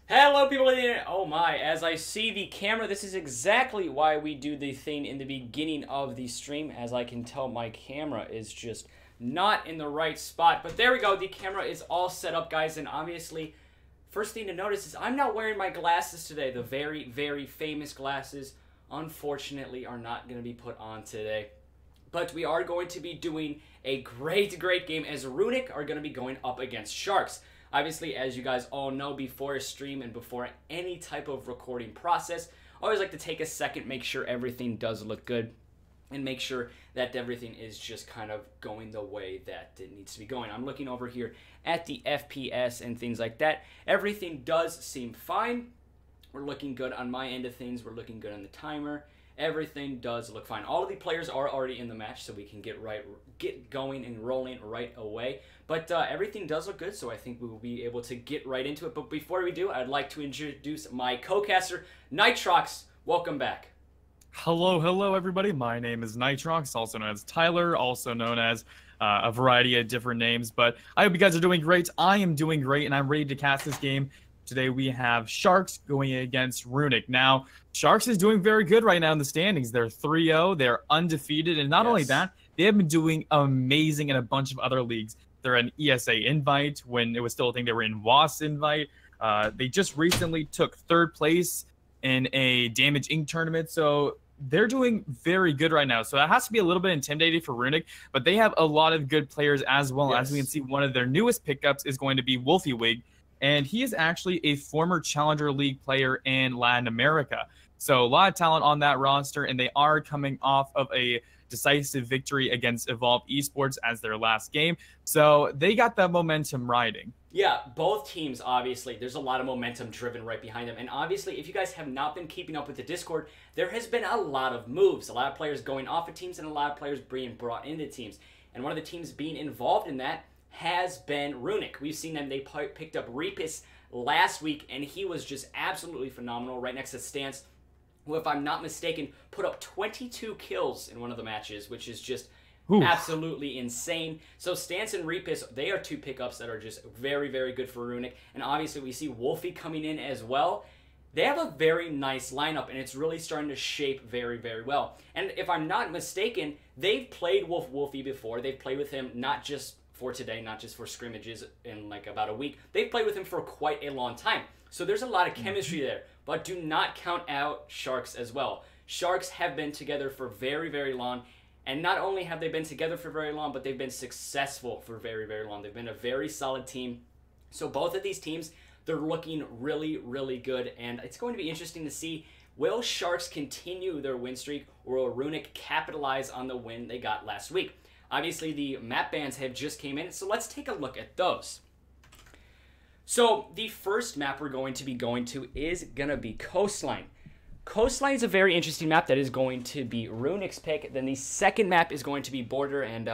Hello people in the internet. Oh my, as I see the camera, this is exactly why we do the thing in the beginning of the stream. As I can tell, my camera is just not in the right spot. But there we go, the camera is all set up, guys. And obviously, first thing to notice is I'm not wearing my glasses today. The very, very famous glasses, unfortunately, are not going to be put on today. But we are going to be doing a great game as Runic are going to be going up against Sharx. Obviously, as you guys all know, before a stream and before any type of recording process, I always like to take a second, make sure everything does look good, and make sure that everything is just kind of going the way that it needs to be going. I'm looking over here at the FPS and things like that. Everything does seem fine. We're looking good on my end of things. We're looking good on the timer. Everything does look fine. All of the players are already in the match, so we can get going and rolling right away. But everything does look good, so I think we will be able to get right into it. But before we do, I'd like to introduce my co-caster, Sharx. Welcome back. Hello, everybody. My name is Sharx, also known as Tyler, also known as a variety of different names. But I hope you guys are doing great. I am doing great, and I'm ready to cast this game. Today we have Sharx going against Runic. Now, Sharx is doing very good right now in the standings. They're 3-0, they're undefeated, and not only that, they have been doing amazing in a bunch of other leagues. They're an ESA invite. When it was still a thing, they were in WAS invite. They just recently took 3rd place in a Damage Inc. tournament, so they're doing very good right now. So that has to be a little bit intimidating for Runic, but they have a lot of good players as well. As we can see, one of their newest pickups is going to be Wolfywig, and he is actually a former Challenger League player in Latin America. So a lot of talent on that roster, and they are coming off of a decisive victory against Evolve Esports as their last game. So they got that momentum riding. Yeah, both teams, obviously, there's a lot of momentum driven right behind them. And obviously, if you guys have not been keeping up with the Discord, there has been a lot of moves. A lot of players going off of teams and a lot of players being brought into teams. And one of the teams being involved in that has been Runic. We've seen them. They picked up Repis last week, and he was just absolutely phenomenal right next to Stance, who, if I'm not mistaken, put up 22 kills in one of the matches, which is just absolutely insane. So Stance and Repis, they are 2 pickups that are just very, very good for Runic. And obviously we see Wolfie coming in as well. They have a very nice lineup, and it's really starting to shape very, very well. And if I'm not mistaken, they've played Wolfie before. They've played with him not just for today, not just for scrimmages in like about a week. They've played with him for quite a long time. So there's a lot of chemistry there. But do not count out Sharx as well. Sharx have been together for very, very long. And not only have they been together for very long, but they've been successful for very, very long. They've been a very solid team. So both of these teams, they're looking really, really good. And it's going to be interesting to see, will Sharx continue their win streak, or will Runic capitalize on the win they got last week? Obviously, the map bans have just came in, so let's take a look at those. So the first map we're going to be going to is going to be Coastline. Coastline is a very interesting map that is going to be Runic's pick. Then the second map is going to be Border, and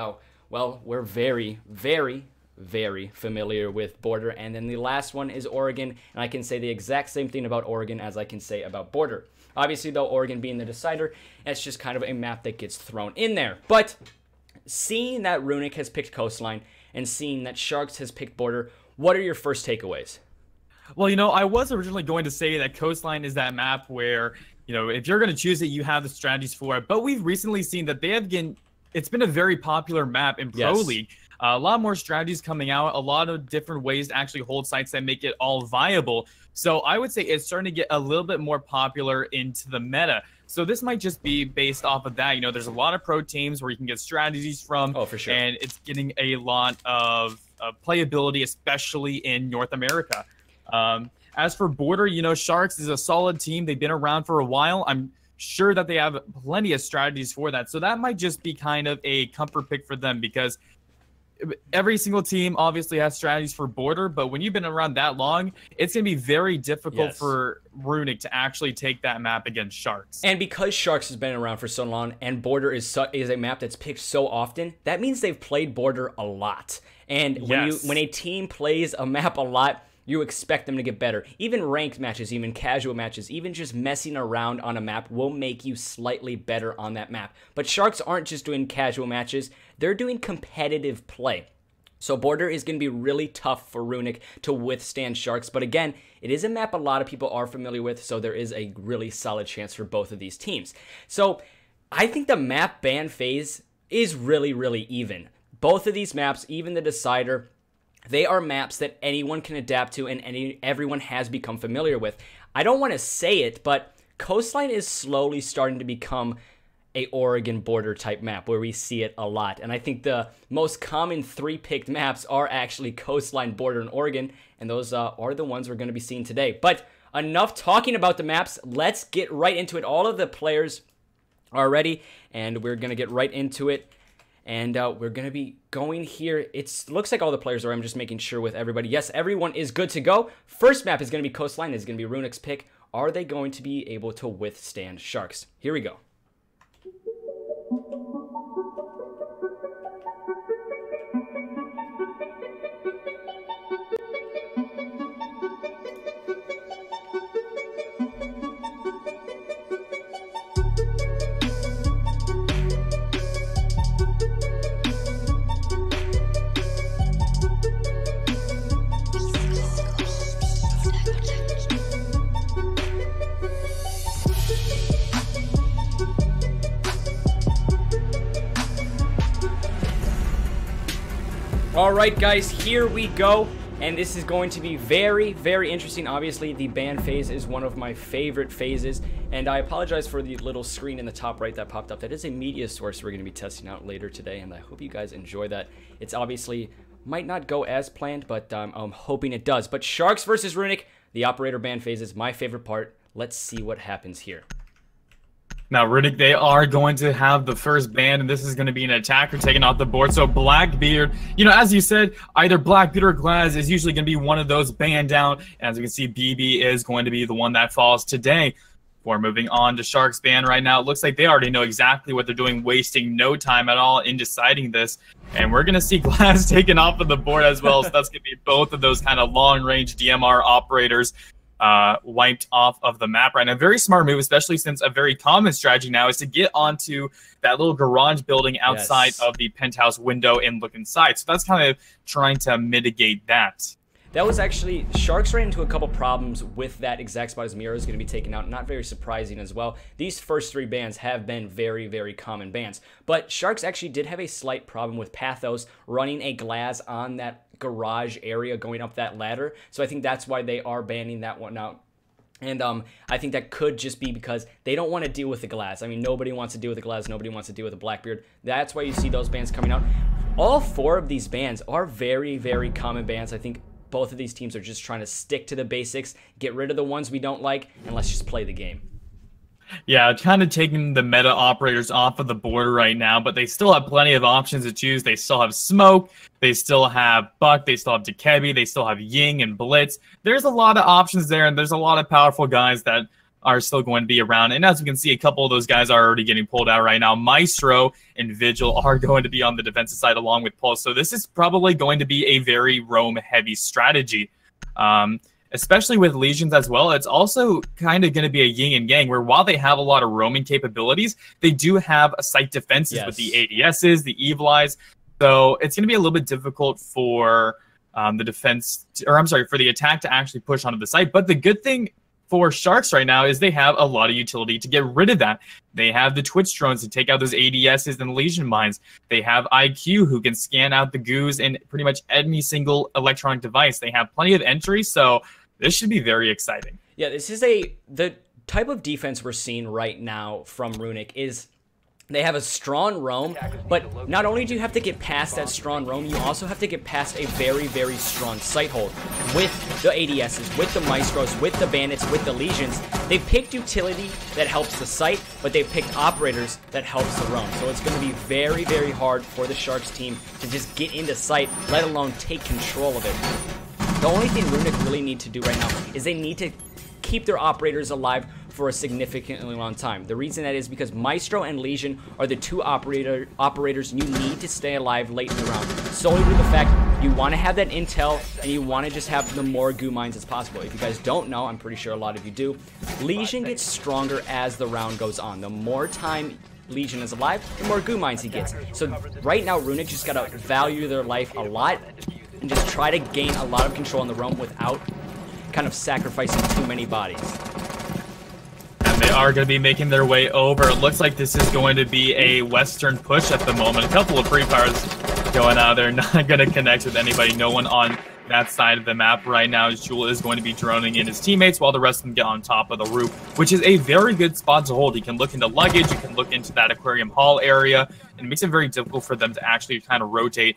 well, we're very, very, very familiar with Border. And then the last one is Oregon, and I can say the exact same thing about Oregon as I can say about Border. Obviously, though, Oregon being the decider, it's just kind of a map that gets thrown in there. But seeing that Runic has picked Coastline and seeing that Sharx has picked Border, what are your first takeaways? Well, you know, I was originally going to say that Coastline is that map where, you know, if you're going to choose it, you have the strategies for it. But we've recently seen that it's been a very popular map in Pro League. A lot more strategies coming out, a lot of different ways to actually hold sites that make it all viable. So I would say it's starting to get a little bit more popular into the meta. So this might just be based off of that. You know, there's a lot of pro teams where you can get strategies from. Oh, for sure. And it's getting a lot of playability, especially in North America. As for Border, you know, Sharx is a solid team. They've been around for a while. I'm sure that they have plenty of strategies for that. So that might just be kind of a comfort pick for them, because every single team obviously has strategies for Border, but when you've been around that long, it's going to be very difficult for Runic to actually take that map against Sharx. And because Sharx has been around for so long and Border is a map that's picked so often, that means they've played Border a lot. And when a team plays a map a lot, you expect them to get better. Even ranked matches, even casual matches, even just messing around on a map will make you slightly better on that map. But Sharx aren't just doing casual matches, they're doing competitive play. So border is going to be really tough for Runic to withstand Sharx. But again, it is a map a lot of people are familiar with, so there is a really solid chance for both of these teams. So I think the map ban phase is really, really even. Both of these maps, even the Decider, they are maps that anyone can adapt to and everyone has become familiar with. I don't want to say it, but Coastline is slowly starting to become a Oregon border type map where we see it a lot. And I think the most common 3 picked maps are actually Coastline, Border, and Oregon. And those are the ones we're going to be seeing today. But enough talking about the maps. Let's get right into it. All of the players are ready and we're going to get right into it. And we're going to be going here. It looks like all the players are. I'm just making sure with everybody. Yes, everyone is good to go. First map is going to be Coastline. It's going to be Runic's pick. Are they going to be able to withstand Sharx? Here we go. All right, guys, here we go. And this is going to be very, very interesting. Obviously, the ban phase is one of my favorite phases. And I apologize for the little screen in the top right that popped up. That is a media source we're going to be testing out later today. And I hope you guys enjoy that. It's obviously might not go as planned, but I'm hoping it does. But Sharx versus Runic, the operator ban phase is my favorite part. Let's see what happens here. Now, Runic, they are going to have the first ban, and this is going to be an attacker taking off the board. So Blackbeard, you know, as you said, either Blackbeard or Glaz is usually going to be one of those banned down. And as you can see, BB is going to be the one that falls today. Before moving on to Sharx ban right now, it looks like they already know exactly what they're doing, wasting no time at all in deciding this. And we're going to see Glaz taken off of the board as well. So that's going to be both of those kind of long-range DMR operators wiped off of the map right now. Very smart move, especially since a very common strategy now is to get onto that little garage building outside of the penthouse window and look inside. So that's kind of trying to mitigate that. That was actually, Sharx ran into a couple problems with that exact spot as Miro is going to be taken out. Not very surprising as well. These first 3 bans have been very, very common bans. But Sharx actually did have a slight problem with Pathos running a Glaz on that garage area going up that ladder. So I think that's why they are banning that one out. And I think that could just be because they don't want to deal with the Glaz. I mean, nobody wants to deal with the Glaz. Nobody wants to deal with the Blackbeard. That's why you see those bans coming out. All 4 of these bans are very, very common bans. I think both of these teams are just trying to stick to the basics, get rid of the ones we don't like, and let's just play the game. Yeah, kind of taking the meta operators off of the board right now, but they still have plenty of options to choose. They still have Smoke, they still have Buck, they still have Dekebi, they still have Ying and Blitz. There's a lot of options there, and there's a lot of powerful guys that are still going to be around. And as we can see, a couple of those guys are already getting pulled out right now. Maestro and Vigil are going to be on the defensive side along with Pulse. So this is probably going to be a very roam-heavy strategy. Especially with Legions as well. It's also kind of going to be a yin and yang, where while they have a lot of roaming capabilities, they do have site defenses with the ADSs, the Evil Eyes. So it's going to be a little bit difficult for the defense, for the attack to actually push onto the site. But the good thing for Sharx right now is they have a lot of utility to get rid of that. They have the Twitch drones to take out those ADSs and Legion mines. They have IQ who can scan out the goos in pretty much any single electronic device. They have plenty of entry, so this should be very exciting. Yeah, this is the type of defense we're seeing right now from Runic is they have a strong roam, but not only do you have to get past that strong roam, you also have to get past a very, very strong sight hold with the ADSs, with the Maestros, with the Bandits, with the Legions. They picked utility that helps the site, but they picked operators that helps the roam. So it's going to be very, very hard for the Sharx team to just get into sight, let alone take control of it. The only thing Runic really need to do right now is they need to keep their operators alive for a significantly long time. The reason that is because Maestro and Legion are the 2 operators you need to stay alive late in the round. Solely due to the fact you want to have that intel and you want to just have the more goo mines as possible. If you guys don't know, I'm pretty sure a lot of you do, Legion gets stronger as the round goes on. The more time Legion is alive, the more goo mines he gets. So right now, Runic just gotta value their life a lot and just try to gain a lot of control in the roam without kind of sacrificing too many bodies. And they are going to be making their way over. It looks like this is going to be a western push at the moment. A couple of free fires going out there, not going to connect with anybody. No one on that side of the map right now. Jewel is going to be droning in his teammates while the rest of them get on top of the roof, which is a very good spot to hold. You can look into luggage, you can look into that aquarium hall area, and it makes it very difficult for them to actually kind of rotate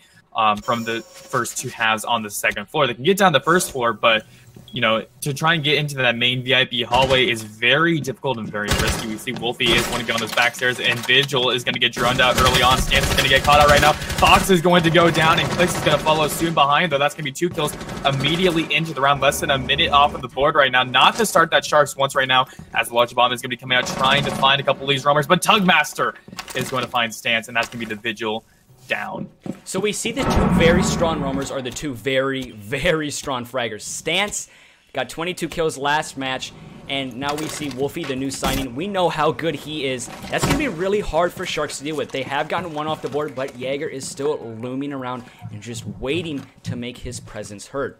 from the first two halves on the second floor. They can get down the first floor, but you know, to try and get into that main VIP hallway is very difficult and very risky. We see Wolfie is going to go on those back stairs, and Vigil is going to get droned out early on. Stance is going to get caught out right now. Fox is going to go down, and Clicks is going to follow soon behind, though that's going to be 2 kills immediately into the round. Less than a minute off of the board right now. Not to start that Sharx once right now, as the large bomb is going to be coming out trying to find a couple of these roamers, but Tugmaster is going to find Stance, and that's going to be the Vigil down. So we see the 2 very strong roamers are the 2 very, very strong fraggers. Stance got 22 kills last match, and now we see Wolfie, the new signing. We know how good he is. That's going to be really hard for Sharx to deal with. They have gotten 1 off the board, but Jaeger is still looming around and just waiting to make his presence heard.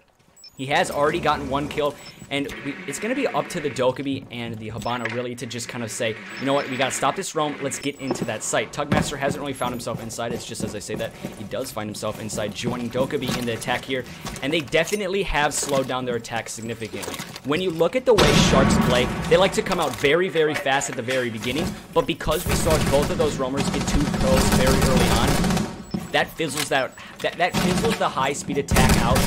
He has already gotten 1 kill, and it's going to be up to the REDCUBE and the Hibana really to just kind of say, you know what, we got to stop this roam, let's get into that site. Tugmaster hasn't really found himself inside. It's just as I say that, he does find himself inside, joining REDCUBE in the attack here, and they definitely have slowed down their attack significantly. When you look at the way Sharx play, they like to come out very, very fast at the very beginning, but because we saw both of those roamers get 2 kills very early on, that fizzles that fizzles the high speed attack out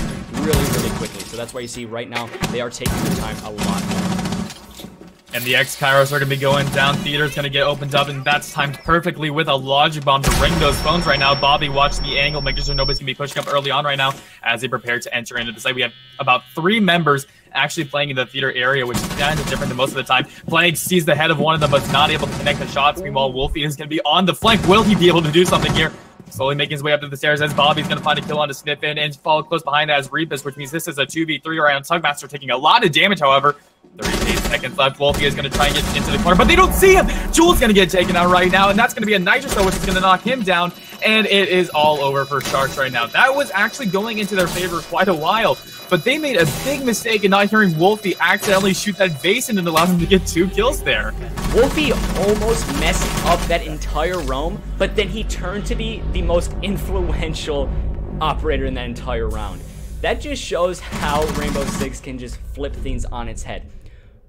really, really quickly. So that's why you see right now they are taking their time a lot more. And the X-Kairos are going to be going down. Theater's going to get opened up, and that's timed perfectly with a logic bomb to ring those phones right now. Bobby watching the angle, making sure nobody's going to be pushing up early on right now as they prepare to enter into the site. We have about 3 members actually playing in the theater area, which is kind of different than most of the time. Plague sees the head of one of them, but is not able to connect the shots. Meanwhile, Wolfie is going to be on the flank. Will he be able to do something here? Slowly making his way up to the stairs as Bobby's going to find a kill on to sniff in and follow close behind as Reapus, which means this is a 2v3 round. Tugmaster taking a lot of damage, however. 38 seconds left. Wolfie is going to try and get into the corner, but they don't see him. Jewel's going to get taken out right now, and that's going to be a Nitrous, which is going to knock him down, and it is all over for Sharx right now. That was actually going into their favor quite a while, but they made a big mistake in not hearing Wolfie accidentally shoot that basin and allow them to get 2 kills there. Wolfie almost messed up that entire roam, but then he turned to be the most influential operator in that entire round. That just shows how Rainbow Six can just flip things on its head.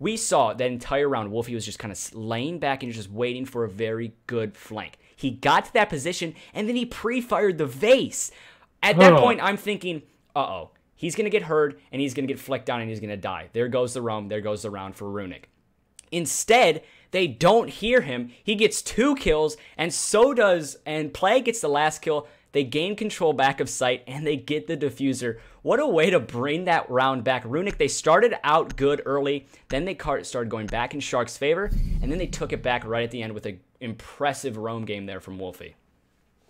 We saw that entire round, Wolfie was just kind of laying back and just waiting for a very good flank. He got to that position, and then he pre-fired the vase. At that point, I'm thinking, uh-oh, he's going to get heard, and he's going to get flicked down, and he's going to die. There goes the roam, there goes the round for Runic. Instead, they don't hear him. He gets 2 kills, and so does, and Plague gets the last kill. They gain control back of site, and they get the diffuser. What a way to bring that round back. Runic, they started out good early, then they started going back in Shark's favor, and then they took it back right at the end with an impressive roam game there from Wolfie.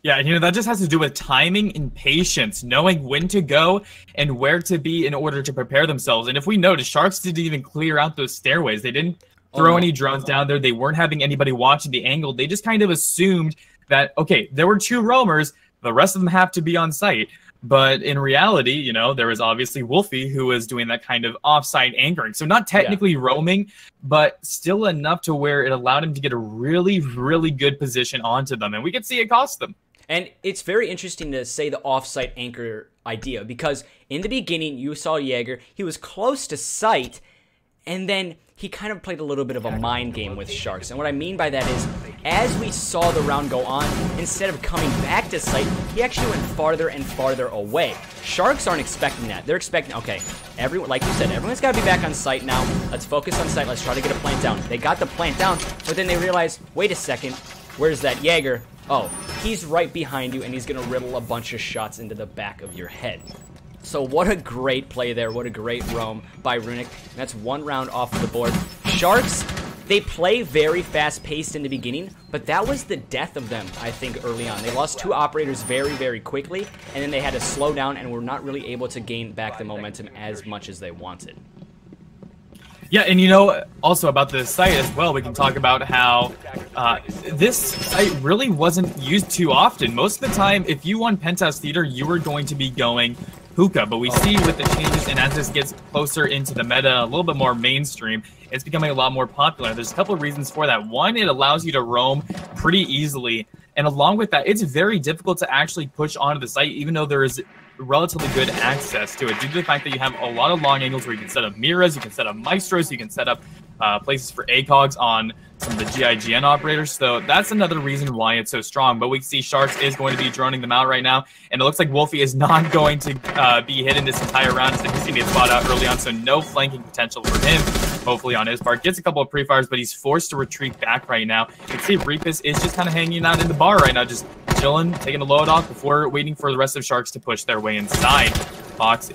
Yeah, and you know, that just has to do with timing and patience, knowing when to go and where to be in order to prepare themselves. And if we notice, Sharks didn't even clear out those stairways. They didn't throw any drones down there. They weren't having anybody watching the angle. They just kind of assumed that, okay, there were 2 roamers, the rest of them have to be on site. But in reality, you know, there was obviously Wolfie who was doing that kind of off-site anchoring. So not technically roaming, but still enough to where it allowed him to get a really, really good position onto them. And we could see it cost them. And it's very interesting to say the off-site anchor idea, because in the beginning, you saw Jaeger, he was close to site, and then he kind of played a little bit of a mind game with Sharx. And what I mean by that is, as we saw the round go on, instead of coming back to site, he actually went farther and farther away. Sharx aren't expecting that. They're expecting, okay, everyone, like you said, everyone's got to be back on site now. Let's focus on site. Let's try to get a plant down. They got the plant down, but then they realized, wait a second, where's that Jaeger? Oh, he's right behind you, and he's going to riddle a bunch of shots into the back of your head. So what a great play there. What a great roam by Runic. That's 1 round off of the board. Sharx, they play very fast-paced in the beginning, but that was the death of them, I think, early on. They lost 2 operators very, very quickly, and then they had to slow down and were not really able to gain back the momentum as much as they wanted. Yeah, and you know, also about the site as well, we can talk about how this site really wasn't used too often. Most of the time, if you won Penthouse Theater, you were going to be going hookah, but we see with the changes and as this gets closer into the meta, a little bit more mainstream, it's becoming a lot more popular. There's a couple of reasons for that. One, it allows you to roam pretty easily, and along with that, it's very difficult to actually push onto the site, even though there is relatively good access to it due to the fact that you have a lot of long angles where you can set up mirrors, you can set up maestros, you can set up places for ACOGs on some of the GIGN operators. So that's another reason why it's so strong. But we see Sharx is going to be droning them out right now, and it looks like Wolfie is not going to be hidden this entire round as he's going to get spot out early on, so no flanking potential for him. Hopefully on his part, gets a couple of pre-fires, but he's forced to retreat back right now. You can see Reapus is just kind of hanging out in the bar right now, just chilling, taking a load off before waiting for the rest of Sharx to push their way inside. Fox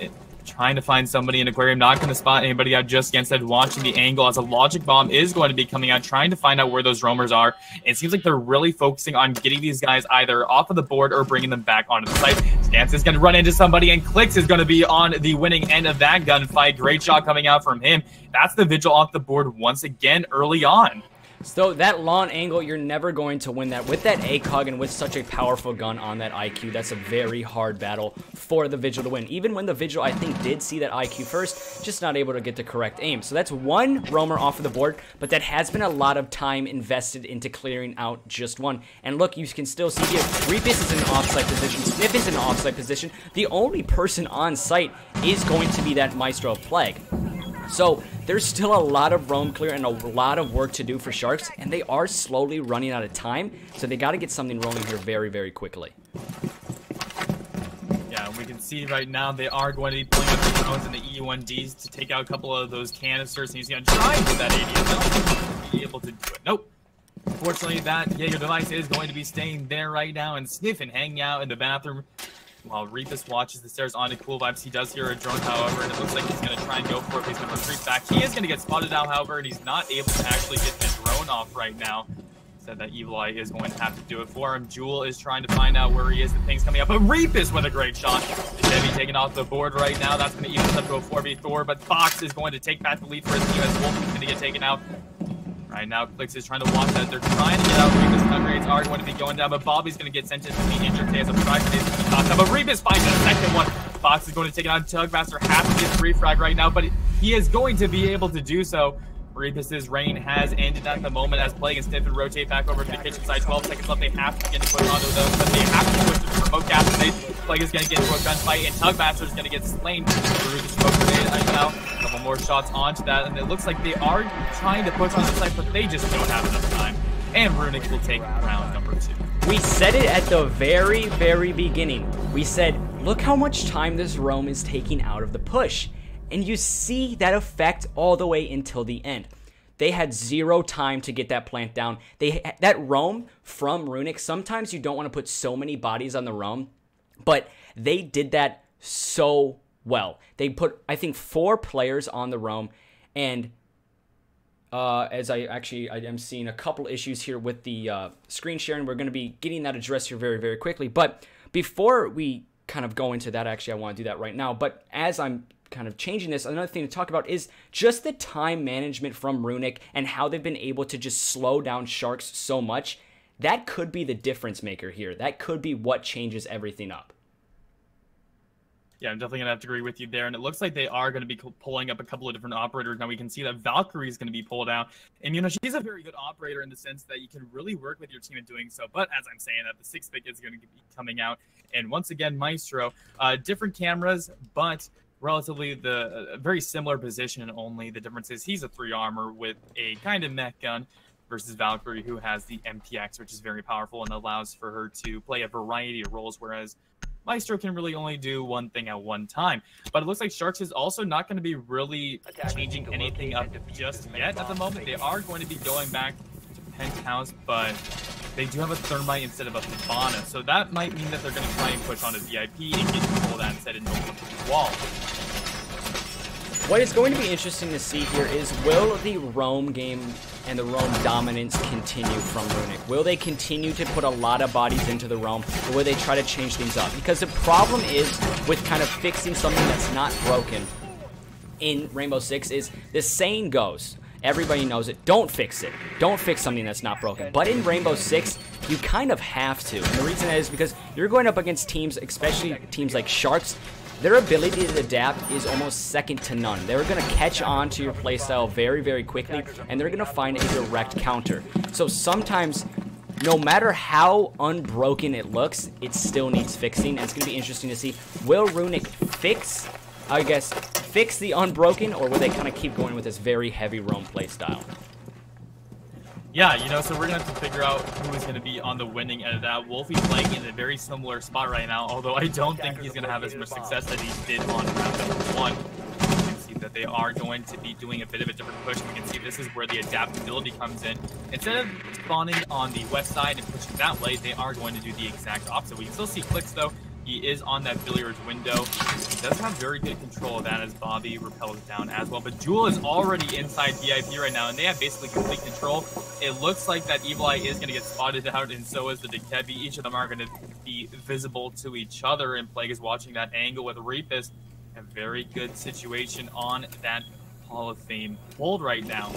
trying to find somebody in Aquarium, not going to spot anybody out just yet, instead watching the angle as a logic bomb is going to be coming out, trying to find out where those roamers are. It seems like they're really focusing on getting these guys either off of the board or bringing them back onto the site. Stance is going to run into somebody, and Clicks is going to be on the winning end of that gunfight. Great shot coming out from him. That's the Vigil off the board once again early on. So that long angle, you're never going to win that. With that ACOG and with such a powerful gun on that IQ, that's a very hard battle for the Vigil to win. Even when the Vigil, I think, did see that IQ first, just not able to get the correct aim. So that's one roamer off of the board, but that has been a lot of time invested into clearing out just one. And look, you can still see here, Reapus is in an offsite position, Sniff is in an offsite position. The only person on site is going to be that Maestro of Plague. So there's still a lot of roam clear and a lot of work to do for Sharx, and they are slowly running out of time, so they got to get something rolling here very, very quickly. Yeah, we can see right now they are going to be pulling up the drones and the E1Ds to take out a couple of those canisters, and he's going to try to do that ADS. I don't think he'll be able to do it. Nope. Unfortunately, that Jaeger device is going to be staying there right now and sniffing, hanging out in the bathroom. While Reapus watches the stairs onto Cool Vibes, he does hear a drone, however, and it looks like he's going to try and go for it. He's going to retreat back. He is going to get spotted out, however, and he's not able to actually get the drone off right now. Said that Evil Eye is going to have to do it for him. Jewel is trying to find out where he is. The thing's coming up, but Reapus with a great shot. The Heavy taken off the board right now. That's going to even up to a 4v4, but Fox is going to take back the lead for his team as Wolf is going to get taken out. Right now, Clicks is trying to watch that. They're trying to get out. Reapus' stun rates are going to be going down, but Bobby's going to get sent in to be injured today as a frag is going to be tossed out. But Reapus finds the second one. Fox is going to take it on. Tugmaster has to get 3 frag right now, but he is going to be able to do so. Reapus' reign has ended at the moment as Plague and Sniff and rotate back over to the kitchen side. 12 seconds left. They have to begin to push onto those, but they have to push to the remote gas grenade. Plague is going to get into a gunfight, and Tugmaster is going to get slain through the smoke grenade right now. A couple more shots onto that, and it looks like they are trying to push on the side, but they just don't have enough time. And Runic will take round number 2. We said it at the very, very beginning. We said, look how much time this roam is taking out of the push. And you see that effect all the way until the end. They had 0 time to get that plant down. That roam from Runic, sometimes you don't want to put so many bodies on the roam, but they did that so well. They put, I think, 4 players on the roam, and as I am seeing a couple issues here with the screen sharing. We're going to be getting that addressed here very, very quickly. But before we kind of go into that, actually, I want to do that right now. But as I'm kind of changing this, another thing to talk about is just the time management from Runic and how they've been able to just slow down Sharx so much. That could be the difference maker here. That could be what changes everything up. Yeah, I'm definitely going to have to agree with you there. And it looks like they are going to be pulling up a couple of different operators. Now we can see that Valkyrie is going to be pulled out. And, you know, she's a very good operator in the sense that you can really work with your team in doing so. But as I'm saying, that the 6 pick is going to be coming out. And once again, Maestro, different cameras, but relatively the very similar position. Only the difference is he's a 3 armor with a kind of mech gun versus Valkyrie, who has the MPX, which is very powerful and allows for her to play a variety of roles, whereas Maestro can really only do one thing at one time. But it looks like Sharx is also not going to be really changing anything up just yet at the moment. They are going to be going back to Penthouse, but they do have a Thermite instead of a Fibana. So that might mean that they're going to try and push on a VIP and get control of that instead and open up the wall. What is going to be interesting to see here is, will the roam game and the roam dominance continue from Runic? Will they continue to put a lot of bodies into the roam, or will they try to change things up? Because the problem is with kind of fixing something that's not broken in Rainbow Six is, the saying goes, everybody knows it, don't fix it. Don't fix something that's not broken. But in Rainbow Six, you kind of have to. And the reason is because you're going up against teams, especially teams like Sharx. Their ability to adapt is almost second to none. They're going to catch on to your playstyle very, very quickly, and they're going to find a direct counter. So sometimes, no matter how unbroken it looks, it still needs fixing. And it's going to be interesting to see, will Runic fix the unbroken, or will they kind of keep going with this very heavy roam playstyle? Yeah, you know, so we're going to have to figure out who is going to be on the winning end of that. Wolfie's playing in a very similar spot right now, although I don't think he's going to have as much success as he did on round number 1. You can see that they are going to be doing a bit of a different push. We can see this is where the adaptability comes in. Instead of spawning on the west side and pushing that way, they are going to do the exact opposite. We can still see clicks, though. He is on that billiards window. He does have very good control of that as Bobby repels down as well. But Jewel is already inside VIP right now, and they have basically complete control. It looks like that Evil Eye is going to get spotted out, and so is the REDCUBE. Each of them are going to be visible to each other, and Plague is watching that angle with Reapus. A very good situation on that Hall of Fame hold right now.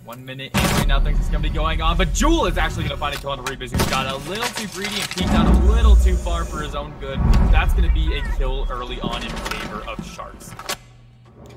1 minute in right now, things are going to be going on, but Jewel is actually going to find a kill on Reapus, who's got a little too greedy and peeked out a little too far for his own good. That's going to be a kill early on in favor of Sharx.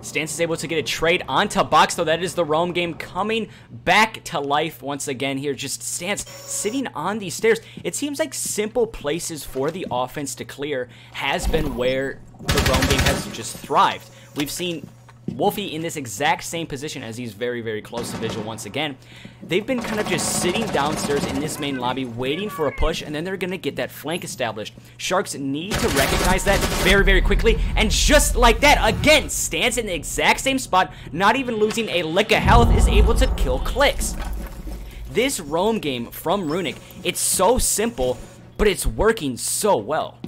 Stance is able to get a trade onto Box, though. That is the roam game coming back to life once again here. Just Stance sitting on these stairs. It seems like simple places for the offense to clear has been where the roam game has just thrived. We've seen Wolfie in this exact same position as he's very, very close to Vigil once again. They've been kind of just sitting downstairs in this main lobby waiting for a push, and then they're going to get that flank established. Sharks need to recognize that very, very quickly, and just like that, again, Stance in the exact same spot, not even losing a lick of health, is able to kill clicks. This roam game from Runic, it's so simple, but it's working so well.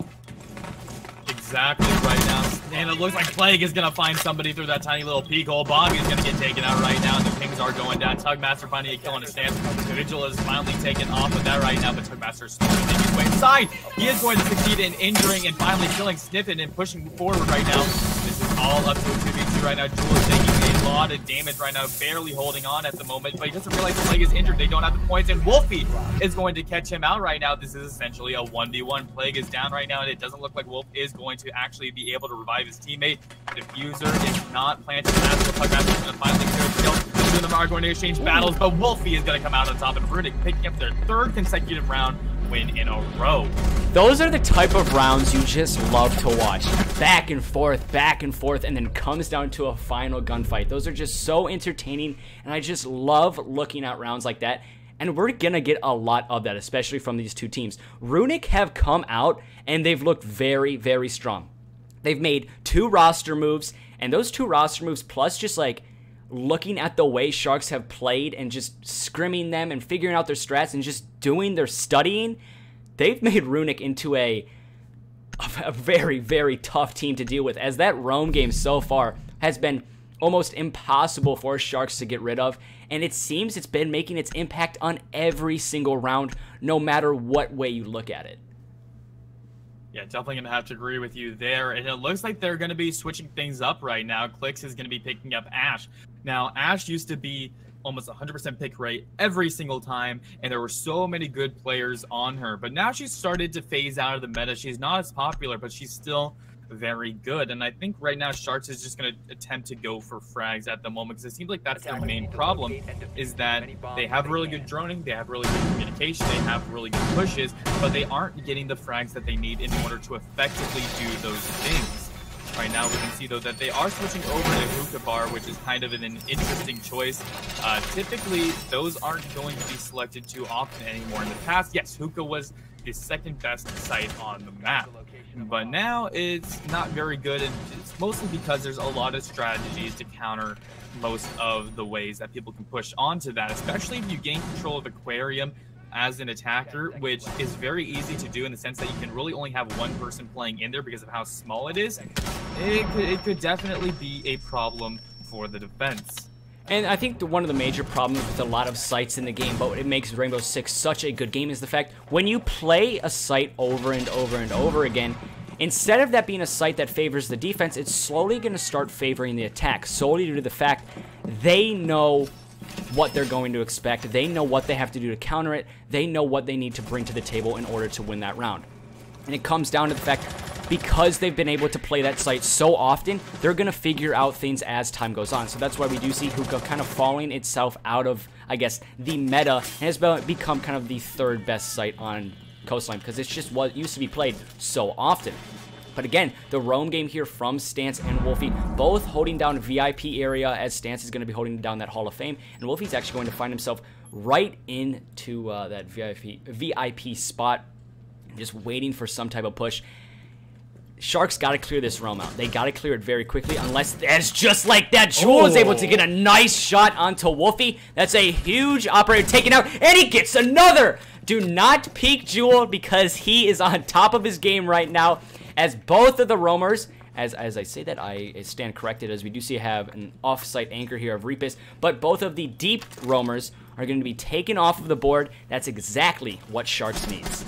Exactly right now, and it looks like Plague is going to find somebody through that tiny little peek hole. Bobby is going to get taken out right now, and the pings are going down. Tugmaster finding a kill on his stance. Vigil is finally taken off of that right now, but Tugmaster is still making his way inside. He is going to succeed in injuring and finally killing Sniffin and pushing forward right now. This is all up to a 2v2 right now. Jewel is taking a lot of damage right now, barely holding on at the moment, but he doesn't realize Plague is injured. They don't have the points, and Wolfie is going to catch him out right now. This is essentially a 1v1. Plague is down right now, and it doesn't look like Wolf is going to actually be able to revive his teammate. Diffuser is not planted. Tugmaster is going to finally clear the kill. The two of them are going to exchange battles, but Wolfie is going to come out on top, and Runic picking up their 3rd consecutive round win in a row. Those are the type of rounds you just love to watch. Back and forth, and then comes down to a final gunfight. Those are just so entertaining, and I just love looking at rounds like that. And we're gonna get a lot of that, especially from these two teams. Runic have come out, and they've looked very, very strong. They've made 2 roster moves, and those 2 roster moves, plus just like looking at the way Sharks have played and just scrimming them and figuring out their strats and just doing their studying, they've made Runic into a very, very tough team to deal with, as that roam game so far has been almost impossible for Sharks to get rid of, and it seems it's been making its impact on every single round, no matter what way you look at it. Yeah, definitely going to have to agree with you there. And it looks like they're going to be switching things up right now. Clicks is going to be picking up Ash. Now, Ash used to be almost 100% pick rate every single time, and there were so many good players on her. But now she's started to phase out of the meta. She's not as popular, but she's still very good. And I think right now Sharks is just going to attempt to go for frags at the moment, because it seems like that's their main problem, is that they have really good droning, they have really good communication, they have really good pushes, but they aren't getting the frags that they need in order to effectively do those things. Right now, we can see, though, that they are switching over to Hookah Bar, which is kind of an interesting choice. Typically, those aren't going to be selected too often anymore. In the past, yes, Hookah was the 2nd best site on the map. But now it's not very good, and it's mostly because there's a lot of strategies to counter most of the ways that people can push onto that, especially if you gain control of Aquarium as an attacker, which is very easy to do in the sense that you can really only have one person playing in there because of how small it is. It could definitely be a problem for the defense. And I think one of the major problems with a lot of sites in the game, but it makes Rainbow Six such a good game, is the fact when you play a site over and over and over again, instead of that being a site that favors the defense, it's slowly going to start favoring the attack, solely due to the fact they know what they're going to expect. They know what they have to do to counter it. They know what they need to bring to the table in order to win that round. And it comes down to the fact, because they've been able to play that site so often, they're going to figure out things as time goes on. So that's why we do see Hookah kind of falling itself out of, I guess, the meta, and has become kind of the third best site on Coastline, because it's just what used to be played so often. But again, the roam game here from Stance and Wolfie, both holding down VIP area, as Stance is going to be holding down that Hall of Fame, and Wolfie's actually going to find himself right into that VIP spot, just waiting for some type of push. Sharx got to clear this roam out. They got to clear it very quickly, unless that's just like that. Jewel is able to get a nice shot onto Wolfie. That's a huge operator taken out, and he gets another. Do not peek Jewel, because he is on top of his game right now, as both of the roamers, as I say that, I stand corrected, as we do see have an off-site anchor here of Reapus, but both of the deep roamers are going to be taken off of the board. That's exactly what Sharx needs.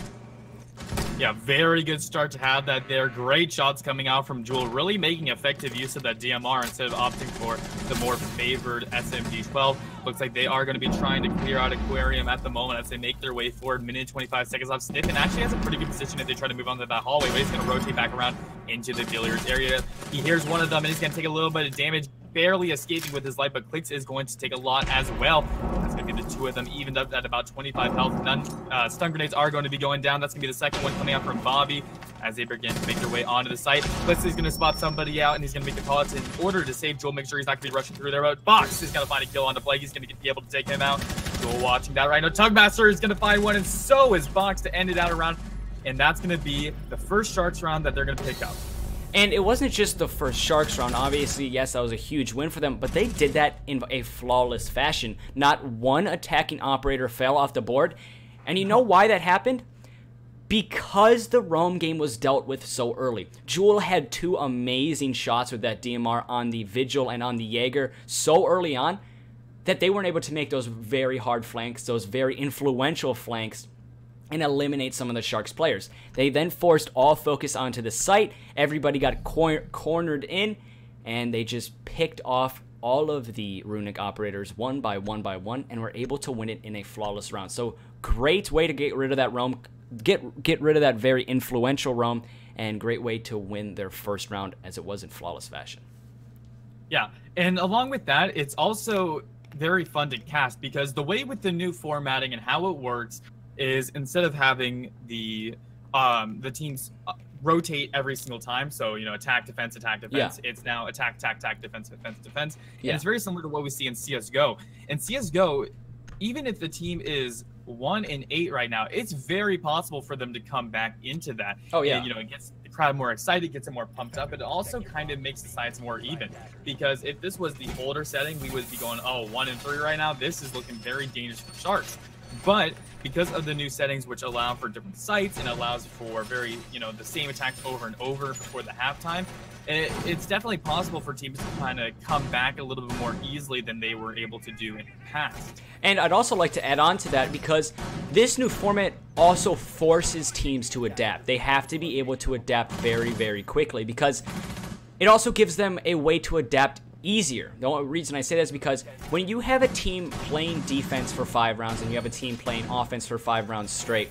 Yeah, very good start to have that there. Great shots coming out from Jewel, really making effective use of that DMR instead of opting for the more favored SMG-12. Looks like they are going to be trying to clear out Aquarium at the moment as they make their way forward. Minute and 25 seconds left. Sniffin actually has a pretty good position if they try to move on to that hallway, but he's going to rotate back around into the dealer's area. He hears one of them, and he's going to take a little bit of damage, barely escaping with his life, but Clicks is going to take a lot as well. That's going to be the two of them evened up at about 25 health. None stun grenades are going to be going down. That's going to be the second one coming out from Bobby as they begin to make their way onto the site. Clicks is going to spot somebody out, and he's going to make the call out in order to save Joel, make sure he's not going to be rushing through there. But Box is going to find a kill on the play. He's going to be able to take him out. Joel watching that right now. Tugmaster is going to find one, and so is Box to end it out around. And that's going to be the first Sharx round that they're going to pick up. And it wasn't just the first Sharx round. Obviously, yes, that was a huge win for them, but they did that in a flawless fashion. Not one attacking operator fell off the board. And you know why that happened? Because the roam game was dealt with so early. Jewel had two amazing shots with that DMR on the Vigil and on the Jaeger so early on that they weren't able to make those very hard flanks, those very influential flanks, and eliminate some of the Sharx players. They then forced all focus onto the site. Everybody got cornered in, and they just picked off all of the Runic operators one by one by one, and were able to win it in a flawless round. So great way to get rid of that roam, get rid of that very influential roam, and great way to win their first round, as it was in flawless fashion. Yeah, and along with that, it's also very fun to cast, because the way with the new formatting and how it works is, instead of having the teams rotate every single time, so, you know, attack, defense, yeah, it's now attack, defense, defense. Yeah. And it's very similar to what we see in CSGO. In CSGO, even if the team is 1-8 right now, it's very possible for them to come back into that. Oh yeah, and, you know, it gets the crowd more excited, gets them more pumped up. It also kind of makes the sides more even, because if this was the older setting, we would be going, oh, 1-3 right now. This is looking very dangerous for Sharx. But because of the new settings, which allow for different sites and allows for very, you know, the same attacks over and over before the halftime, it's definitely possible for teams to kind of come back a little bit more easily than they were able to do in the past. And I'd also like to add on to that, because this new format also forces teams to adapt. They have to be able to adapt very, very quickly, because it also gives them a way to adapt easier. The only reason I say that is because when you have a team playing defense for 5 rounds and you have a team playing offense for 5 rounds straight,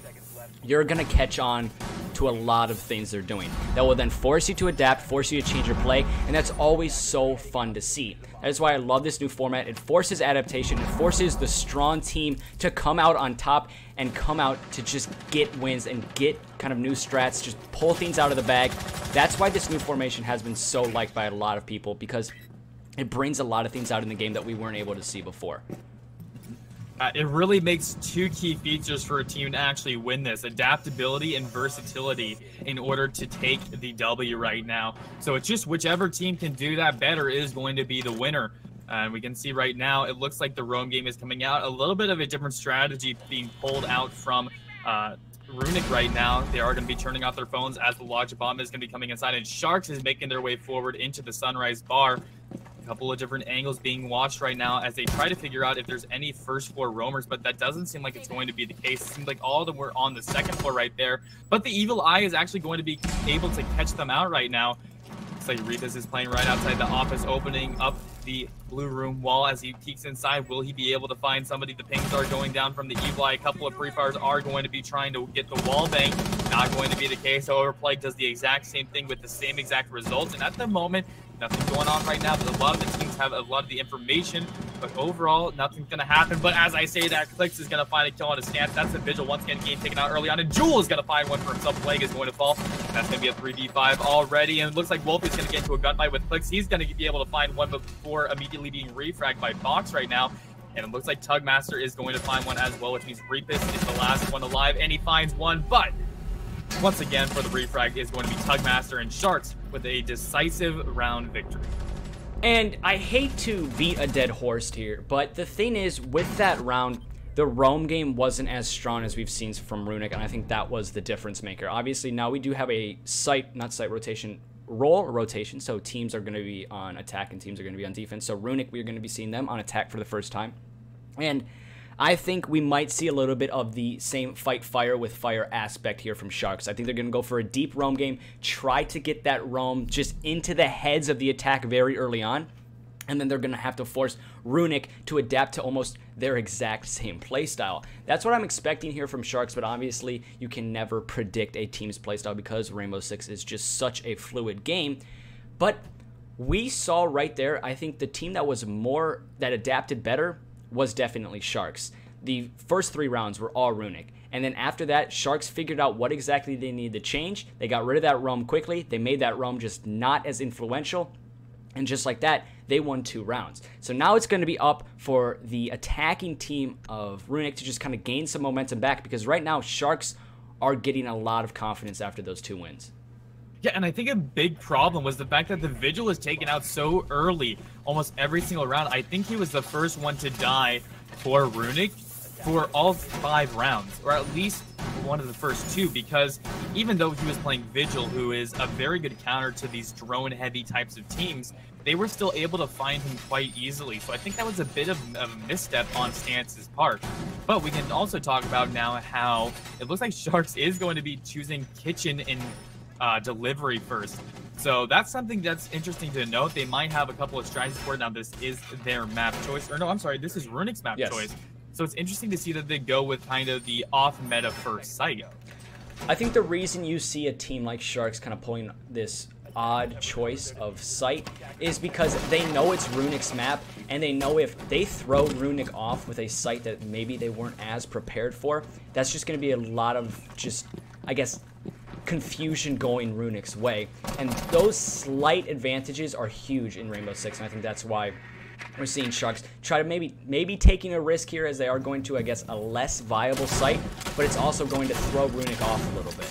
you're going to catch on to a lot of things they're doing. That will then force you to adapt, force you to change your play, and that's always so fun to see. That is why I love this new format. It forces adaptation. It forces the strong team to come out on top and come out to just get wins and get kind of new strats, just pull things out of the bag. That's why this new formation has been so liked by a lot of people, because it brings a lot of things out in the game that we weren't able to see before. It really makes 2 key features for a team to actually win this: adaptability and versatility, in order to take the W right now. So it's just whichever team can do that better is going to be the winner. And we can see right now, it looks like the roam game is coming out. A little bit of a different strategy being pulled out from Runic right now. They are going to be turning off their phones as the logic bomb is going to be coming inside, and Sharx is making their way forward into the Sunrise Bar. couple of different angles being watched right now as they try to figure out if there's any first floor roamers, but that doesn't seem like it's going to be the case. It seems like all of them were on the second floor right there, but the Evil Eye is actually going to be able to catch them out right now. Looks like Reapus is playing right outside the office, opening up the blue room wall as he peeks inside. Will he be able to find somebody? The pings are going down from the Evil Eye. A couple of pre-fires are going to be trying to get the wall bang. Not going to be the case. However, Plague does the exact same thing with the same exact results. And at the moment, nothing going on right now, but a lot of the teams have a lot of the information, but overall, nothing's going to happen. But as I say that, Clicks is going to find a kill on his stance. That's a Vigil once again getting taken out early on, and Jewel is going to find one for himself. Plague is going to fall. That's going to be a 3v5 already, and it looks like Wolfie is going to get into a gunfight with Clicks. He's going to be able to find one before immediately being refragged by Box right now. And it looks like Tugmaster is going to find one as well, which means Reapus is the last one alive, and he finds one, but once again, for the refrag is going to be Tugmaster and Sharx with a decisive round victory. And I hate to beat a dead horse here, but the thing is, with that round, the roam game wasn't as strong as we've seen from Runic, and I think that was the difference maker. Obviously, now we do have a role rotation, so teams are going to be on attack and teams are going to be on defense. So Runic, we're going to be seeing them on attack for the first time. And I think we might see a little bit of the same fight fire with fire aspect here from Sharx. I think they're going to go for a deep roam game, try to get that roam just into the heads of the attack very early on, and then they're going to have to force Runic to adapt to almost their exact same playstyle. That's what I'm expecting here from Sharx, but obviously you can never predict a team's playstyle because Rainbow Six is just such a fluid game. But we saw right there, I think the team that adapted better was definitely Sharx. The first 3 rounds were all Runic. And then after that, Sharx figured out what exactly they needed to change. They got rid of that roam quickly. They made that roam just not as influential. And just like that, they won 2 rounds. So now it's going to be up for the attacking team of Runic to just kind of gain some momentum back, because right now, Sharx are getting a lot of confidence after those 2 wins. Yeah, and I think a big problem was the fact that the Vigil was taken out so early, almost every single round. I think he was the first one to die for Runic for all 5 rounds, or at least one of the first 2, because even though he was playing Vigil, who is a very good counter to these drone-heavy types of teams, they were still able to find him quite easily. So I think that was a bit of a misstep on Stance's part. But we can also talk about now how it looks like Sharx is going to be choosing Kitchen in delivery first. So that's something that's interesting to note. They might have a couple of strategies for it. Now this is their map choice, or no, I'm sorry, this is Runic's map choice. So it's interesting to see that they go with kind of the off-meta first site. I think the reason you see a team like Sharx kind of pulling this odd choice of site is because they know it's Runic's map, and they know if they throw Runic off with a site that maybe they weren't as prepared for, that's just going to be a lot of just, I guess, confusion going Runic's way. And those slight advantages are huge in Rainbow Six, and I think that's why we're seeing Sharx try to maybe taking a risk here, as they are going to, I guess, a less viable site, but it's also going to throw Runic off a little bit.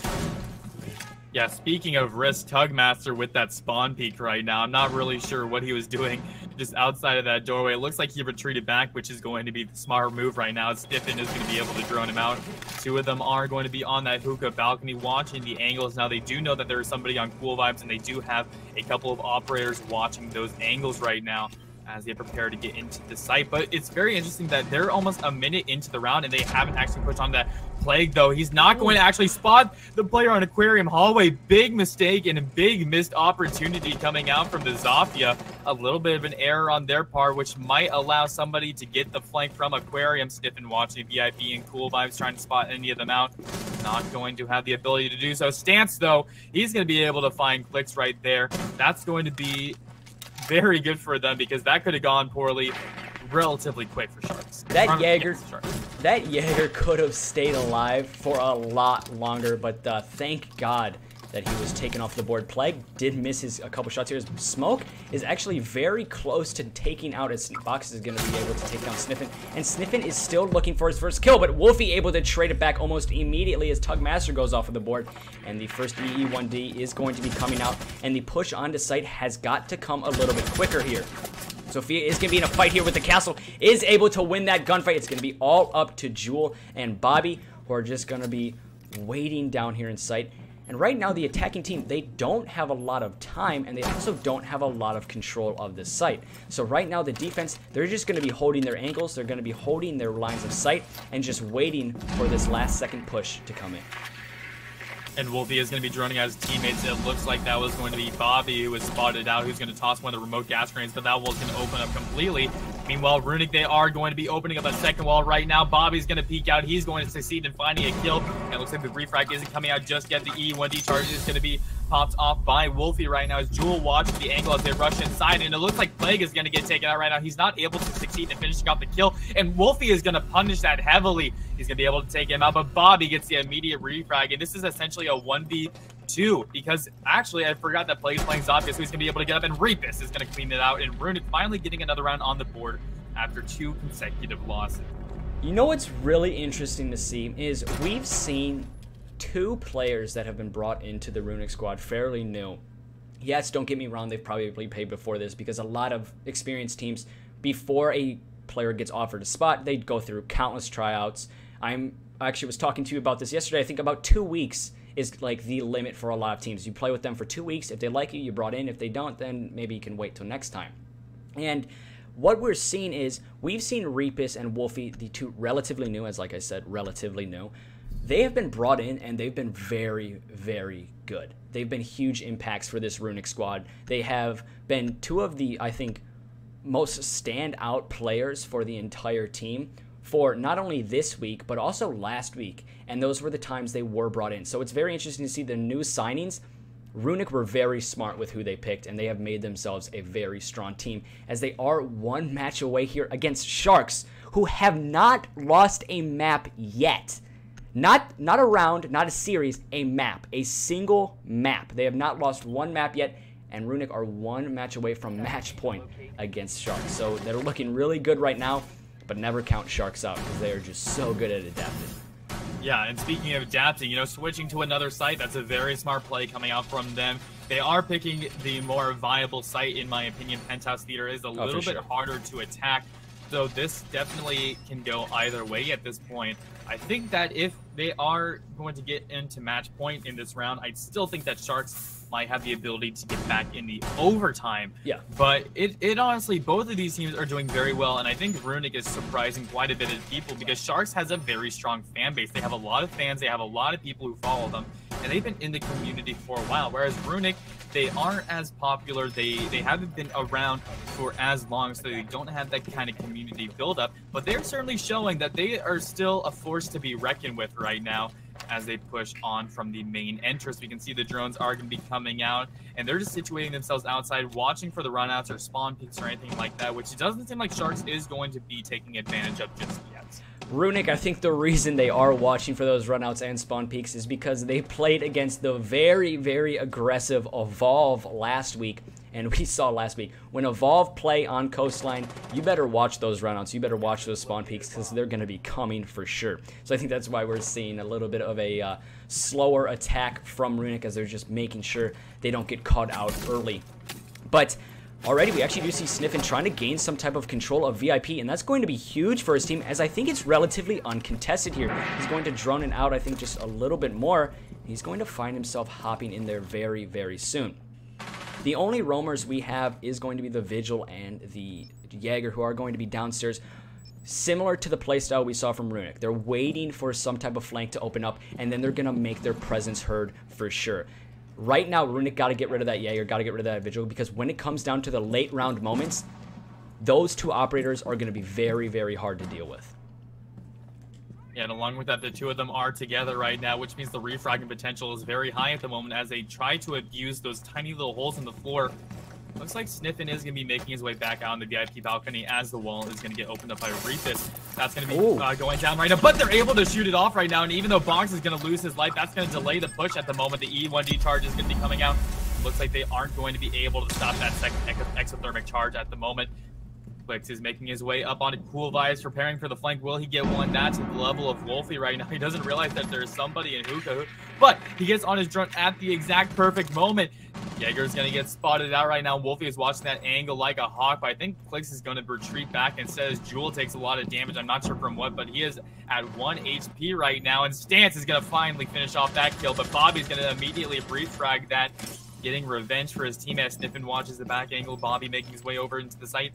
Yeah, speaking of risk, Tugmaster with that spawn peek right now. I'm not really sure what he was doing just outside of that doorway. It looks like he retreated back, which is going to be the smart move right now. Stiffen is going to be able to drone him out. 2 of them are going to be on that hookah balcony watching the angles. Now, they do know that there is somebody on Cool Vibes, and they do have a couple of operators watching those angles right now as they prepare to get into the site. But it's very interesting that they're almost a minute into the round and they haven't actually pushed on that Plague, though. He's not going to actually spot the player on Aquarium Hallway. Big mistake and a big missed opportunity coming out from the Zofia. A little bit of an error on their part, which might allow somebody to get the flank from Aquarium. Stiffen watching VIP and Cool Vibes trying to spot any of them out. Not going to have the ability to do so. Stance, though, he's going to be able to find Clicks right there. That's going to be very good for them, because that could have gone poorly relatively quick for Sharx. That Jaeger could have stayed alive for a lot longer, but thank God that he was taken off the board. Plague did miss a couple shots here. His smoke is actually very close to taking out, as Box is going to be able to take down Sniffen, and Sniffen is still looking for his first kill, but Wolfie able to trade it back almost immediately as Tugmaster goes off of the board, and the first EE1D is going to be coming out, and the push onto site has got to come a little bit quicker here. Sophia is going to be in a fight here with the castle, is able to win that gunfight. It's going to be all up to Jewel and Bobby, who are just going to be waiting down here in sight. And right now, the attacking team, they don't have a lot of time, and they also don't have a lot of control of the site. So right now, the defense, they're just going to be holding their angles, they're going to be holding their lines of sight, and just waiting for this last second push to come in. And Wolfie is going to be droning out his teammates. It looks like that was going to be Bobby, who was spotted out, who's going to toss one of the remote gas grenades, but that wall's going to open up completely. Meanwhile, Runic, they are going to be opening up a second wall right now. Bobby's going to peek out. He's going to succeed in finding a kill. And it looks like the refrag isn't coming out just yet. The E1D charge is going to be popped off by Wolfie right now as Jewel watches the angle as they rush inside. And it looks like Plague is going to get taken out right now. He's not able to succeed in finishing off the kill. And Wolfie is going to punish that heavily. He's going to be able to take him out. But Bobby gets the immediate refrag. And this is essentially a 1v2 because actually I forgot that Plague's playing Zombie, so he's going to be able to get up, and Reapus is going to clean it out. And Runic finally getting another round on the board after 2 consecutive losses. You know what's really interesting to see is we've seen 2 players that have been brought into the Runic squad fairly new. Yes, don't get me wrong, they've probably played before this because a lot of experienced teams, before a player gets offered a spot, they'd go through countless tryouts. I actually was talking to you about this yesterday. I think about 2 weeks is like the limit for a lot of teams. You play with them for 2 weeks. If they like you, you're brought in. If they don't, then maybe you can wait till next time. And what we're seeing is we've seen Reapus and Wolfie, the 2 relatively new, as like I said, relatively new. They have been brought in and they've been very, very good. They've been huge impacts for this Runic squad. They have been 2 of the, I think, most standout players for the entire team for not only this week, but also last week. And those were the times they were brought in. So it's very interesting to see the new signings. Runic were very smart with who they picked, and they have made themselves a very strong team, as they are 1 match away here against Sharx, who have not lost a map yet. Not a round, not a series, a map, a single map. They have not lost 1 map yet, and Runic are 1 match away from match point against Sharx. So they're looking really good right now, but never count Sharx out because they are just so good at adapting. Yeah, and speaking of adapting, you know, switching to another site, that's a very smart play coming out from them. They are picking the more viable site, in my opinion. Penthouse Theater is a little bit harder to attack, so this definitely can go either way at this point. I think that if they are going to get into match point in this round, I still think that Sharx might have the ability to get back in the overtime. Yeah. But it honestly, both of these teams are doing very well, and I think Runic is surprising quite a bit of people because Sharx has a very strong fan base. They have a lot of fans, they have a lot of people who follow them, and they've been in the community for a while, whereas Runic, they aren't as popular, they haven't been around for as long, so they don't have that kind of community buildup, but they're certainly showing that they are still a force to be reckoned with right now as they push on from the main entrance. We can see the drones are going to be coming out, and they're just situating themselves outside, watching for the runouts or spawn peaks or anything like that, which it doesn't seem like Sharx is going to be taking advantage of just yet. Runic, I think the reason they are watching for those runouts and spawn peaks is because they played against the very, very aggressive Evolve last week. And we saw last week, when Evolve play on Coastline, you better watch those runouts. You better watch those spawn peaks because they're going to be coming for sure. So I think that's why we're seeing a little bit of a slower attack from Runic as they're just making sure they don't get caught out early. But already, we actually do see Sniffin trying to gain some type of control of VIP, and that's going to be huge for his team, as I think it's relatively uncontested here. He's going to drone it out, I think, just a little bit more. He's going to find himself hopping in there very, very soon. The only roamers we have is going to be the Vigil and the Jaeger, who are going to be downstairs, similar to the playstyle we saw from Runic. They're waiting for some type of flank to open up, and then they're going to make their presence heard for sure. Right now, Runic got to get rid of that Jaeger, got to get rid of that Vigil, because when it comes down to the late round moments, those 2 operators are going to be very, very hard to deal with. Yeah, and along with that, the 2 of them are together right now, which means the refragging potential is very high at the moment as they try to abuse those tiny little holes in the floor. Looks like Sniffin is going to be making his way back out on the VIP balcony as the wall is going to get opened up by Reapus. That's going to be going down right now, but they're able to shoot it off right now, and even though Bonks is going to lose his life, that's going to delay the push at the moment. The E1D charge is going to be coming out. Looks like they aren't going to be able to stop that second exothermic charge at the moment. Blix is making his way up onto Cool Vibes, preparing for the flank. Will he get one? That's at the level of Wolfie right now. He doesn't realize that there's somebody in Hookah, but he gets on his drone at the exact perfect moment. Jaeger's going to get spotted out right now. Wolfie is watching that angle like a hawk, but I think Clicks is going to retreat back instead as Jewel takes a lot of damage. I'm not sure from what, but he is at 1 HP right now, and Stance is going to finally finish off that kill, but Bobby's going to immediately breathe frag that, getting revenge for his team as Sniffin watches the back angle. Bobby making his way over into the site.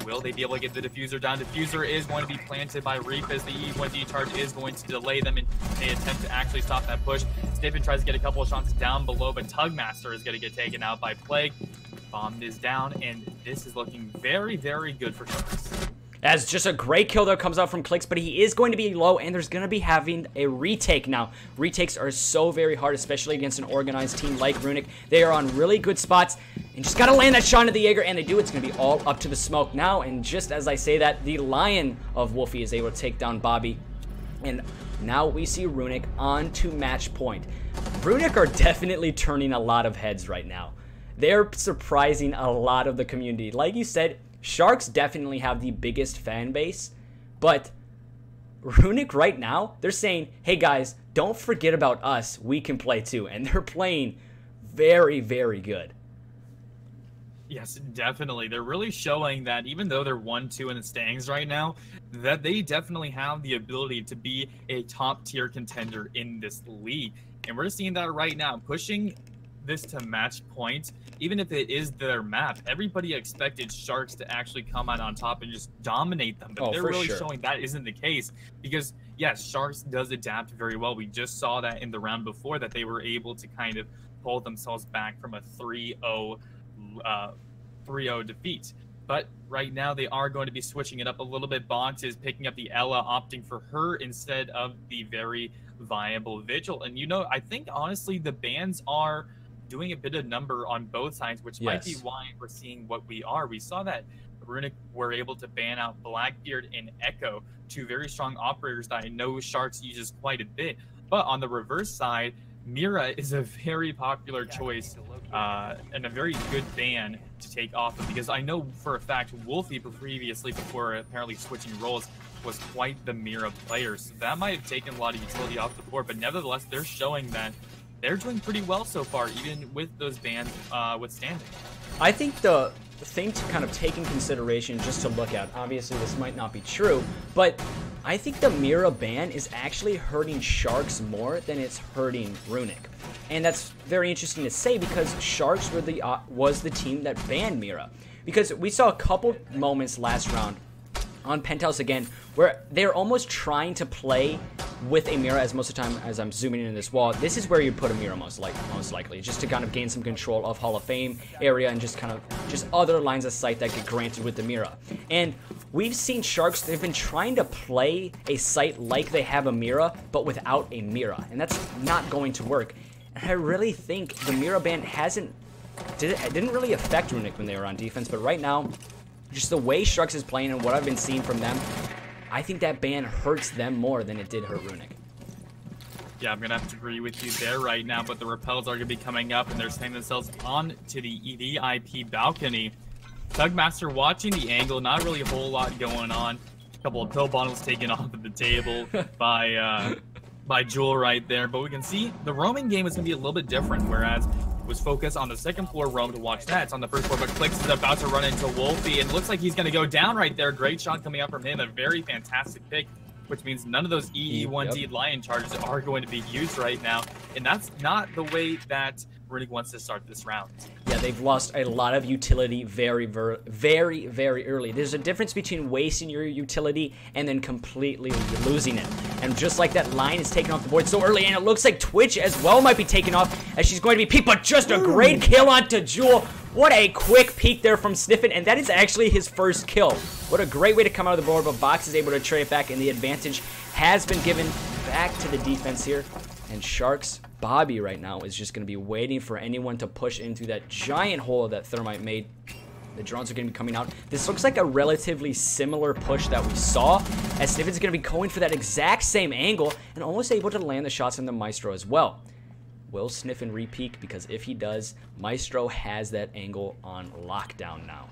Will they be able to get the diffuser down? Diffuser is going to be planted by Reap as the E1D charge is going to delay them in an attempt to actually stop that push. Sniffin tries to get a couple of shots down below, but Tugmaster is going to get taken out by Plague. Bomb is down, and this is looking very, very good for Sharx. As just a great kill that comes out from Clicks, but he is going to be low, and there's going to be having a retake now. Retakes are so very hard, especially against an organized team like Runic. They are on really good spots, and just got to land that shot into the Jaeger, and they do. It's going to be all up to the smoke now, and just as I say that, the Lion of Wolfie is able to take down Bobby, and now we see Runic on to match point. Runic are definitely turning a lot of heads right now. They're surprising a lot of the community. Like you said, Sharx definitely have the biggest fan base, but Runic right now, they're saying, hey guys, don't forget about us, we can play too, and they're playing very, very good. Yes, definitely. They're really showing that even though they're 1-2 in the standings right now, that they definitely have the ability to be a top-tier contender in this league. And we're seeing that right now, pushing this to match point. Even if it is their map, everybody expected Sharx to actually come out on top and just dominate them. But they're really showing that isn't the case because, yes, Sharx does adapt very well. We just saw that in the round before that they were able to kind of pull themselves back from a 3-0 defeat. But right now they are going to be switching it up a little bit. Box is picking up the Aoeah, opting for her instead of the very viable Vigil. And, you know, I think, honestly, the bans are doing a bit of number on both sides, which might be why we're seeing what we are. We saw that Runic were able to ban out Blackbeard and Echo, two very strong operators that I know Sharx uses quite a bit. But on the reverse side, Mira is a very popular choice and a very good ban to take off of, because I know for a fact Wolfie previously, before apparently switching roles, was quite the Mira player. So that might have taken a lot of utility off the board, but nevertheless, they're showing that they're doing pretty well so far, even with those bans withstanding. I think the thing to kind of take in consideration, just to look at, obviously this might not be true, but I think the Mira ban is actually hurting Sharx more than it's hurting Runic. And that's very interesting to say because Sharx was the team that banned Mira. Because we saw a couple moments last round on Penthouse again, where they're almost trying to play with a Mira as most of the time as I'm zooming in this wall. This is where you put a Mira most likely, just to kind of gain some control of Hall of Fame area and just kind of just other lines of sight that get granted with the Mira. And we've seen Sharx, they've been trying to play a site like they have a Mira, but without a Mira, and that's not going to work. And I really think the Mira ban didn't really affect Runic when they were on defense, but right now, just the way Sharx is playing and what I've been seeing from them, I think that ban hurts them more than it did hurt Runic. Yeah, I'm going to have to agree with you there right now, but the repels are going to be coming up, and they're staying themselves on to the VIP balcony. Tugmaster watching the angle, not really a whole lot going on. A couple of pill bottles taken off of the table by Jewel right there, but we can see the roaming game is going to be a little bit different, whereas was focused on the second floor roam to watch that. It's on the first floor, but Clicks is about to run into Wolfie, and it looks like he's going to go down right there. Great shot coming out from him, a very fantastic pick, which means none of those EE1D Lion charges are going to be used right now, and that's not the way that Runic wants to start this round. Yeah, they've lost a lot of utility very, very early. There's a difference between wasting your utility and then completely losing it. And just like that, Lion is taken off the board so early, and it looks like Twitch as well might be taken off as she's going to be peeked, but just a great kill onto Jewel. What a quick peek there from Sniffin, and that is actually his first kill. What a great way to come out of the board, but Box is able to trade it back, and the advantage has been given back to the defense here. And Sharx, Bobby right now is just going to be waiting for anyone to push into that giant hole that Thermite made. The drones are going to be coming out. This looks like a relatively similar push that we saw, as Sniffin's going to be going for that exact same angle and almost able to land the shots on the Maestro as well. Will Sniffin re-peek? Because if he does, Maestro has that angle on lockdown now.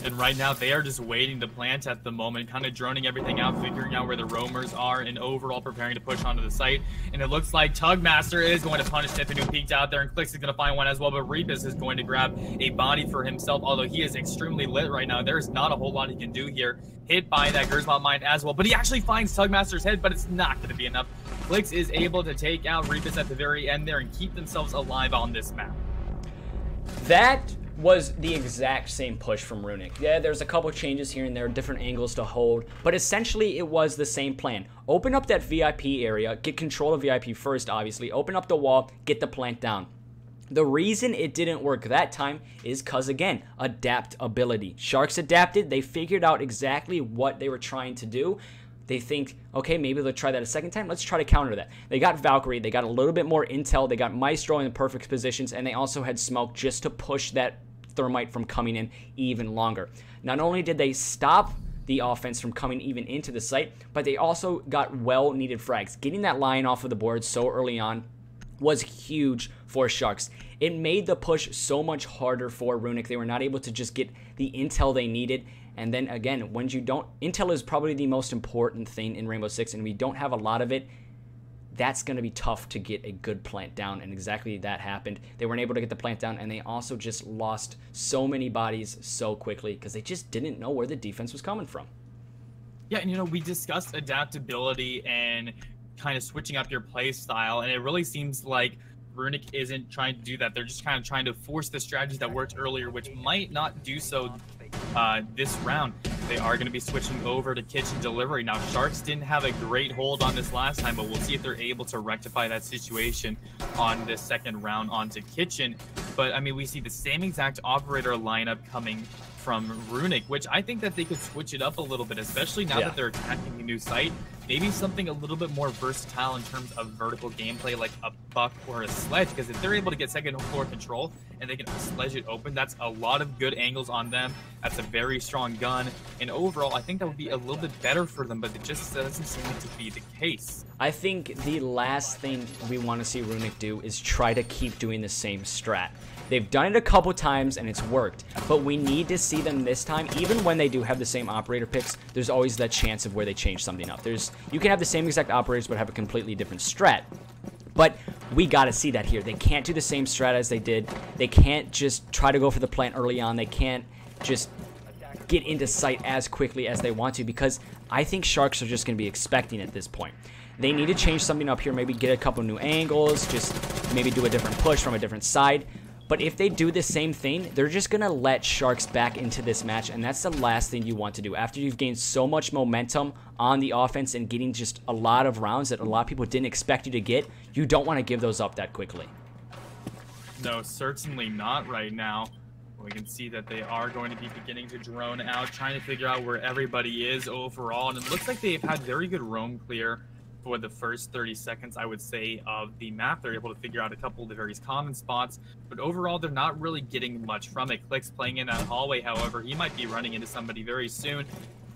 And right now, they are just waiting to plant at the moment, kind of droning everything out, figuring out where the roamers are, and overall preparing to push onto the site. And it looks like Tugmaster is going to punish Sniffin, who peeked out there, and Clicks is going to find one as well, but Rebus is going to grab a body for himself, although he is extremely lit right now. There's not a whole lot he can do here. Hit by that Gersbot mine as well, but he actually finds Tugmaster's head, but it's not going to be enough. Clicks is able to take out Rebus at the very end there and keep themselves alive on this map. That was the exact same push from Runic. Yeah, there's a couple changes here and there, different angles to hold, but essentially it was the same plan. Open up that VIP area, get control of VIP first, obviously, open up the wall, get the plant down. The reason it didn't work that time is because, again, adaptability. Sharx adapted, they figured out exactly what they were trying to do. They think, okay, maybe they'll try that a second time. Let's try to counter that. They got Valkyrie. They got a little bit more intel. They got Maestro in the perfect positions, and they also had smoke just to push that thermite from coming in even longer. Not only did they stop the offense from coming even into the site, but they also got well-needed frags. Getting that lion off of the board so early on was huge for Sharx. It made the push so much harder for Runic. They were not able to just get the intel they needed. And then again, when you don't, intel is probably the most important thing in Rainbow Six, and we don't have a lot of it. That's going to be tough to get a good plant down, and exactly that happened. They weren't able to get the plant down, and they also just lost so many bodies so quickly because they just didn't know where the defense was coming from. Yeah, and you know, we discussed adaptability and kind of switching up your play style, and it really seems like Runic isn't trying to do that. They're just kind of trying to force the strategies that worked earlier, which might not do so this round. They are going to be switching over to kitchen delivery. Now, Sharx didn't have a great hold on this last time, but we'll see if they're able to rectify that situation on this second round onto kitchen. But, I mean, we see the same exact operator lineup coming from Runic, which I think that they could switch it up a little bit, especially now that they're attacking a new site. Maybe something a little bit more versatile in terms of vertical gameplay, like a buck or a sledge, because if they're able to get second floor control and they can sledge it open, that's a lot of good angles on them. That's a very strong gun, and overall, I think that would be a little bit better for them, but it just doesn't seem to be the case. I think the last thing we want to see Runic do is try to keep doing the same strat. They've done it a couple times and it's worked, but we need to see them this time. Even when they do have the same operator picks, there's always that chance of where they change something up. You can have the same exact operators but have a completely different strat. But we got to see that here. They can't do the same strat as they did. They can't just try to go for the plant early on. They can't just get into sight as quickly as they want to, because I think Sharx are just going to be expecting at this point. They need to change something up here, maybe get a couple new angles, just maybe do a different push from a different side. But if they do the same thing, they're just going to let Sharx back into this match, and that's the last thing you want to do. After you've gained so much momentum on the offense and getting just a lot of rounds that a lot of people didn't expect you to get, you don't want to give those up that quickly. No, certainly not right now. We can see that they are going to be beginning to drone out, trying to figure out where everybody is overall, and it looks like they've had very good roam clear for the first 30 seconds, I would say, of the map. They're able to figure out a couple of the various common spots, but overall, they're not really getting much from it. Click's playing in that hallway, however. He might be running into somebody very soon.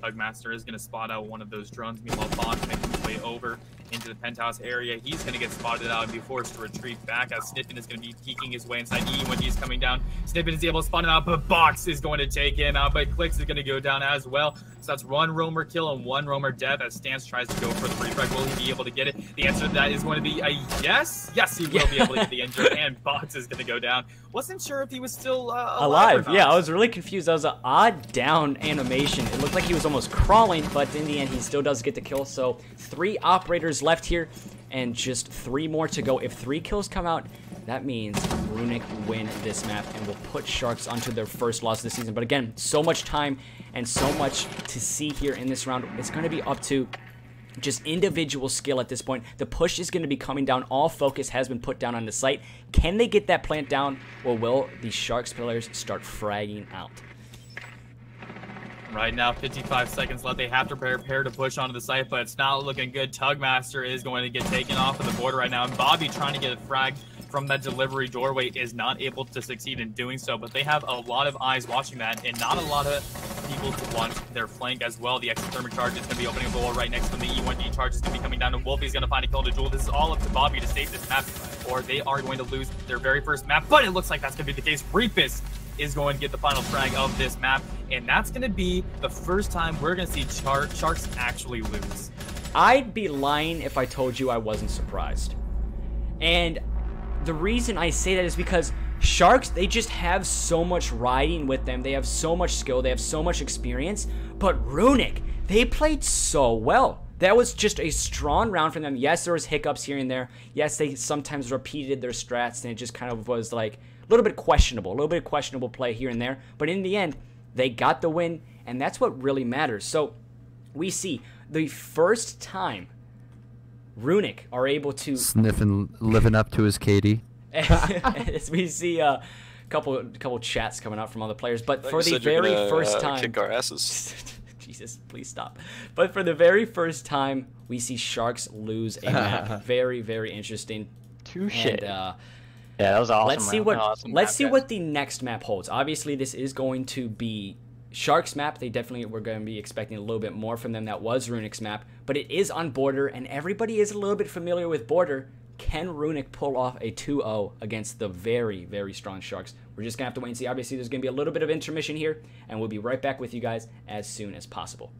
Tugmaster is going to spot out one of those drones. Meanwhile, Bond making his way over into the penthouse area. He's going to get spotted out and be forced to retreat back, as Sniffin is going to be peeking his way inside E when he's coming down. Sniffin is able to spot him out, but Box is going to take him out, but Clicks is going to go down as well. So that's one roamer kill and one roamer death as Stance tries to go for the free frag. Will he be able to get it? The answer to that is going to be a yes. Yes, he will be able to get the injured, and Box is going to go down. Wasn't sure if he was still alive. Yeah, I was really confused. That was an odd down animation. It looked like he was almost crawling, but in the end, he still does get the kill. So 3 operators left here, and just 3 more to go. If 3 kills come out, that means Runic win this map and will put Sharx onto their first loss of the season. But again, so much time and so much to see here in this round. It's going to be up to just individual skill at this point. The push is going to be coming down. All focus has been put down on the site. Can they get that plant down, or will the Sharx players start fragging out? Right now, 55 seconds left. They have to prepare to push onto the site, but it's not looking good. Tugmaster is going to get taken off of the border right now, and Bobby, trying to get a frag from that delivery doorway, is not able to succeed in doing so, but they have a lot of eyes watching that, and not a lot of people to want their flank as well. The exothermic charge is going to be opening a door right next to them. The E1D charge is going to be coming down, and Wolfie's going to find a kill to Jewel. This is all up to Bobby to save this map, or they are going to lose their very first map, but it looks like that's going to be the case. Reapus is going to get the final frag of this map, and that's going to be the first time we're going to see Sharx actually lose. I'd be lying if I told you I wasn't surprised. And the reason I say that is because Sharx, they just have so much riding with them. They have so much skill. They have so much experience. But Runic, they played so well. That was just a strong round for them. Yes, there was hiccups here and there. Yes, they sometimes repeated their strats, and it just kind of was like a little bit questionable play here and there. But in the end, they got the win, and that's what really matters. So we see the first time Runic are able to sniffing, living up to his Katie. As we see a couple chats coming out from other players, but for the very first time, kick our asses. Jesus, please stop. But for the very first time, we see Sharx lose a map. Very, very interesting. Touche. And, yeah, that was awesome. Let's see what the next map holds. Obviously, this is going to be Sharx map. They definitely were going to be expecting a little bit more from them. That was Runic's map, but it is on Border, and everybody is a little bit familiar with Border. Can Runic pull off a 2-0 against the very, very strong Sharx? We're just going to have to wait and see. Obviously, there's going to be a little bit of intermission here, and we'll be right back with you guys as soon as possible.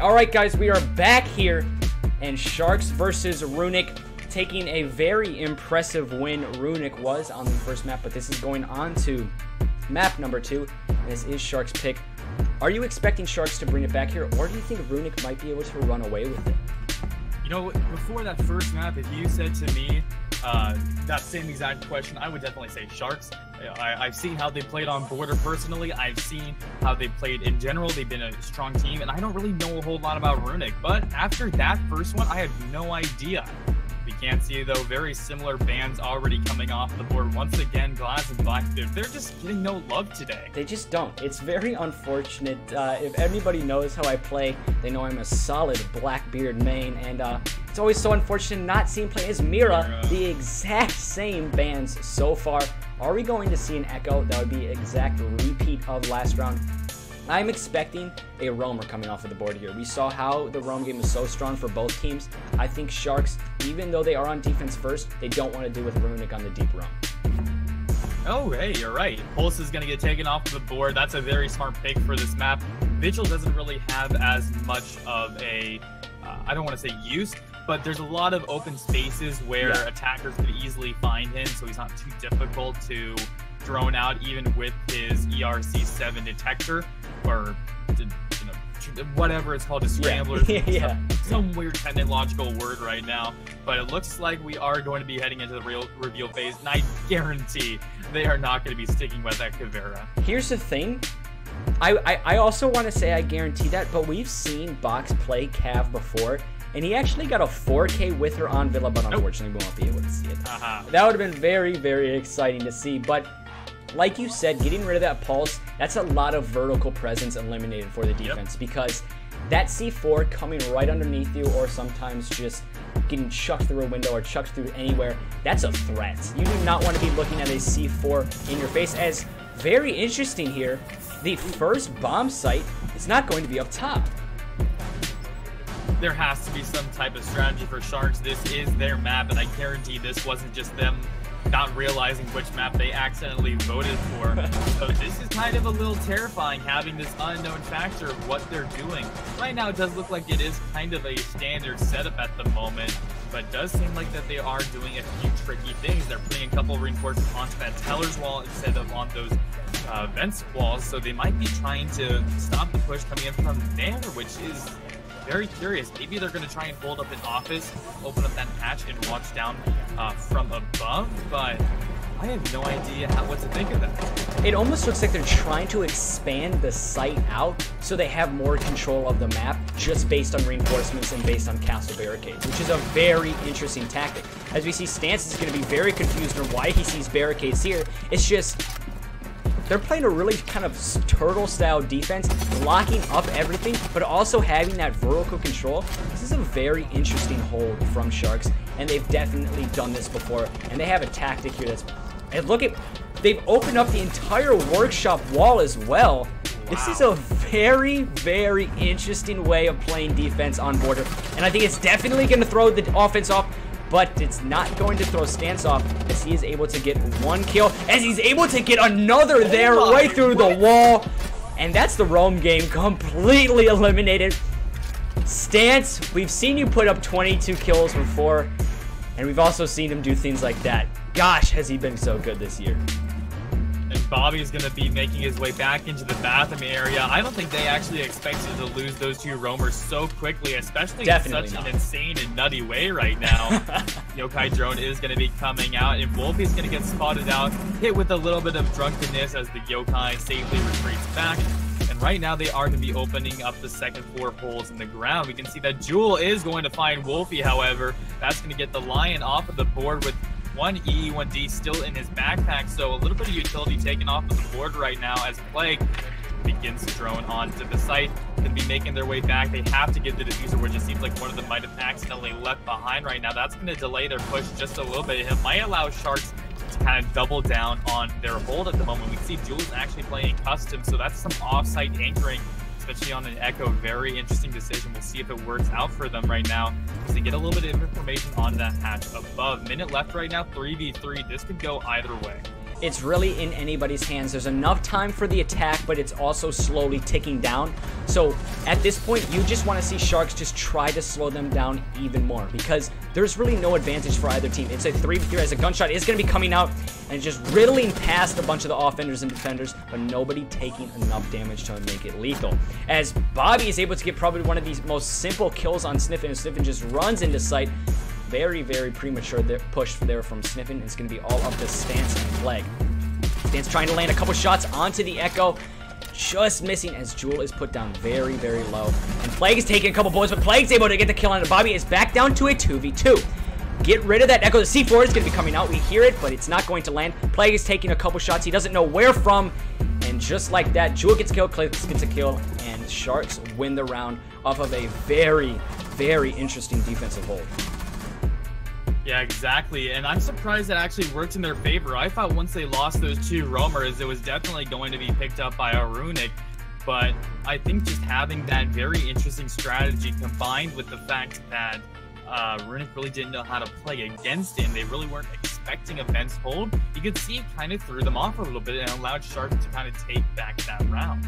Alright guys, we are back here, and Sharx versus Runic, taking a very impressive win. Runic was on the first map, but this is going on to map number 2, and this is Sharx' pick. Are you expecting Sharx to bring it back here, or do you think Runic might be able to run away with it? You know, before that first map, if you said to me that same exact question, I would definitely say Sharx. I've seen how they played on Border personally. I've seen how they played in general. They've been a strong team, and I don't really know a whole lot about Runic. But after that first one, I have no idea. We can see, though, very similar bans already coming off the board. Once again, Glass and Black, they're just getting no love today. They just don't. It's very unfortunate. If anybody knows how I play, they know I'm a solid Blackbeard main, and it's always so unfortunate not seeing play as Mira, the exact same bans so far. Are we going to see an Echo? That would be an exact repeat of last round. I'm expecting a roamer coming off of the board here. We saw how the roam game is so strong for both teams. I think Sharx, even though they are on defense first, they don't want to do with Runic on the deep roam. Oh, hey, you're right. Pulse is going to get taken off the board. That's a very smart pick for this map. Vigil doesn't really have as much of a, I don't want to say use, but there's a lot of open spaces where attackers could easily find him, so he's not too difficult to drone out, even with his ERC7 detector, or whatever it's called, a scrambler. Some weird technological word right now. But it looks like we are going to be heading into the real reveal phase, and I guarantee they are not going to be sticking with that Caveira. Here's the thing. I also want to say I guarantee that, but we've seen Box play Cav before, and he actually got a 4K with her on Villa, but unfortunately we won't be able to see it. That would have been very, very exciting to see, but like you said, getting rid of that pulse, that's a lot of vertical presence eliminated for the defense, because that C4 coming right underneath you, or sometimes just getting chucked through a window or chucked through anywhere, that's a threat. You do not want to be looking at a C4 in your face. As very interesting here, the first bomb site is not going to be up top. There has to be some type of strategy for Sharx. This is their map, and I guarantee this wasn't just them not realizing which map they accidentally voted for. So this is kind of a little terrifying, having this unknown factor of what they're doing. Right now it does look like it is kind of a standard setup at the moment, but it does seem like that they are doing a few tricky things. They're putting a couple of reinforcements onto that teller's wall instead of on those vents walls, so they might be trying to stop the push coming in from there, which is very curious. Maybe they're going to try and hold up an office, open up that hatch, and watch down from above, but I have no idea what to think of that. It almost looks like they're trying to expand the site out so they have more control of the map, just based on reinforcements and based on castle barricades, which is a very interesting tactic. As we see, Stance is going to be very confused on why he sees barricades here. It's just they're playing a really kind of turtle-style defense, locking up everything, but also having that vertical control. This is a very interesting hold from Sharx, and they've definitely done this before, and they have a tactic here that's... And look at... They've opened up the entire workshop wall as well. Wow. This is a very, very interesting way of playing defense on Border, and I think it's definitely going to throw the offense off, but it's not going to throw Stance off, as he is able to get one kill, as he's able to get another there right through the wall. And that's the roam game completely eliminated. Stance, we've seen you put up 22 kills before, and we've also seen him do things like that. Gosh, has he been so good this year. And Bobby's going to be making his way back into the bathroom area. I don't think they actually expected to lose those two roamers so quickly, especially in such an insane and nutty way right now. Yokai drone is going to be coming out, and Wolfie's going to get spotted out, hit with a little bit of drunkenness as the Yokai safely retreats back. And right now they are going to be opening up the second floor holes in the ground. We can see that Jewel is going to find Wolfie, however. That's going to get the Lion off of the board with one E, one D still in his backpack. So a little bit of utility taken off of the board right now as Plague begins to drone onto the site. Going to be making their way back. They have to get the diffuser, which it seems like one of them might have accidentally left behind right now. That's going to delay their push just a little bit. It might allow Sharx to kind of double down on their hold at the moment. We see Jules actually playing custom, so that's some off-site anchoring, especially on an Echo. Very interesting decision. We'll see if it works out for them right now as they get a little bit of information on that hatch above. Minute left right now, 3v3. This could go either way. It's really in anybody's hands. There's enough time for the attack, but it's also slowly ticking down. So at this point, you just want to see Sharx just try to slow them down even more, because there's really no advantage for either team. It's a 3v3 as a gunshot is going to be coming out and just riddling past a bunch of the offenders and defenders, but nobody taking enough damage to make it lethal. As Bobby is able to get probably one of these most simple kills on Sniffin, and Sniffin just runs into sight. Very, very premature push there from Sniffin. It's going to be all up to Stance and Plague. Stance trying to land a couple shots onto the Echo. Just missing as Jewel is put down very, very low. And Plague is taking a couple bullets, but Plague's able to get the kill on it. Bobby is back down to a 2v2. Get rid of that Echo. The C4 is going to be coming out. We hear it, but it's not going to land. Plague is taking a couple shots. He doesn't know where from. And just like that, Jewel gets killed, Clips gets a kill, and Sharx win the round off of a very, very interesting defensive hold. Yeah, exactly, and I'm surprised that actually worked in their favor. I thought once they lost those two roamers, it was definitely going to be picked up by a Runic, but I think just having that very interesting strategy combined with the fact that Runic really didn't know how to play against him, they really weren't expecting a fence hold, you could see it kind of threw them off a little bit and allowed Shark to kind of take back that round.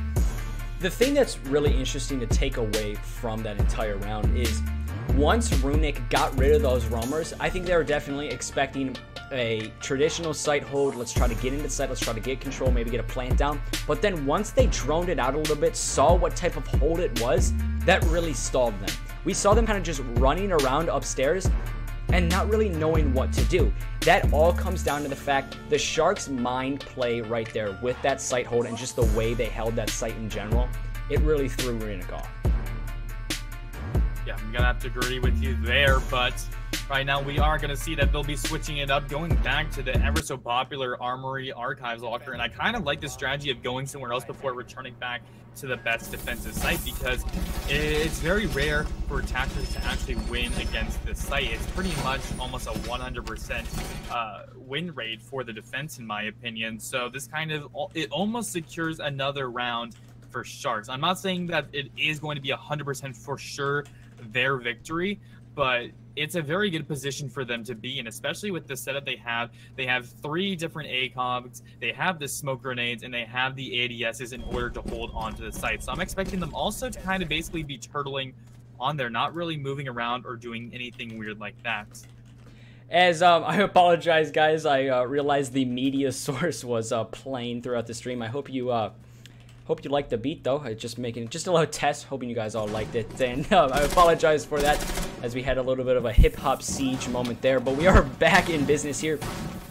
The thing that's really interesting to take away from that entire round is once Runic got rid of those roamers, I think they were definitely expecting a traditional site hold. Let's try to get into site, let's try to get control, maybe get a plant down. But then once they droned it out a little bit, saw what type of hold it was, that really stalled them. We saw them kind of just running around upstairs and not really knowing what to do. That all comes down to the fact the Sharks' mind play right there with that site hold and just the way they held that site in general, it really threw Runic off. Yeah, I'm gonna have to agree with you there, but right now we are gonna see that they'll be switching it up, going back to the ever so popular Armory Archives locker, and I kind of like the strategy of going somewhere else before returning back to the best defensive site, because it's very rare for attackers to actually win against this site. It's pretty much almost a 100% win rate for the defense, in my opinion. So this kind of, it almost secures another round for Sharks. I'm not saying that it is going to be 100% for sure their victory, but it's a very good position for them to be in, especially with the setup they have. They have 3 different ACOGs, they have the smoke grenades, and they have the ADSs in order to hold onto the site. So I'm expecting them also to kind of basically be turtling on there, not really moving around or doing anything weird like that. As I apologize, guys, I realized the media source was playing throughout the stream. I hope you liked the beat, though. Just making just a little test, hoping you guys all liked it. And I apologize for that, as we had a little bit of a hip-hop siege moment there. But we are back in business here,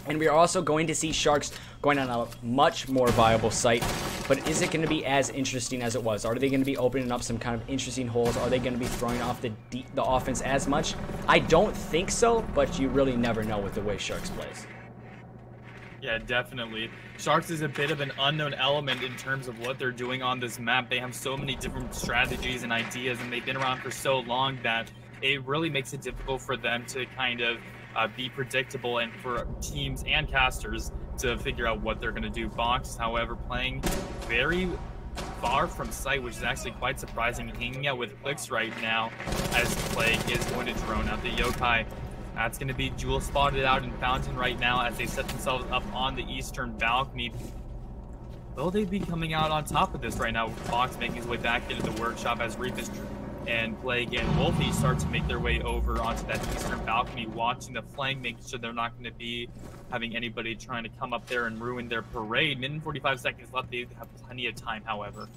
and we are also going to see Sharks going on a much more viable site. But is it going to be as interesting as it was? Are they going to be opening up some kind of interesting holes? Are they going to be throwing off the offense as much? I don't think so, but you really never know with the way Sharks plays. Yeah, definitely. Sharks is a bit of an unknown element in terms of what they're doing on this map. They have so many different strategies and ideas, and they've been around for so long that it really makes it difficult for them to kind of be predictable, and for teams and casters to figure out what they're going to do. Box, however, playing very far from sight, which is actually quite surprising, hanging out with clicks right now as Plague is going to drone out the yokai. That's going to be Jewel spotted out in Fountain right now as they set themselves up on the eastern balcony. Will they be coming out on top of this right now? Fox making his way back into the workshop as Reapus and Plague and Wolfie start to make their way over onto that eastern balcony, watching the flank, making sure they're not going to be having anybody trying to come up there and ruin their parade. Minute and 45 seconds left. They have plenty of time, however.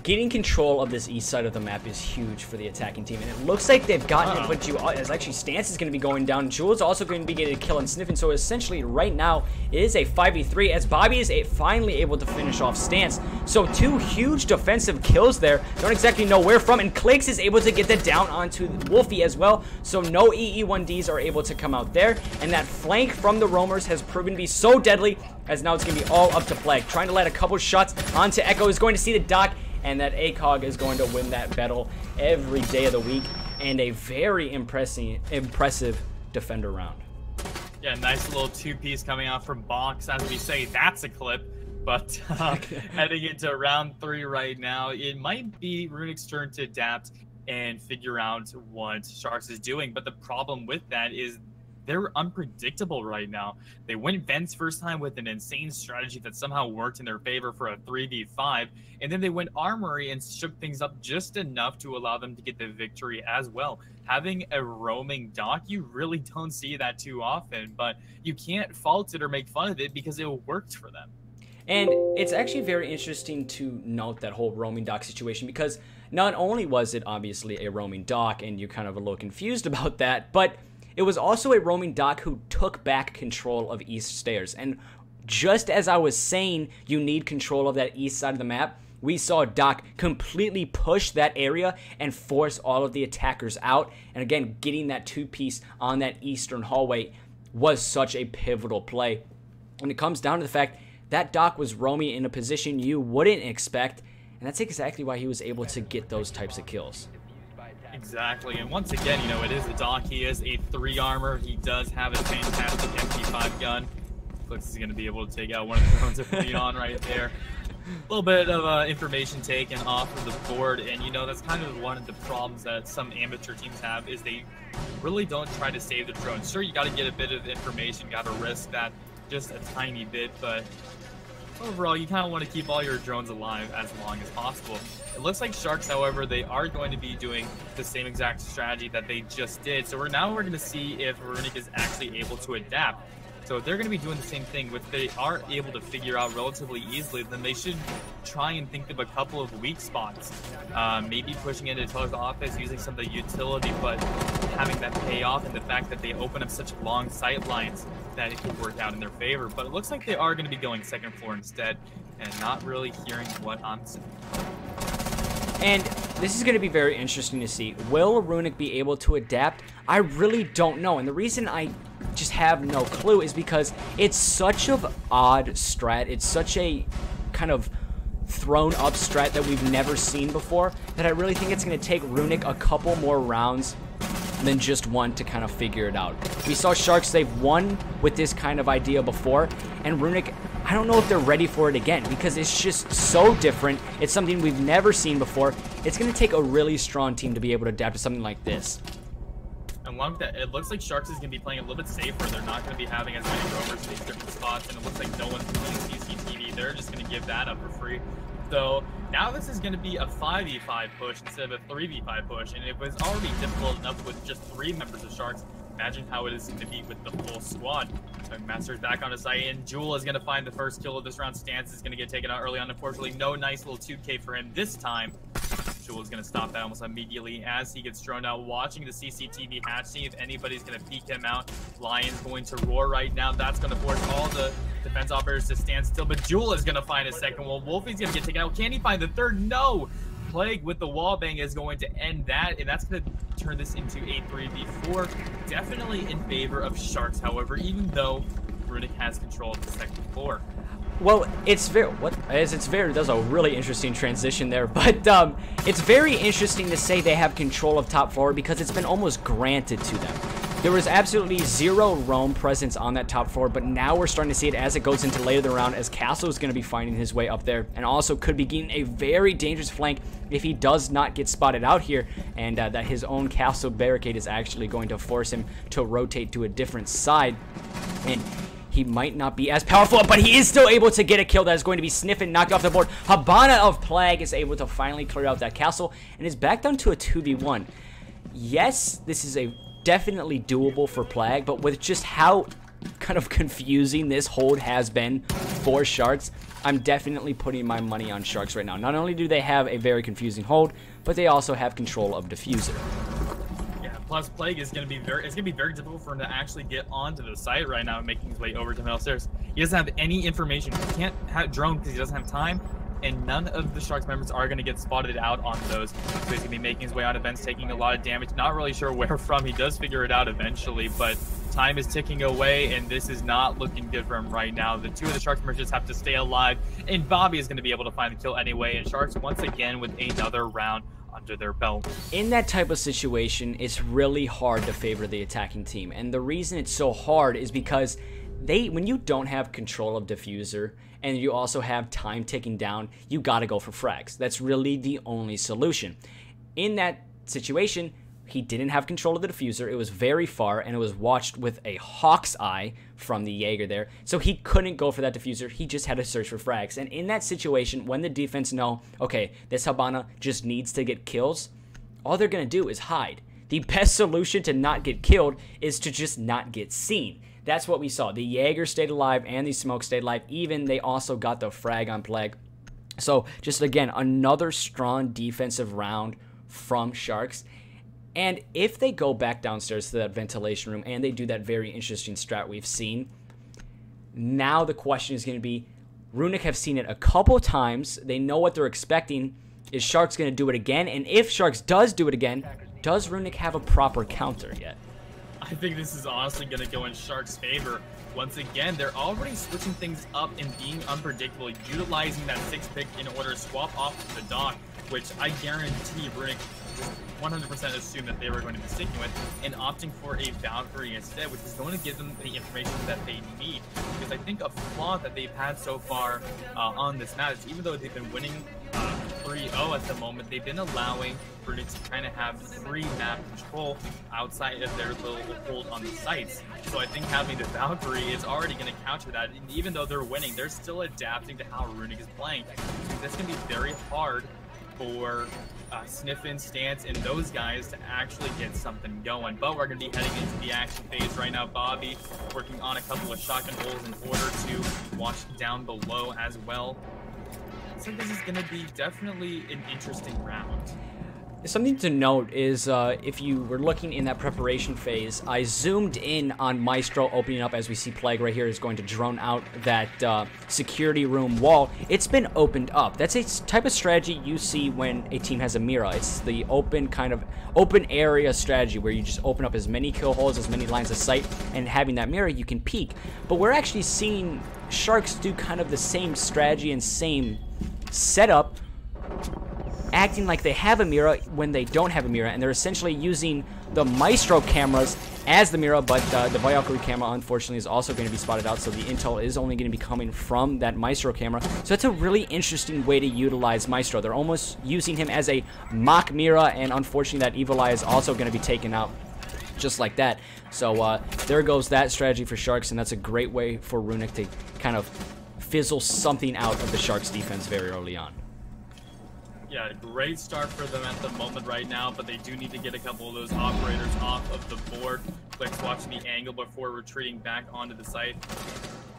getting control of this east side of the map is huge for the attacking team, and it looks like they've gotten it, but as actually Stance is going to be going down. Jewel's also going to be getting a kill and sniffing, so essentially right now it is a 5v3 as Bobby is finally able to finish off Stance. So 2 huge defensive kills there. Don't exactly know where from, and Clicks is able to get the down onto Wolfie as well, so no EE1Ds are able to come out there, and that flank from the roamers has proven to be so deadly, as now it's going to be all up to Flag. Trying to let a couple shots onto Echo, is going to see the dock, and that ACOG is going to win that battle every day of the week, and a very impressive defender round. Yeah, nice little 2-piece coming out from Box. As we say, that's a clip. But heading into round 3 right now, it might be Runic's turn to adapt and figure out what Sharx is doing. But the problem with that is they're unpredictable right now. They went Vents first time with an insane strategy that somehow worked in their favor for a 3v5, and then they went Armory and shook things up just enough to allow them to get the victory as well. Having a roaming dock, you really don't see that too often, but you can't fault it or make fun of it because it worked for them. And it's actually very interesting to note that whole roaming dock situation, because not only was it obviously a roaming dock, and you're kind of a little confused about that, but it was also a roaming dock who took back control of East Stairs. And just as I was saying, you need control of that east side of the map, we saw Doc completely push that area and force all of the attackers out. And again, getting that 2-piece on that eastern hallway was such a pivotal play. And it comes down to the fact that Doc was roaming in a position you wouldn't expect, and that's exactly why he was able to get those types of kills. Exactly, and once again, you know, it is the Doc. He is a 3 armor. He does have a fantastic MP5 gun. Looks is going to be able to take out one of the drones of Leon right there. A little bit of information taken off of the board, and you know, that's kind of one of the problems that some amateur teams have, is they really don't try to save the drones. Sure, you got to get a bit of information, got to risk that just a tiny bit, but overall, you kind of want to keep all your drones alive as long as possible. It looks like Sharx, however, they are going to be doing the same exact strategy that they just did. So we're going to see if Runic is actually able to adapt. So they're going to be doing the same thing. If they are able to figure out relatively easily, then they should try and think of a couple of weak spots. Maybe pushing into Tiller's office, using some of the utility, but having that pay off, and the fact that they open up such long sight lines that it could work out in their favor. But it looks like they are going to be going second floor instead, and not really hearing what I'm saying. And this is going to be very interesting to see. Will Runic be able to adapt? I really don't know. And the reason I just have no clue is because it's such an odd strat. It's such a kind of thrown up strat that we've never seen before, that I really think it's going to take Runic a couple more rounds than just one to kind of figure it out. We saw Sharx, they've won with this kind of idea before, and Runic, I don't know if they're ready for it again, because it's just so different. It's something we've never seen before. It's going to take a really strong team to be able to adapt to something like this. And along with that, it looks like Sharx is going to be playing a little bit safer. They're not going to be having as many roamers in these different spots, and it looks like no one's playing CCTV. They're just going to give that up for free. So now this is going to be a 5v5 push instead of a 3v5 push, and it was already difficult enough with just 3 members of Sharx. Imagine how it is going to be with the full squad. Master's back on his site, and Jewel is going to find the first kill of this round. Stance is going to get taken out early on. Unfortunately, no nice little 2K for him this time. Jewel is going to stop that almost immediately as he gets thrown out, watching the CCTV hatch, see if anybody's going to peek him out. Lion's going to roar right now. That's going to force all the defense operators to stand still, but Jewel is going to find his second one. Wolfie's going to get taken out. Can he find the third? No! Plague with the wall bang is going to end that, and that's going to turn this into a 3v4. Definitely in favor of Sharx, however, even though Runic has control of the second floor. Well, it's very, that's a really interesting transition there, but it's very interesting to say they have control of top floor because it's been almost granted to them. There was absolutely zero roam presence on that top floor, but now we're starting to see it as it goes into later in the round, as Castle is going to be finding his way up there, and also could be getting a very dangerous flank if he does not get spotted out here, and that his own Castle barricade is actually going to force him to rotate to a different side, and he might not be as powerful, but he is still able to get a kill that is going to be sniffing, knocked off the board. Habana of Plague is able to finally clear out that castle, and is back down to a 2v1. Yes, this is a definitely doable for Plague, but with just how kind of confusing this hold has been for Sharx, I'm definitely putting my money on Sharx right now. Not only do they have a very confusing hold, but they also have control of Diffuser. Plus, Plague is going to be very difficult for him to actually get onto the site right now, making his way over to middle stairs. He doesn't have any information. He can't have drone because he doesn't have time, and none of the Sharx members are going to get spotted out on those. So he's going to be making his way on events, taking a lot of damage. Not really sure where from. He does figure it out eventually, but time is ticking away, and this is not looking good for him right now. The two of the Sharx members just have to stay alive, and Bobby is going to be able to find the kill anyway, and Sharx once again with another round under their belt. In that type of situation, it's really hard to favor the attacking team, and the reason it's so hard is because when you don't have control of Diffuser and you also have time ticking down, you gotta go for frags. That's really the only solution. In that situation, he didn't have control of the Diffuser. It was very far, and it was watched with a hawk's eye from the Jaeger there. So he couldn't go for that Diffuser. He just had to search for frags. And in that situation, when the defense know, okay, this Habana just needs to get kills, all they're going to do is hide. The best solution to not get killed is to just not get seen. That's what we saw. The Jaeger stayed alive and the smoke stayed alive. Even they also got the frag on Plague. So just again, another strong defensive round from Sharx. And if they go back downstairs to that ventilation room and they do that very interesting strat we've seen, now the question is going to be, Runic have seen it a couple times. They know what they're expecting. Is Sharx going to do it again? And if Sharx does do it again, does Runic have a proper counter yet? I think this is honestly going to go in Shark's favor. Once again, they're already switching things up and being unpredictable, utilizing that 6 pick in order to swap off the dock, which I guarantee Runic 100% assumed that they were going to be sticking with, and opting for a Valkyrie instead, which is going to give them the information that they need. Because I think a flaw that they've had so far on this match is even though they've been winning 3-0 at the moment, they've been allowing Runic to kind of have free map control outside of their little hold on the sites. So I think having the Valkyrie is already going to counter that, and even though they're winning, they're still adapting to how Runic is playing. That's going to be very hard for Sniffin, Stance, and those guys to actually get something going. But we're going to be heading into the action phase right now. Bobby working on a couple of shotgun holes in order to watch down below as well. So this is going to be definitely an interesting round. Something to note is if you were looking in that preparation phase, I zoomed in on Maestro opening up as we see Plague right here is going to drone out that security room wall. It's been opened up. That's a type of strategy you see when a team has a Mira. It's the open area strategy where you just open up as many kill holes, as many lines of sight, and having that Mira you can peek. But we're actually seeing Sharx do kind of the same strategy and same setup, acting like they have a Mira when they don't have a Mira, and they're essentially using the Maestro cameras as the Mira, but the Valkyrie camera unfortunately is also going to be spotted out, so the intel is only going to be coming from that Maestro camera. So it's a really interesting way to utilize Maestro. They're almost using him as a mock Mira, and unfortunately that Evil Eye is also going to be taken out just like that. So there goes that strategy for Sharx, and that's a great way for Runic to kind of fizzle something out of the Sharx defense very early on. Yeah, great start for them at the moment right now, but they do need to get a couple of those operators off of the board. Clicks watching the angle before retreating back onto the site.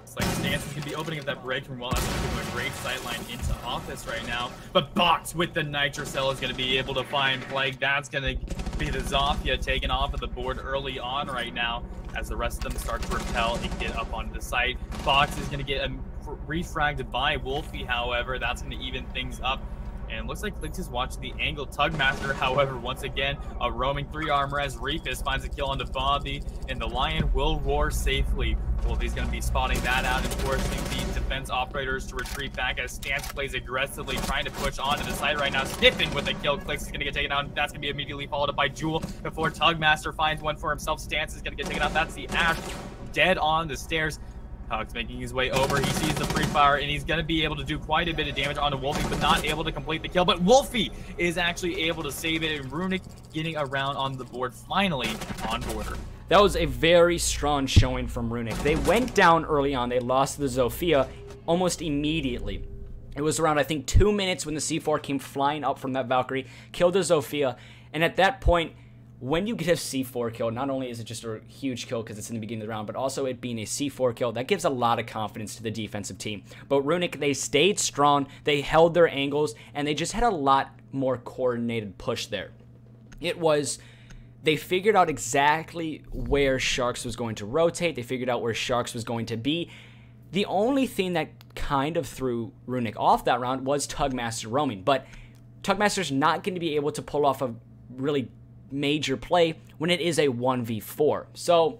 It's like Stance is going to be opening up that break from wall. That's going to give him a great sightline into office right now. But Box with the Nitrocell is going to be able to find Plague. That's going to be the Zofia taken off of the board early on right now as the rest of them start to repel and get up onto the site. Box is going to get refragged by Wolfie, however. That's going to even things up. And it looks like Clicks is watching the angle. Tugmaster, however, once again, a roaming 3 armor as Reefus finds a kill on the Bobby, and the Lion will roar safely. Wolfie's going to be spotting that out and forcing the defense operators to retreat back as Stance plays aggressively, trying to push onto the site right now. Sniffin with a kill. Clicks is going to get taken out. That's going to be immediately followed up by Jewel before Tugmaster finds one for himself. Stance is going to get taken out. That's the Ash dead on the stairs. Tug's making his way over. He sees the free fire, and he's going to be able to do quite a bit of damage onto Wolfie, but not able to complete the kill. But Wolfie is actually able to save it, and Runic getting around on the board, finally on border. That was a very strong showing from Runic. They went down early on. They lost the Zofia almost immediately. It was around, I think, 2 minutes when the C4 came flying up from that Valkyrie, killed the Zofia, and at that point, when you get a C4 kill, not only is it just a huge kill because it's in the beginning of the round, but also it being a C4 kill, that gives a lot of confidence to the defensive team. But Runic, they stayed strong, they held their angles, and they just had a lot more coordinated push there. They figured out exactly where Sharx was going to rotate, they figured out where Sharx was going to be. The only thing that kind of threw Runic off that round was Tugmaster roaming, but Tugmaster's not going to be able to pull off a really major play when it is a 1v4. So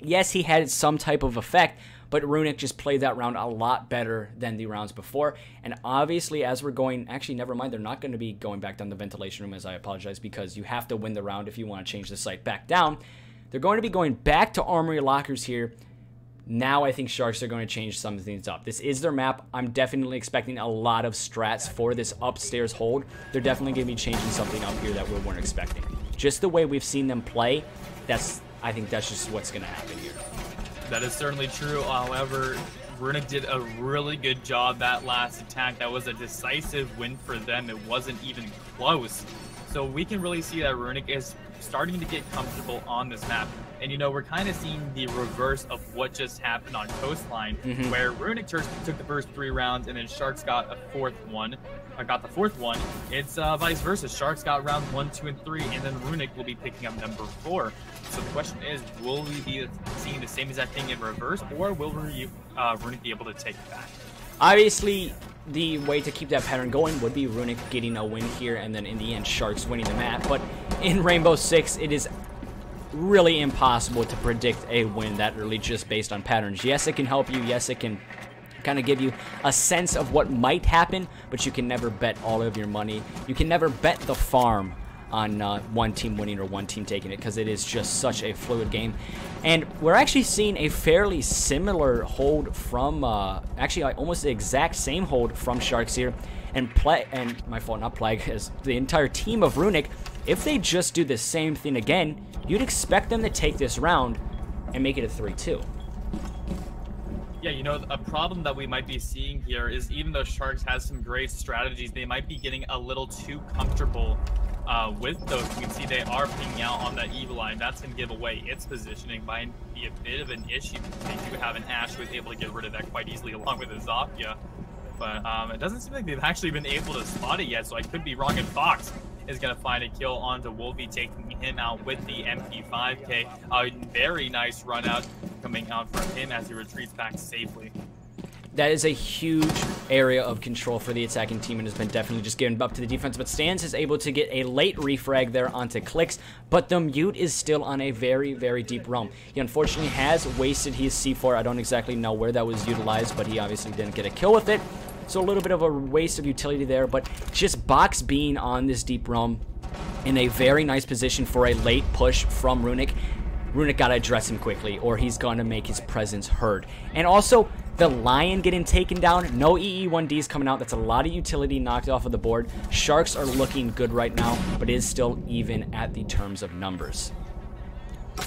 yes, he had some type of effect, but Runic just played that round a lot better than the rounds before. And obviously, as we're going, actually never mind, they're not going to be going back down the ventilation room, as I apologize, because you have to win the round if you want to change the site back down. They're going to be going back to Armory Lockers here. Now I think Sharx are going to change some things up. This is their map. I'm definitely expecting a lot of strats for this upstairs hold. They're definitely going to be changing something up here that we weren't expecting. Just the way we've seen them play, I think that's just what's going to happen here. That is certainly true. However, Runic did a really good job that last attack. That was a decisive win for them. It wasn't even close. So we can really see that Runic is starting to get comfortable on this map. And, you know, we're kind of seeing the reverse of what just happened on Coastline, where Runic took the first 3 rounds, and then Sharx got the fourth one. It's vice versa. Sharx got round 1, 2, and 3, and then Runic will be picking up number 4. So the question is, will we be seeing the same exact thing in reverse, or will Runic be able to take it back? Obviously, the way to keep that pattern going would be Runic getting a win here, and then in the end, Sharx winning the map. But in Rainbow Six, it is really impossible to predict a win that early just based on patterns. Yes, it can help you. Yes, it can kind of give you a sense of what might happen, but you can never bet all of your money. You can never bet the farm on one team winning or one team taking it, because it is just such a fluid game. And we're actually seeing a fairly similar hold from, actually almost the exact same hold from Sharx here. And my fault, not Plague, as the entire team of Runic, if they just do the same thing again, you'd expect them to take this round and make it a 3-2. Yeah, you know, a problem that we might be seeing here is even though Sharx has some great strategies, they might be getting a little too comfortable with those. We can see they are pinging out on that Evil Line. That's going to give away its positioning. Might be a bit of an issue because they do have an Ashe who is able to get rid of that quite easily along with his Aoeah. But it doesn't seem like they've actually been able to spot it yet, so I could be wrong. And Fox is going to find a kill onto Wolfie, taking him out with the MP5K. A very nice run out coming out from him as he retreats back safely. That is a huge area of control for the attacking team and has been definitely just given up to the defense. But Stans is able to get a late refrag there onto Clicks, but the Mute is still on a very, very deep realm. He unfortunately has wasted his C4. I don't exactly know where that was utilized, but he obviously didn't get a kill with it. So a little bit of a waste of utility there, but just Box being on this deep realm in a very nice position for a late push from Runic. Runic got to address him quickly, or he's going to make his presence heard. And also, the Lion getting taken down. No EE1Ds coming out. That's a lot of utility knocked off of the board. Sharks are looking good right now, but it is still even at the terms of numbers.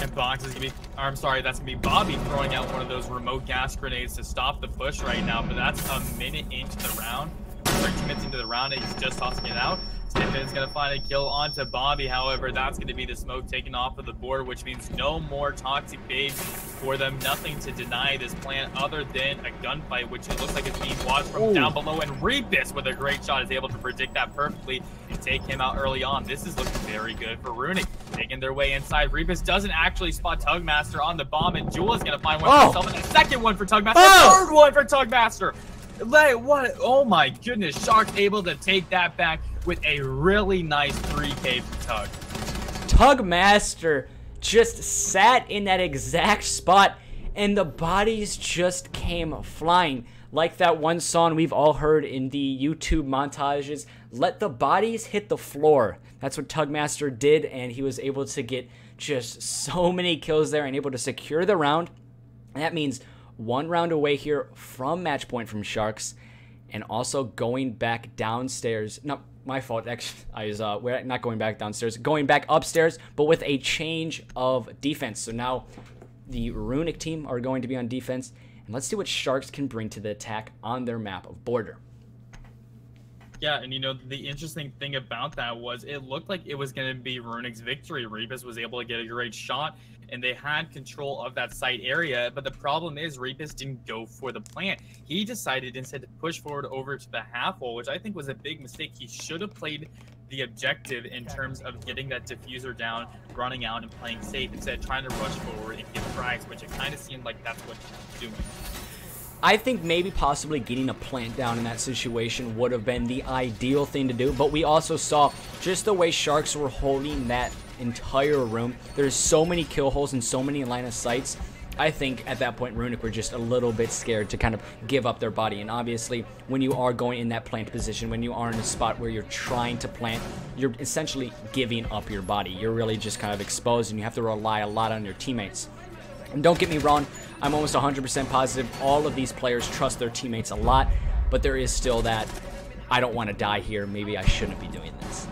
And Box is going to be, I'm sorry, that's going to be Bobby throwing out one of those remote gas grenades to stop the push right now, but that's a minute into the round. 2 minutes into the round, and he's just tossing it out. Stiffen's going to find a kill onto Bobby. However, that's going to be the smoke taken off of the board, which means no more toxic bait for them. Nothing to deny this plan other than a gunfight, which it looks like it's being watched from down below. And Rebus, with a great shot, is able to predict that perfectly and take him out early on. This is looking very good for Runic. Making their way inside. Rebus doesn't actually spot Tugmaster on the bomb, and Jewel is going to find one for himself. And a second one for Tugmaster. Third one for Tugmaster. What? Oh my goodness. Sharx able to take that back with a really nice 3K for Tug. Tugmaster just sat in that exact spot and the bodies just came flying. Like that one song we've all heard in the YouTube montages, let the bodies hit the floor. That's what Tugmaster did, and he was able to get just so many kills there and able to secure the round. And that means 1 round away here from match point from Sharx, and also going back downstairs. No, my fault. Actually, we're not going back downstairs, going back upstairs, but with a change of defense. So now the Runic team are going to be on defense, and let's see what Sharx can bring to the attack on their map of Border. Yeah, and the interesting thing about that was it looked like it was going to be Runic's victory. Rebus was able to get a great shot, and they had control of that site area. But the problem is Rebus didn't go for the plant. He decided instead to push forward over to the half wall, which I think was a big mistake. He should have played the objective in terms of getting that diffuser down, running out, and playing safe instead of trying to rush forward and get frags, which it kind of seemed like that's what he was doing. I think maybe possibly getting a plant down in that situation would have been the ideal thing to do, but we also saw just the way Sharx were holding that entire room. There's so many kill holes and so many line of sights. I think at that point Runic were just a little bit scared to kind of give up their body, and obviously when you are going in that plant position, when you are in a spot where you're trying to plant, you're essentially giving up your body. You're really just kind of exposed, and you have to rely a lot on your teammates. And don't get me wrong, I'm almost 100% positive all of these players trust their teammates a lot, but there is still that, I don't want to die here, maybe I shouldn't be doing this.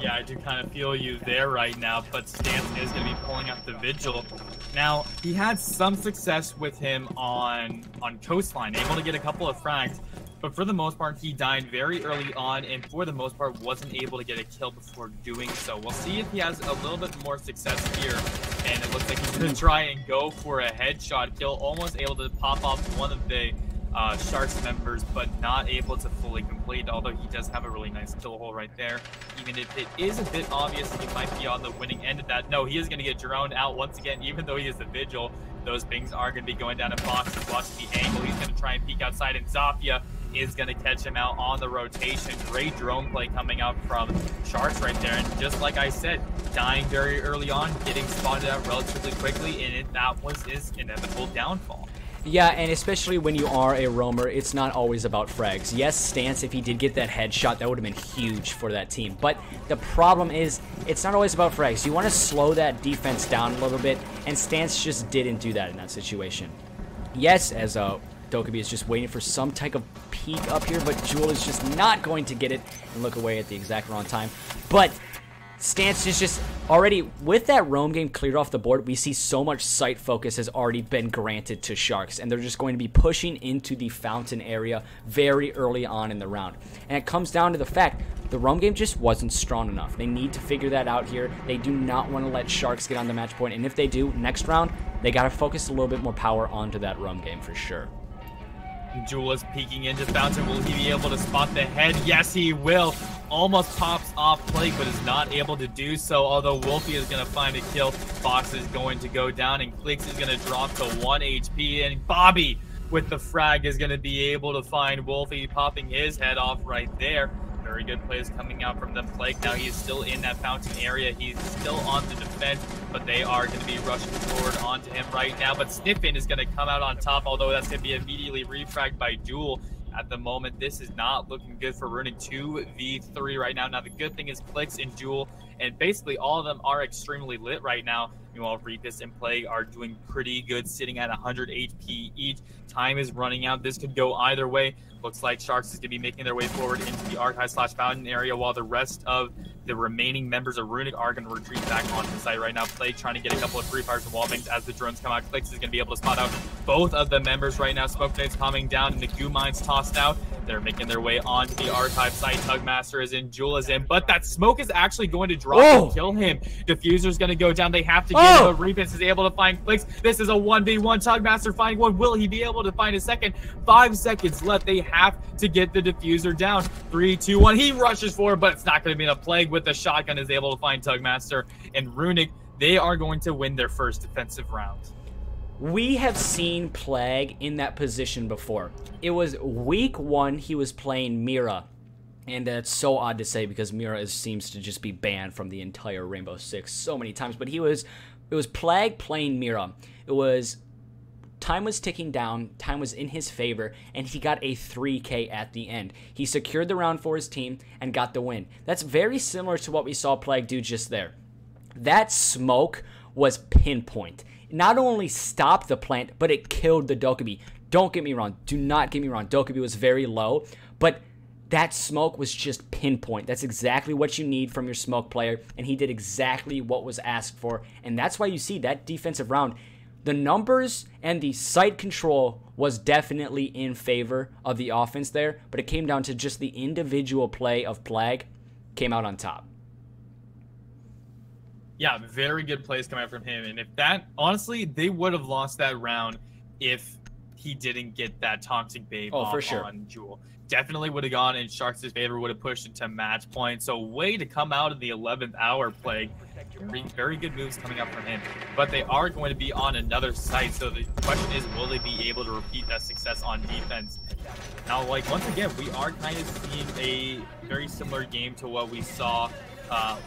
Yeah, I do kind of feel you there right now, but Stance is going to be pulling out the Vigil. Now, he had some success with him on Coastline, able to get a couple of frags, but for the most part, he died very early on, and for the most part, wasn't able to get a kill before doing so. We'll see if he has a little bit more success here, and it looks like he's going to try and go for a headshot kill, almost able to pop off one of the Sharx members, but not able to fully complete, although he does have a really nice kill hole right there. Even if it is a bit obvious he might be on the winning end of that. No, he is going to get droned out once again, even though he is the Vigil. Those pings are going to be going down, and Fox is watching the angle. He's going to try and peek outside, and Aoeah is going to catch him out on the rotation. Great drone play coming out from Sharx right there, and just like I said, dying very early on, getting spotted out relatively quickly, and that was his inevitable downfall. Yeah, and especially when you are a roamer, it's not always about frags. Yes, Stance, if he did get that headshot, that would have been huge for that team. But the problem is, it's not always about frags. You want to slow that defense down a little bit, and Stance just didn't do that in that situation. Yes, as REDCUBE is just waiting for some type of peek up here, but Jewel is just not going to get it and look away at the exact wrong time. But Stance is just already, with that roam game cleared off the board, we see so much sight focus has already been granted to Sharx, and they're just going to be pushing into the fountain area very early on in the round. And it comes down to the fact the roam game just wasn't strong enough. They need to figure that out here. They do not want to let Sharx get on the match point, and if they do, next round, they got to focus a little bit more power onto that roam game for sure. Jewel is peeking into fountain. Will he be able to spot the head? Yes, he will. Almost pops off Plague, but is not able to do so. Although Wolfie is going to find a kill, Fox is going to go down, and Clicks is going to drop to 1 HP. And Bobby with the frag is going to be able to find Wolfie, popping his head off right there. Very good plays coming out from the Plague. Now he's still in that fountain area. He's still on the defense, but they are going to be rushing forward onto him right now. But Sniffin is going to come out on top, although that's going to be immediately refragged by Jewel. At the moment, this is not looking good for Runic. 2v3 right now. Now, the good thing is Clicks and Jewel, and basically all of them are extremely lit right now. Meanwhile, Rebus and Plague are doing pretty good, sitting at 100 HP each. Time is running out. This could go either way. Looks like Sharx is going to be making their way forward into the archive/fountain area, while the rest of the remaining members of Runic are going to retreat back onto the site right now. Plague trying to get a couple of free fires and wall bangs as the drones come out. Clicks is going to be able to spot out both of the members right now. Smoke grenades coming down, and the goo mines tossed out. They're making their way onto the archive site. Tugmaster is in, Jewel is in, but that smoke is actually going to drop and kill him. Diffuser's going to go down. They have to get him, but Rebus is able to find Clicks. This is a 1v1. Tugmaster finding one. Will he be able to find a second? 5 seconds left. They have to get the diffuser down. 3, 2, 1. He rushes forward, but it's not going to be enough. Plague with the shotgun is able to find Tugmaster, and Runic, they are going to win their first defensive round. We have seen Plague in that position before. It was week 1, he was playing Mira. And it's so odd to say because Mira seems to just be banned from the entire Rainbow Six so many times. But it was Plague playing Mira. Time was ticking down, time was in his favor, and he got a 3K at the end. He secured the round for his team and got the win. That's very similar to what we saw Plague do just there. That smoke was pinpoint. It not only stopped the plant, but it killed the REDCUBE. Don't get me wrong. Do not get me wrong. REDCUBE was very low, but that smoke was just pinpoint. That's exactly what you need from your smoke player, and he did exactly what was asked for, and that's why you see that defensive round. The numbers and the site control was definitely in favor of the offense there, but it came down to just the individual play of Plague came out on top. Yeah, very good plays coming out from him. And if that, honestly, they would have lost that round if he didn't get that Toxic Babe off for sure. on Jewel. Definitely would have gone in Sharks' favor, would have pushed into match point. So way to come out of the 11th hour, Plague. Very good moves coming up from him. But they are going to be on another site. So the question is, will they be able to repeat that success on defense? Now, like, once again, we are kind of seeing a very similar game to what we saw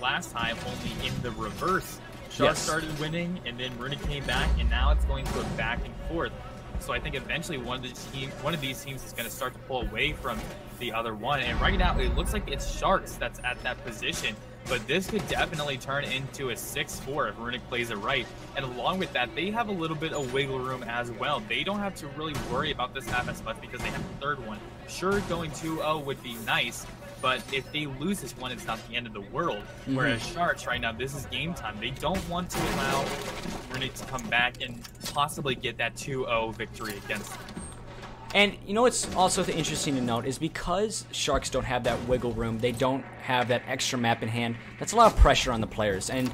last time, only in the reverse. Sharks started winning, and then Runic came back, and now it's going to a back and forth. So I think eventually one of these teams is going to start to pull away from the other one. And right now, it looks like it's Sharks that's at that position. But this could definitely turn into a 6-4 if Runic plays it right. And along with that, they have a little bit of wiggle room as well. They don't have to really worry about this half as much because they have the third one. Sure, going 2-0 would be nice, but if they lose this one, it's not the end of the world. Whereas Sharks right now, this is game time. They don't want to allow Runic to come back and possibly get that 2-0 victory against them. And you know what's also interesting to note is because Sharks don't have that wiggle room, they don't have that extra map in hand, that's a lot of pressure on the players. And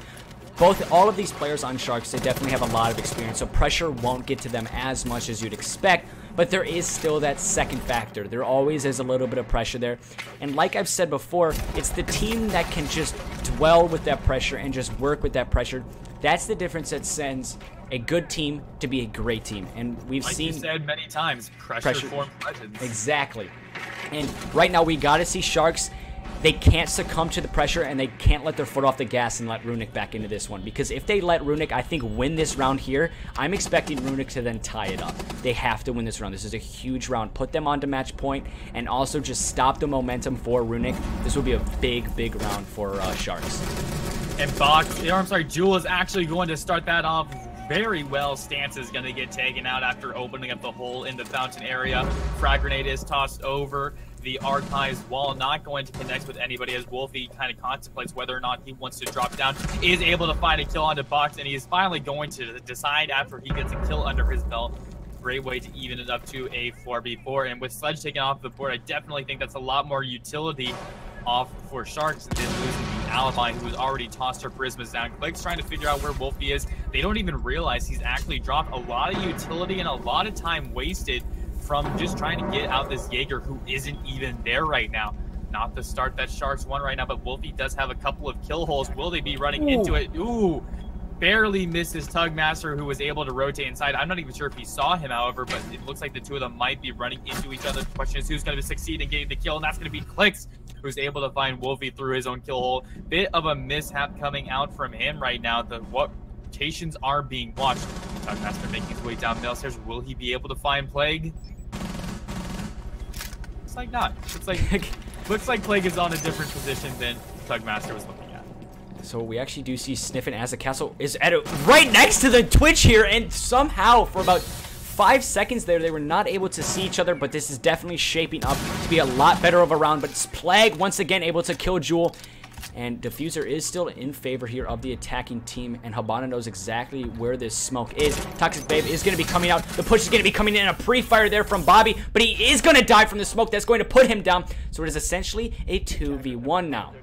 all of these players on Sharks, they definitely have a lot of experience, so pressure won't get to them as much as you'd expect, but there is still that second factor. There always is a little bit of pressure there. And like I've said before, it's the team that can just dwell with that pressure and just work with that pressure. That's the difference that sends a good team to be a great team. And we've seen, like you said many times, pressure forms legends. Exactly. And right now we got to see Sharks. They can't succumb to the pressure, and they can't let their foot off the gas and let Runic back into this one. Because if they let Runic, I think, win this round here, I'm expecting Runic to then tie it up. They have to win this round. This is a huge round. Put them onto match point, and also just stop the momentum for Runic. This will be a big, big round for Sharks. And Jewel is actually going to start that off very well. Stance is going to get taken out after opening up the hole in the fountain area. Frag grenade is tossed over the Archives wall, not going to connect with anybody as Wolfie kind of contemplates whether or not he wants to drop down. Is able to find a kill onto Box, and he is finally going to decide after he gets a kill under his belt. Great way to even it up to a 4v4. And with Sledge taken off the board, I definitely think that's a lot more utility off for Sharks than losing the Alibi, who has already tossed her Prismas down. Click's trying to figure out where Wolfie is. They don't even realize he's actually dropped a lot of utility and a lot of time wasted from just trying to get out this Jaeger who isn't even there right now. Not the start that Sharks won right now, but Wolfie does have a couple of kill holes. Will they be running into it? Ooh, barely misses Tugmaster, who was able to rotate inside. I'm not even sure if he saw him, however, but it looks like the two of them might be running into each other. The question is who's going to succeed in getting the kill, and that's going to be Clicks, who's able to find Wolfie through his own kill hole. Bit of a mishap coming out from him right now. The rotations are being watched. Tugmaster making his way down downstairs. Will he be able to find Plague? Looks like not. Looks like Plague is on a different position than Tugmaster was looking at. So we actually do see Sniffin as the castle is right next to the Twitch here, and somehow for about 5 seconds there, they were not able to see each other, but this is definitely shaping up to be a lot better of a round. But it's Plague once again able to kill Jewel, and Diffuser is still in favor here of the attacking team, and Habana knows exactly where this smoke is. Toxic Babe is going to be coming out. The push is going to be coming in. A pre-fire there from Bobby, but he is going to die from the smoke. That's going to put him down. So it is essentially a 2v1 now.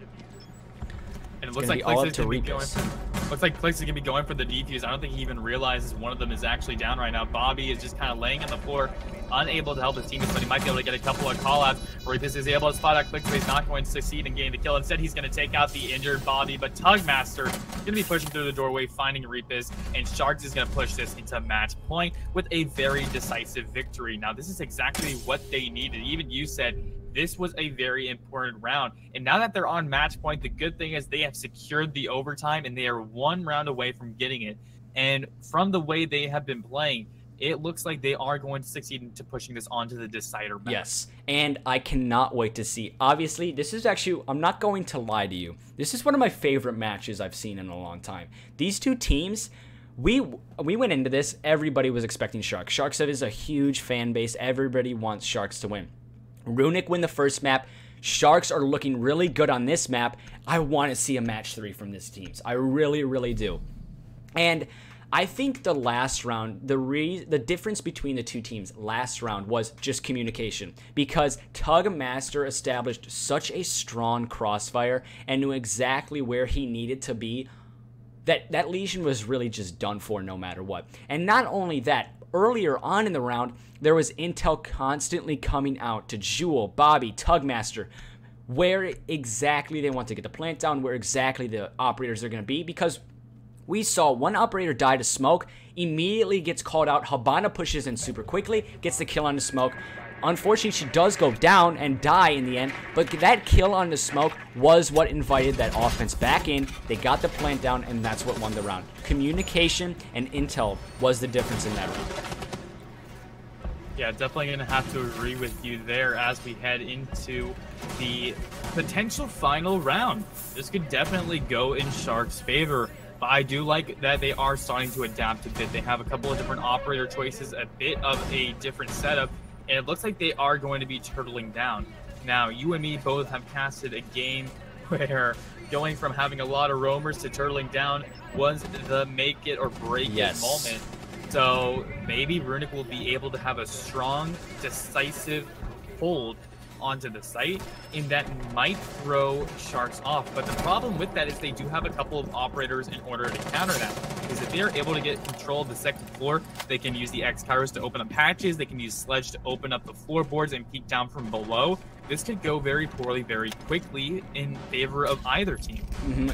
And it looks like Clicks is going to be going for the defuse. I don't think he even realizes one of them is actually down right now. Bobby is just kind of laying on the floor, unable to help his teammates, but he might be able to get a couple of call-outs. Reapus is able to spot out Clicks, but he's not going to succeed in getting the kill. Instead, he's going to take out the injured Bobby, but Tugmaster going to be pushing through the doorway, finding Reapus, and Sharks is going to push this into match point with a very decisive victory. Now, this is exactly what they needed. Even you said this was a very important round. And now that they're on match point, the good thing is they have secured the overtime, and they are one round away from getting it. And from the way they have been playing, it looks like they are going to succeed into pushing this onto the decider match. Yes, and I cannot wait to see. Obviously, this is actually, I'm not going to lie to you, this is one of my favorite matches I've seen in a long time. These two teams, we went into this, everybody was expecting Sharks. Sharks is a huge fan base. Everybody wants Sharks to win. Runic win the first map. Sharks are looking really good on this map. I want to see a match 3 from this teams. I really, really do. And I think the last round, the difference between the two teams last round was just communication, because Tugmaster established such a strong crossfire and knew exactly where he needed to be that Legion was really just done for no matter what. And not only that, earlier on in the round, there was intel constantly coming out to Jewel, Bobby, Tugmaster, where exactly they want to get the plant down, where exactly the operators are going to be, because we saw one operator die to smoke, immediately gets called out. Habana pushes in super quickly, gets the kill on the smoke. Unfortunately, she does go down and die in the end, but that kill on the smoke was what invited that offense back in. They got the plant down, and that's what won the round. Communication and intel was the difference in that round. Yeah, definitely going to have to agree with you there as we head into the potential final round. This could definitely go in Shark's favor. But I do like that they are starting to adapt a bit. They have a couple of different operator choices, a bit of a different setup, and it looks like they are going to be turtling down. Now, you and me both have casted a game where going from having a lot of roamers to turtling down was the make it or break it moment. So maybe Runic will be able to have a strong, decisive hold onto the site, and that might throw Sharx off. But the problem with that is they do have a couple of operators in order to counter that. Because if they're able to get control of the second floor, they can use the X-Kairos to open up patches, they can use Sledge to open up the floorboards and peek down from below. This could go very poorly very quickly in favor of either team.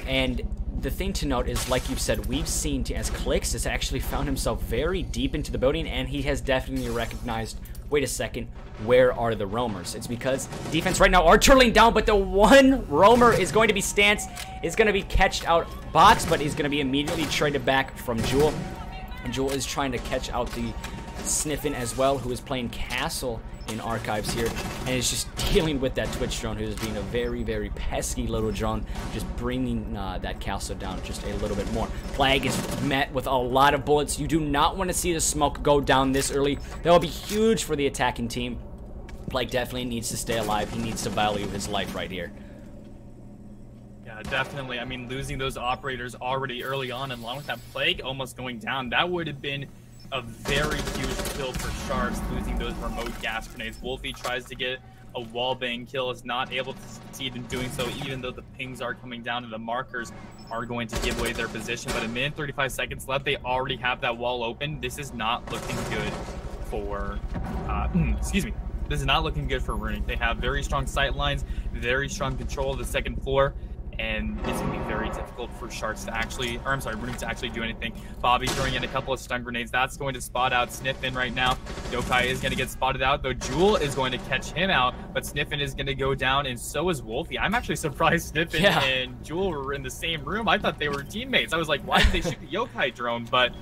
And the thing to note is, like you've said, we've seen as Clix has actually found himself very deep into the building, and he has definitely recognized, wait a second, where are the roamers? It's because defense right now are turtling down, but the one roamer is going to be Stance, is going to be catched out box, but he's going to be immediately traded back from Jewel. And Jewel is trying to catch out the Sniffin as well, who is playing Castle in Archives here, and is just dealing with that Twitch drone, who is being a very, very pesky little drone, just bringing that Castle down just a little bit more. Plague is met with a lot of bullets. You do not want to see the smoke go down this early. That will be huge for the attacking team. Plague definitely needs to stay alive. He needs to value his life right here. Yeah, definitely. I mean, losing those operators already early on, and along with that Plague almost going down, that would have been a very huge kill for Sharks, losing those remote gas grenades. Wolfie tries to get a wallbang kill, is not able to succeed in doing so, even though the pings are coming down and the markers are going to give away their position. But a minute 35 seconds left, they already have that wall open. This is not looking good for excuse me, this is not looking good for Runic. They have very strong sight lines, very strong control of the second floor, and it's going to be very difficult for Sharks to actually, or I'm sorry, Runic to actually do anything. Bobby throwing in a couple of stun grenades. That's going to spot out Sniffin right now. Yokai is going to get spotted out, though Jewel is going to catch him out, but Sniffin is going to go down, and so is Wolfie. I'm actually surprised Sniffin and Jewel were in the same room. I thought they were teammates. I was like, why did they shoot the Yokai drone? But,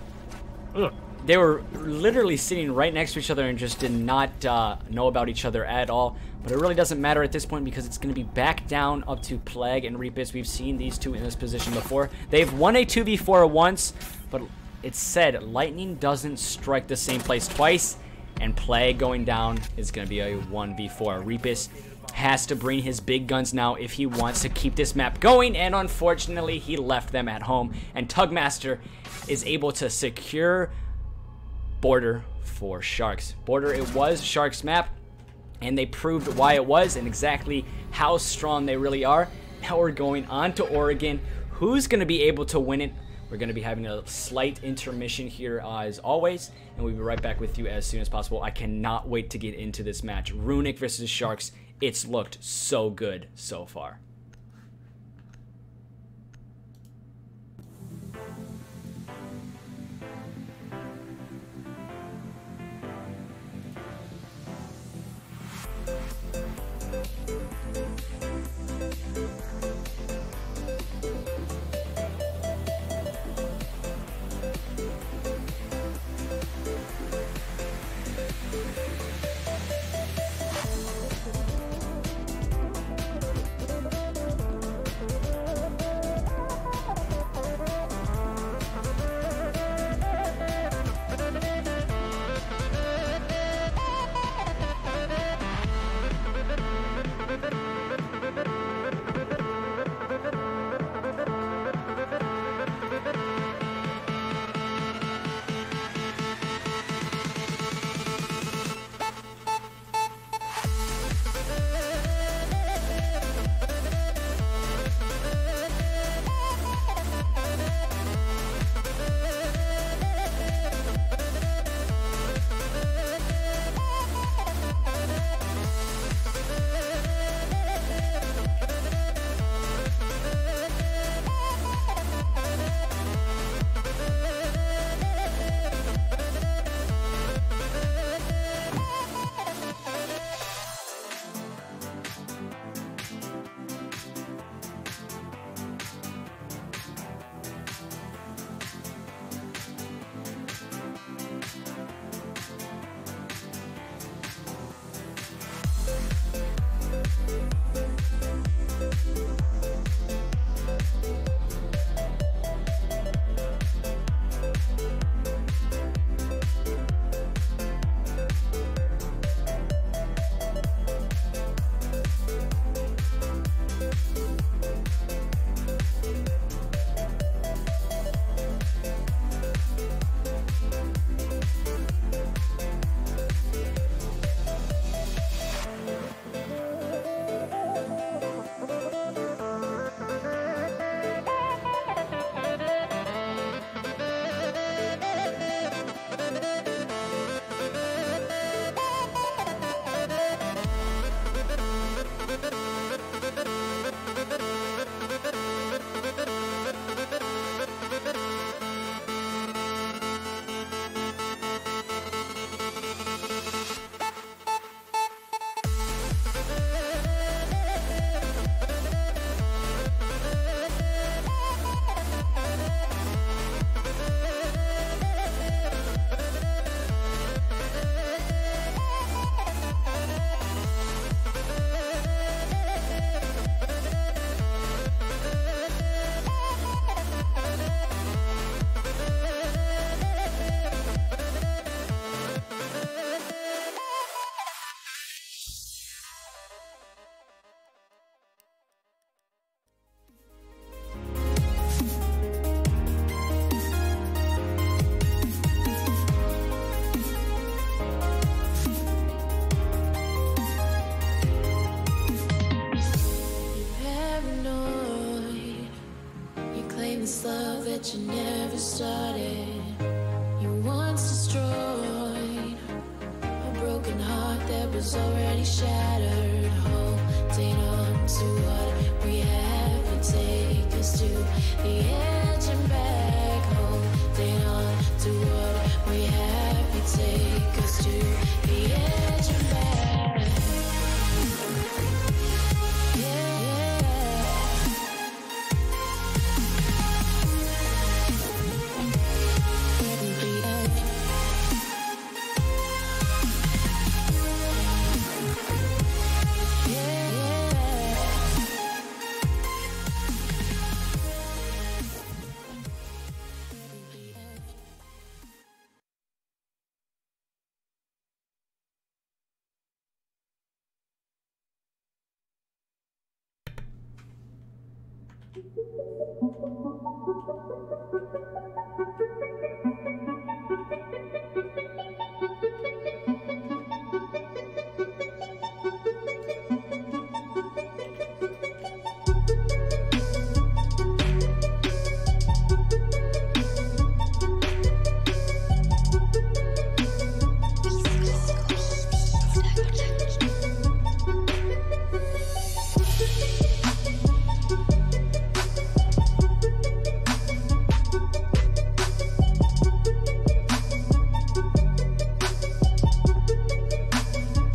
ugh. They were literally sitting right next to each other and just did not know about each other at all. But it really doesn't matter at this point, because it's going to be back down up to Plague and Repus. We've seen these two in this position before. They've won a 2v4 once, but it's said lightning doesn't strike the same place twice, and Plague going down is going to be a 1v4. Repus has to bring his big guns now if he wants to keep this map going, and unfortunately he left them at home, and Tugmaster is able to secure Border for Sharks. Border, it was Sharks map, and they proved why it was and exactly how strong they really are. Now we're going on to Oregon. Who's going to be able to win it? We're going to be having a slight intermission here as always, and we'll be right back with you as soon as possible. I cannot wait to get into this match. Runic versus Sharks. It's looked so good so far.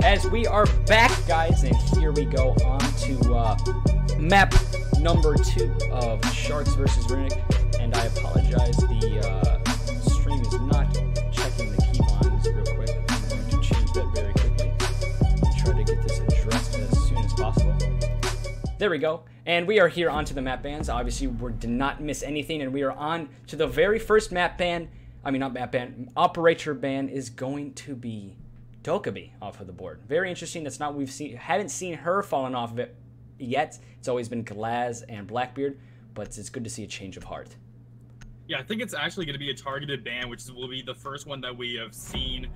As we are back, guys, and here we go on to map number 2 of Sharx versus Runic. And I apologize, the stream is not checking the keybinds real quick. I'm going to change that very quickly and try to get this addressed as soon as possible. There we go. And we are here onto the map bans. Obviously, we did not miss anything, and we are on to the very first map ban. I mean, not map ban. Operator ban is going to be REDCUBE off of the board. Very interesting. That's not what we've seen. Haven't seen her falling off of it yet. It's always been Glaz and Blackbeard, but it's good to see a change of heart. Yeah, I think it's actually going to be a targeted ban, which will be the first one that we have seen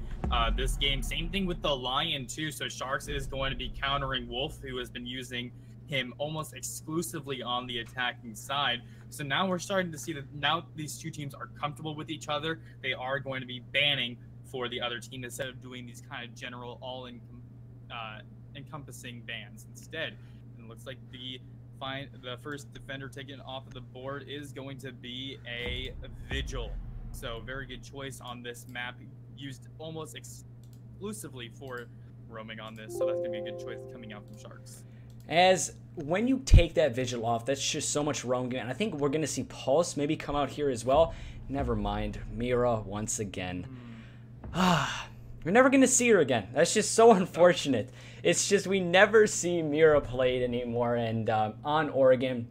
this game. Same thing with the Lion, too. So Sharx is going to be countering Wolf, who has been using him almost exclusively on the attacking side. So now we're starting to see that now these two teams are comfortable with each other. They are going to be banning for the other team instead of doing these kind of general encompassing bans instead. And it looks like the first defender taken off of the board is going to be a Vigil. So very good choice on this map, used almost exclusively for roaming on this. So that's going to be a good choice coming out from Sharx. As when you take that Vigil off, that's just so much roaming. And I think we're going to see Pulse maybe come out here as well. Never mind. Mira once again. We're never going to see her again. That's just so unfortunate. It's just we never see Mira played anymore. And on Oregon,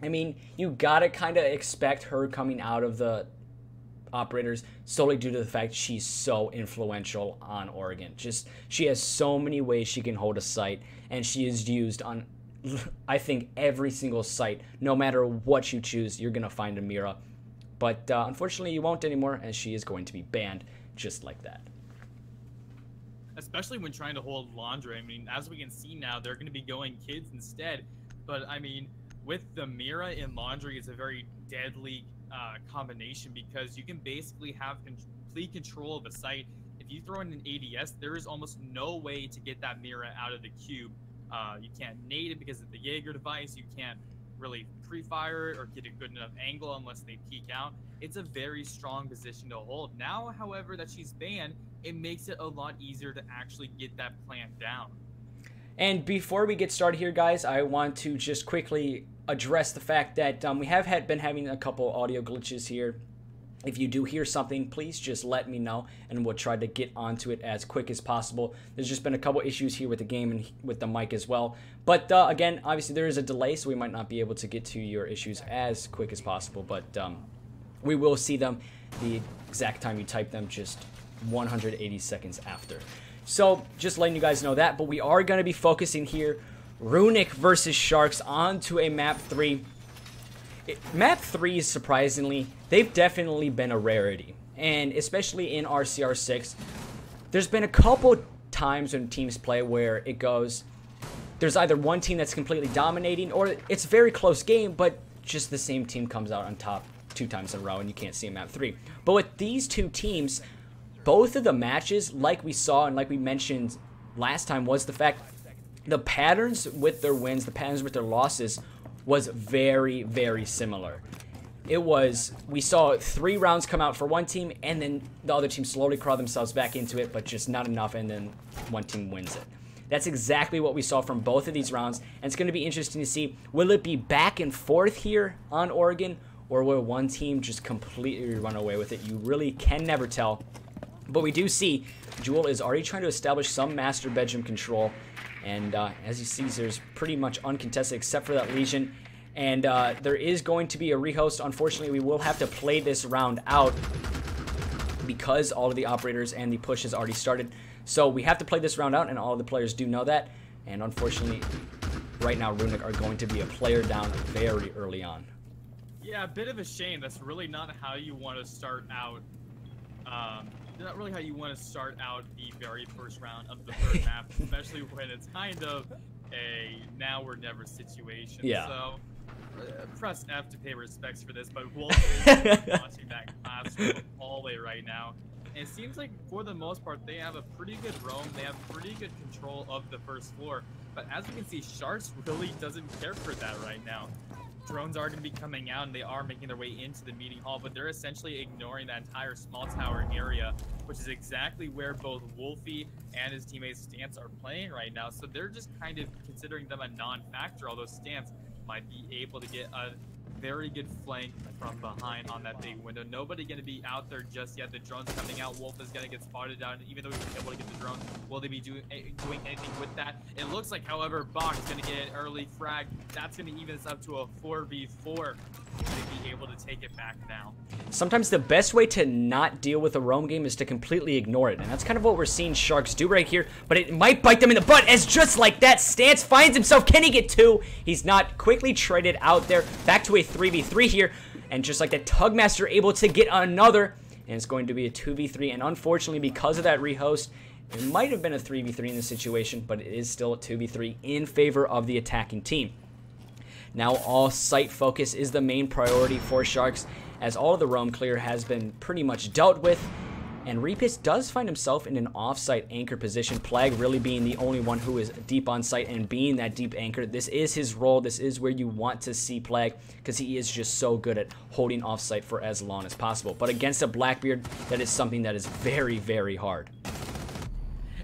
I mean, you got to kind of expect her coming out of the operators solely due to the fact she's so influential on Oregon. Just she has so many ways she can hold a site, and she is used on, I think, every single site. No matter what you choose, you're going to find a Mira. But unfortunately, you won't anymore, as she is going to be banned just like that. Especially when trying to hold Laundry. I mean, as we can see now, they're going to be going kids instead. But, I mean, with the Mira in Laundry, it's a very deadly combination because you can basically have complete control of a site. If you throw in an ADS, there is almost no way to get that Mira out of the cube. You can't nade it because of the Jaeger device. You can't really pre-fire it or get a good enough angle unless they peek out. It's a very strong position to hold. Now, however, that she's banned, it makes it a lot easier to actually get that plant down. And before we get started here, guys, I want to just quickly address the fact that we have been having a couple audio glitches here. If you do hear something, please just let me know, and we'll try to get onto it as quick as possible. There's just been a couple issues here with the game and with the mic as well. But again, obviously there is a delay, so we might not be able to get to your issues as quick as possible. But we will see them the exact time you type them, just 180 seconds after. So just letting you guys know that. But we are going to be focusing here, Runic versus Sharx, onto a map 3. Map 3 is surprisingly, they've definitely been a rarity, and especially in RCR6, there's been a couple times when teams play where it goes, there's either one team that's completely dominating, or it's a very close game, but just the same team comes out on top 2 times in a row, and you can't see in map 3. But with these two teams, both of the matches, like we saw and like we mentioned last time, was the fact the patterns with their wins, the patterns with their losses, was very, very similar. It was, we saw 3 rounds come out for one team, and then the other team slowly crawl themselves back into it, but just not enough, and then one team wins it. That's exactly what we saw from both of these rounds, and it's going to be interesting to see, will it be back and forth here on Oregon, or will one team just completely run away with it? You really can never tell. But we do see Jewel is already trying to establish some master bedroom control. And as you see, there's pretty much uncontested except for that Legion. And there is going to be a rehost. Unfortunately, we will have to play this round out because all of the operators and the push has already started. So we have to play this round out, and all of the players do know that. And unfortunately, right now Runic are going to be a player down very early on. Yeah, a bit of a shame. That's really not how you want to start out. Not really how you want to start out the very first round of the third map, especially when it's kind of a now or never situation. Yeah. So press F to pay respects for this, but Wolf is watching that class from the hallway right now. And it seems like for the most part they have a pretty good roam. They have pretty good control of the first floor. But as you can see, Sharx really doesn't care for that right now. Drones are going to be coming out and they are making their way into the meeting hall, but they're essentially ignoring that entire small tower area, which is exactly where both Wolfie and his teammate Stance are playing right now. So they're just kind of considering them a non-factor, although Stance might be able to get a very good flank from behind on that big window. Nobody going to be out there just yet. The drone's coming out. Wolf is going to get spotted down, even though he was able to get the drone. Will they be doing anything with that? It looks like, however, Bach is going to get an early frag. That's going to even us up to a 4v4. They be able to take it back now. Sometimes the best way to not deal with a roam game is to completely ignore it, and that's kind of what we're seeing Sharx do right here, but it might bite them in the butt as just like that, Stance finds himself. Can he get two? He's not. Quickly traded out there. Back to a 3v3 here, and just like that, Tugmaster able to get another, and it's going to be a 2v3, and unfortunately because of that rehost, it might have been a 3v3 in this situation, but it is still a 2v3 in favor of the attacking team. Now all site focus is the main priority for Sharx, as all of the roam clear has been pretty much dealt with, and Repis does find himself in an off-site anchor position. Plague really being the only one who is deep on site and being that deep anchor. This is his role. This is where you want to see Plague, because he is just so good at holding off-site for as long as possible. But against a Blackbeard, that is something that is very, very hard.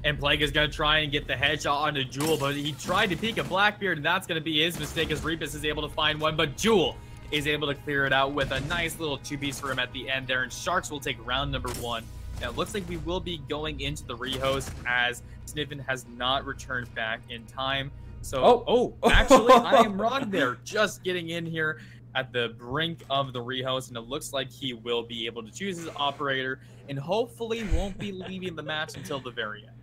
And Plague is going to try and get the headshot onto Jewel, but he tried to peek a Blackbeard, and that's going to be his mistake as Repis is able to find one, but Jewel is able to clear it out with a nice little 2-piece for him at the end there, and Sharx will take round number 1. Now, it looks like we will be going into the rehost as Sniffin has not returned back in time. So, actually, I am wrong there. Just getting in here at the brink of the rehost, and it looks like he will be able to choose his operator and hopefully won't be leaving the match until the very end.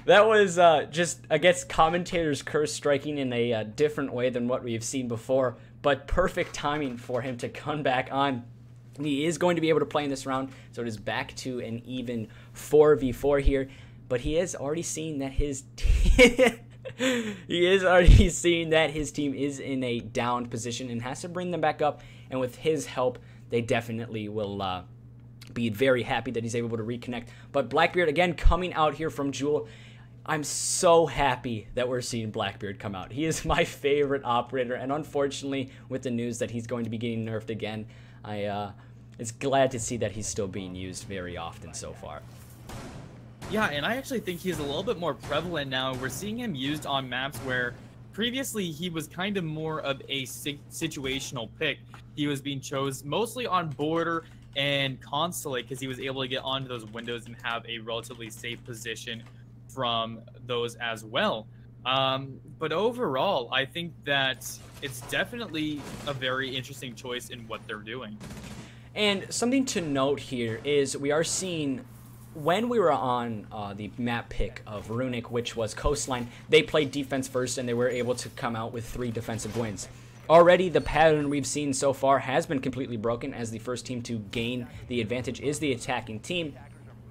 That was just, I guess, commentator's curse striking in a different way than what we've seen before, but perfect timing for him to come back on. He is going to be able to play in this round, so it is back to an even 4v4 here, but he has already seen that his team is in a downed position and has to bring them back up, and with his help, they definitely will be very happy that he's able to reconnect. But Blackbeard, again, coming out here from Jewel. I'm so happy that we're seeing Blackbeard come out. He is my favorite operator, and unfortunately, with the news that he's going to be getting nerfed again, it's glad to see that he's still being used very often so far. Yeah, and I actually think he's a little bit more prevalent now. We're seeing him used on maps where previously he was kind of more of a situational pick. He was being chosen mostly on border and consulate because he was able to get onto those windows and have a relatively safe position from those as well. But overall, I think that it's definitely a very interesting choice in what they're doing. And something to note here is we are seeing, when we were on the map pick of Runic, which was Coastline, they played defense first and they were able to come out with 3 defensive wins. Already, the pattern we've seen so far has been completely broken, as the first team to gain the advantage is the attacking team.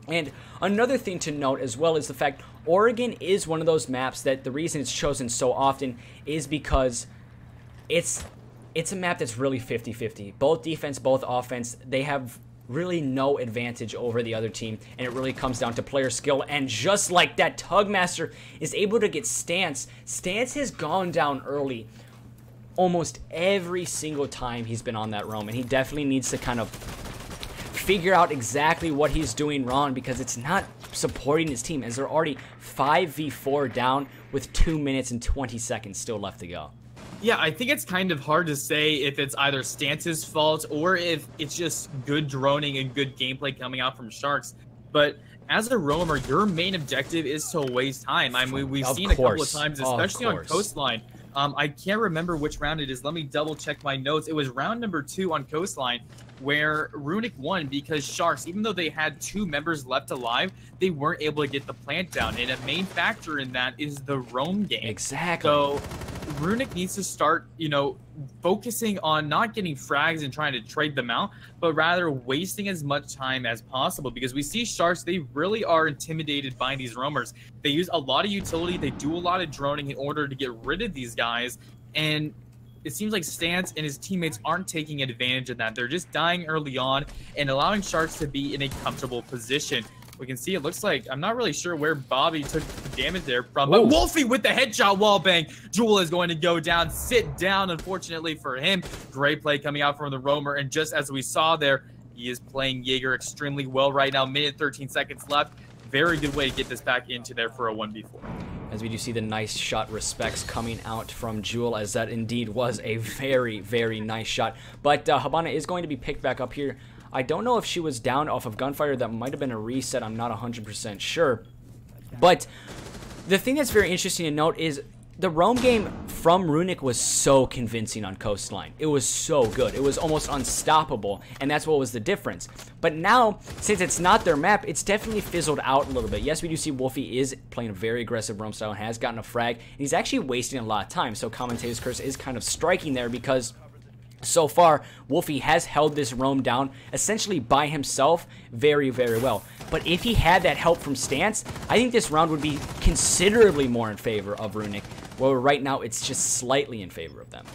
And another thing to note as well is the fact Oregon is one of those maps that the reason it's chosen so often is because it's a map that's really 50-50. Both defense, both offense, they have really no advantage over the other team, and it really comes down to player skill. And just like that, Tugmaster is able to get Stance. Stance has gone down early almost every single time he's been on that roam, and he definitely needs to kind of figure out exactly what he's doing wrong, because it's not supporting his team, as they're already 5v4 down with 2 minutes and 20 seconds still left to go. Yeah, I think it's kind of hard to say if it's either Stance's fault or if it's just good droning and good gameplay coming out from Sharx. But as a roamer, your main objective is to waste time. I mean, we've seen a couple of times, especially on Coastline. I can't remember which round it is. Let me double check my notes. It was round number 2 on Coastline where Runic won because Sharx, even though they had 2 members left alive, they weren't able to get the plant down. And a main factor in that is the roam game. Exactly. So Runic needs to start, you know, focusing on not getting frags and trying to trade them out, but rather wasting as much time as possible, because we see Sharx, they really are intimidated by these roamers. They use a lot of utility, they do a lot of droning in order to get rid of these guys, and it seems like Stance and his teammates aren't taking advantage of that. They're just dying early on and allowing Sharx to be in a comfortable position. We can see it looks like, I'm not really sure where Bobby took the damage there from, but Wolfie with the headshot wallbang. Jewel is going to go down, sit down, unfortunately for him. Great play coming out from the roamer, and just as we saw there, he is playing Jaeger extremely well right now. Minute 13 seconds left. Very good way to get this back into there for a 1v4. As we do see the nice shot respects coming out from Jewel, as that indeed was a very, very nice shot. But Habana is going to be picked back up here. I don't know if she was down off of gunfire. That might have been a reset. I'm not 100% sure. But the thing that's very interesting to note is the roam game from Runic was so convincing on Coastline. It was so good. It was almost unstoppable, and that's what was the difference. But now, since it's not their map, it's definitely fizzled out a little bit. Yes, we do see Wolfie is playing a very aggressive roam style and has gotten a frag, and he's actually wasting a lot of time. So Commentator's Curse is kind of striking there, because so far, Wolfie has held this roam down essentially by himself very, very well. But if he had that help from Stance, I think this round would be considerably more in favor of Runic, where right now it's just slightly in favor of them.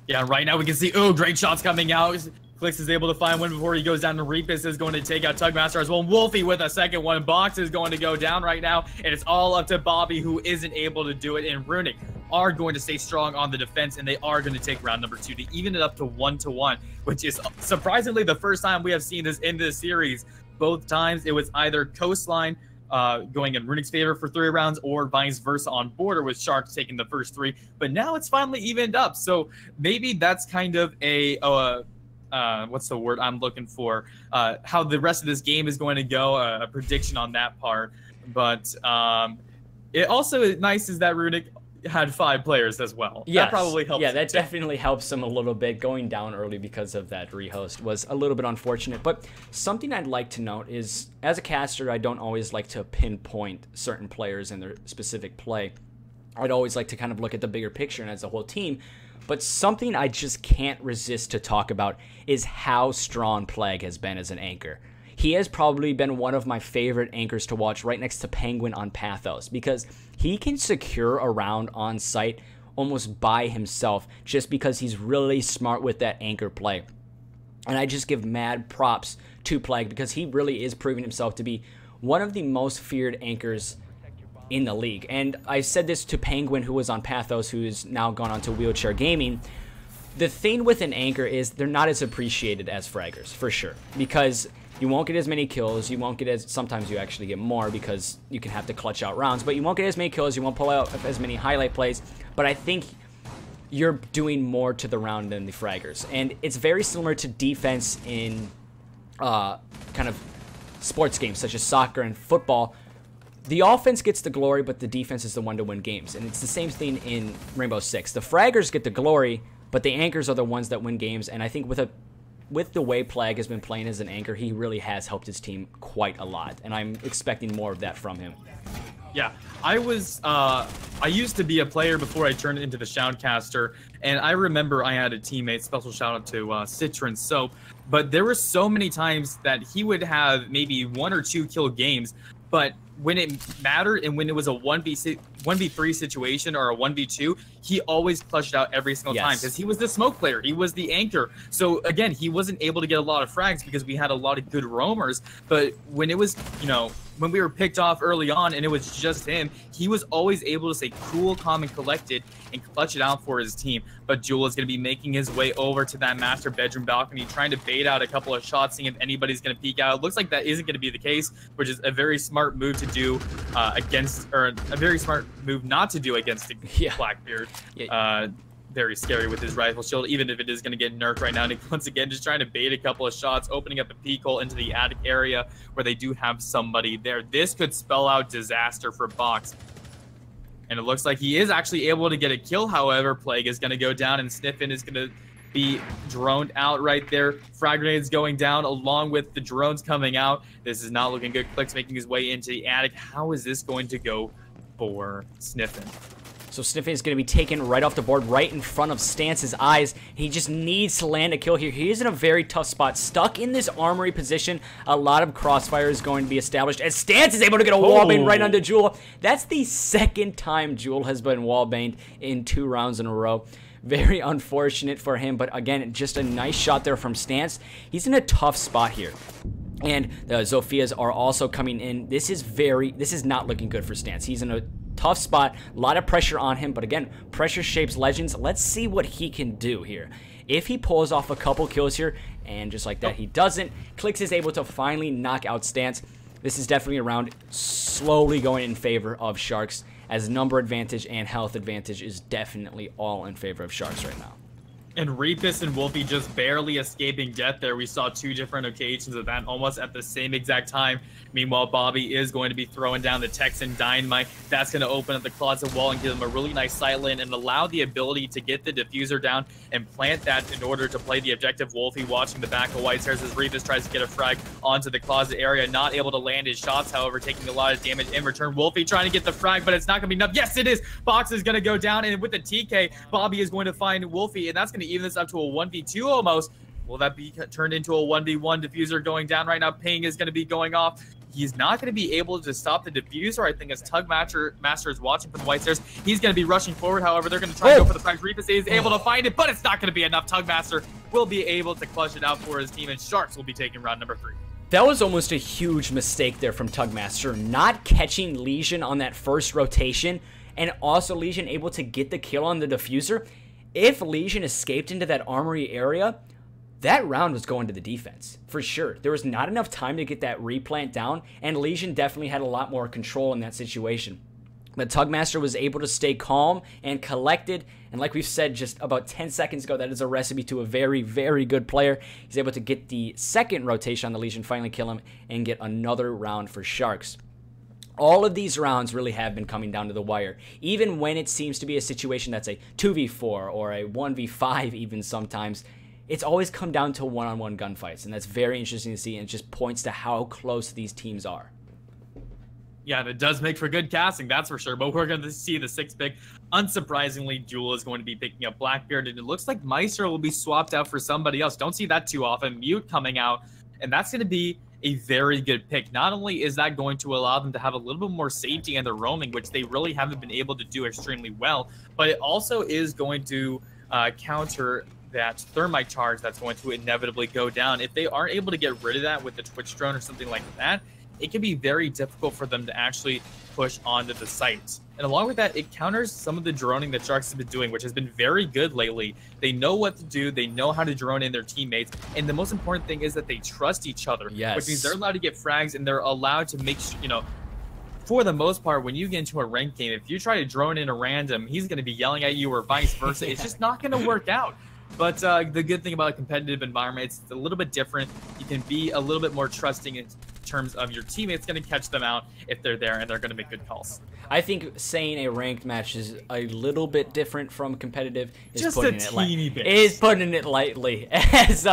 Yeah, right now we can see, oh, great shots coming out. Clicks is able to find one before he goes down to Reapus is going to take out Tugmaster as well. Wolfie with a second one. Box is going to go down right now, and it's all up to Bobby, who isn't able to do it, and Runic are going to stay strong on the defense, and they are going to take round number 2 to even it up to 1-1, which is surprisingly the first time we have seen this in this series. Both times it was either Coastline going in Runic's favor for 3 rounds, or vice versa on Border with Sharx taking the first 3, but now it's finally evened up. So maybe that's kind of a what's the word I'm looking for, how the rest of this game is going to go, a prediction on that part. But it also is nice is that Runic had 5 players as well. Yes. That probably helps. Yeah, that definitely helps him a little bit. Going down early because of that rehost was a little bit unfortunate. But something I'd like to note is, as a caster, I don't always like to pinpoint certain players and their specific play. I'd always like to kind of look at the bigger picture and as a whole team. But something I just can't resist to talk about is how strong Plague has been as an anchor. He has probably been one of my favorite anchors to watch, right next to Penguin on Pathos, because he can secure a round on site almost by himself just because he's really smart with that anchor play. And I just give mad props to Plague, because he really is proving himself to be one of the most feared anchors in the league. And I said this to Penguin, who was on Pathos, who is now gone on to Wheelchair Gaming. The thing with an anchor is they're not as appreciated as fraggers, for sure, because you won't get as many kills, you won't get as, sometimes you actually get more because you can have to clutch out rounds, but you won't get as many kills, you won't pull out as many highlight plays, but I think you're doing more to the round than the fraggers. And it's very similar to defense in kind of sports games such as soccer and football. The offense gets the glory, but the defense is the one to win games. And it's the same thing in Rainbow Six. The fraggers get the glory, but the anchors are the ones that win games. And I think with the way Plague has been playing as an anchor, he really has helped his team quite a lot. And I'm expecting more of that from him. Yeah, I used to be a player before I turned into the shoutcaster, and I remember I had a teammate, special shout out to Citron Soap, but there were so many times that he would have maybe 1 or 2 kill games, but when it mattered and when it was a 1v3 situation or a 1v2, he always clutched out every single time because he was the smoke player. He was the anchor. So again, he wasn't able to get a lot of frags because we had a lot of good roamers. But when it was, you know, when we were picked off early on and it was just him, he was always able to stay cool, calm, and collected and clutch it out for his team. But Jewel is going to be making his way over to that master bedroom balcony, trying to bait out a couple of shots, seeing if anybody's going to peek out. It looks like that isn't going to be the case, which is a very smart move to do against, or a very smart move not to do against Blackbeard. Very scary with his rifle shield, even if it is going to get nerfed right now. And once again, just trying to bait a couple of shots, opening up a peek hole into the attic area where they do have somebody there. This could spell out disaster for Box. And it looks like he is actually able to get a kill. However, Plague is going to go down and Sniffin is going to be droned out right there. Frag grenades going down along with the drones coming out. This is not looking good. Clicks making his way into the attic. How is this going to go for Sniffin? So Sniffy is going to be taken right off the board, right in front of Stance's eyes. He just needs to land a kill here. He is in a very tough spot, stuck in this armory position. A lot of crossfire is going to be established as Stance is able to get a wallbang right onto Jewel. That's the second time Jewel has been wallbanged in 2 rounds in a row. Very unfortunate for him, but again, just a nice shot there from Stance. He's in a tough spot here. And the Zophias are also coming in. This is not looking good for Stance. He's in a tough spot, a lot of pressure on him, but again, pressure shapes legends. Let's see what he can do here. If he pulls off a couple kills here, and just like that, he doesn't, Clix is able to finally knock out Stance. This is definitely a round slowly going in favor of Sharx, as number advantage and health advantage is definitely all in favor of Sharx right now. And Reapus and Wolfie just barely escaping death there. We saw 2 different occasions of that almost at the same exact time. Meanwhile, Bobby is going to be throwing down the Texan Dynamite. That's going to open up the closet wall and give him a really nice sight lane and allow the ability to get the diffuser down and plant that in order to play the objective. Wolfie watching the back of White Stairs as Reapus tries to get a frag onto the closet area. Not able to land his shots, however, taking a lot of damage in return. Wolfie trying to get the frag, but it's not going to be enough. Yes, it is. Box is going to go down, and with the TK, Bobby is going to find Wolfie, and that's going to even this up to a 1v2 almost. Will that be turned into a 1v1? Diffuser going down right now. Ping is going to be going off. He's not going to be able to stop the diffuser, I think, as Master is watching from the White Stairs. He's going to be rushing forward. However, they're going to try and go for the frag. Reapus is able to find it, but it's not going to be enough. Master will be able to clutch it out for his team, and Sharx will be taking round number 3. That was almost a huge mistake there from Master, not catching Legion on that first rotation, and also Legion able to get the kill on the diffuser. If Legion escaped into that armory area, that round was going to the defense, for sure. There was not enough time to get that replant down, and Legion definitely had a lot more control in that situation. But Tugmaster was able to stay calm and collected, and like we've said just about 10 seconds ago, that is a recipe to a very, very good player. He's able to get the second rotation on the Legion, finally kill him, and get another round for Sharx. All of these rounds really have been coming down to the wire. Even when it seems to be a situation that's a 2v4 or a 1v5 even sometimes, it's always come down to one-on-one gunfights, and that's very interesting to see, and it just points to how close these teams are. Yeah, and it does make for good casting, that's for sure, but we're going to see the 6th pick. Unsurprisingly, Jewel is going to be picking up Blackbeard, and it looks like Meister will be swapped out for somebody else. Don't see that too often. Mute coming out, and that's going to be a very good pick. Not only is that going to allow them to have a little bit more safety in their roaming, which they really haven't been able to do extremely well, but it also is going to counter that thermite charge that's going to inevitably go down. If they aren't able to get rid of that with the Twitch drone or something like that, it can be very difficult for them to actually push onto the site. And along with that, it counters some of the droning that Sharx has been doing, which has been very good lately. They know what to do. They know how to drone in their teammates. And the most important thing is that they trust each other, yes, which means they're allowed to get frags and they're allowed to make, for the most part, when you get into a ranked game, if you try to drone in a random, he's going to be yelling at you or vice versa. It's just not going to work out. But the good thing about a competitive environment, it's a little bit different. You can be a little bit more trusting in terms of your teammates going to catch them out if they're there and they're going to make good calls. I think saying a ranked match is a little bit different from competitive is just putting a teeny bit. Is putting it lightly. As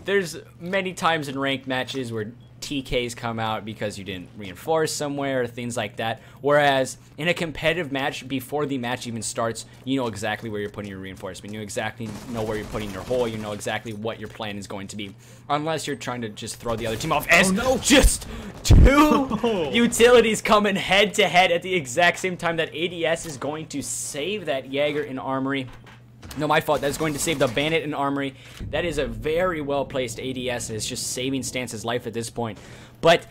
there's many times in ranked matches where TKs come out because you didn't reinforce somewhere, things like that. Whereas in a competitive match, before the match even starts, you know exactly where you're putting your reinforcement. You exactly know where you're putting your hole. You know exactly what your plan is going to be. Unless you're trying to just throw the other team off. As just 2 utilities coming head to head at the exact same time that ADS is going to save that Jaeger in Armory. No, my fault. That's going to save the Bandit in Armory. That is a very well-placed ADS. It's just saving Stance's life at this point. But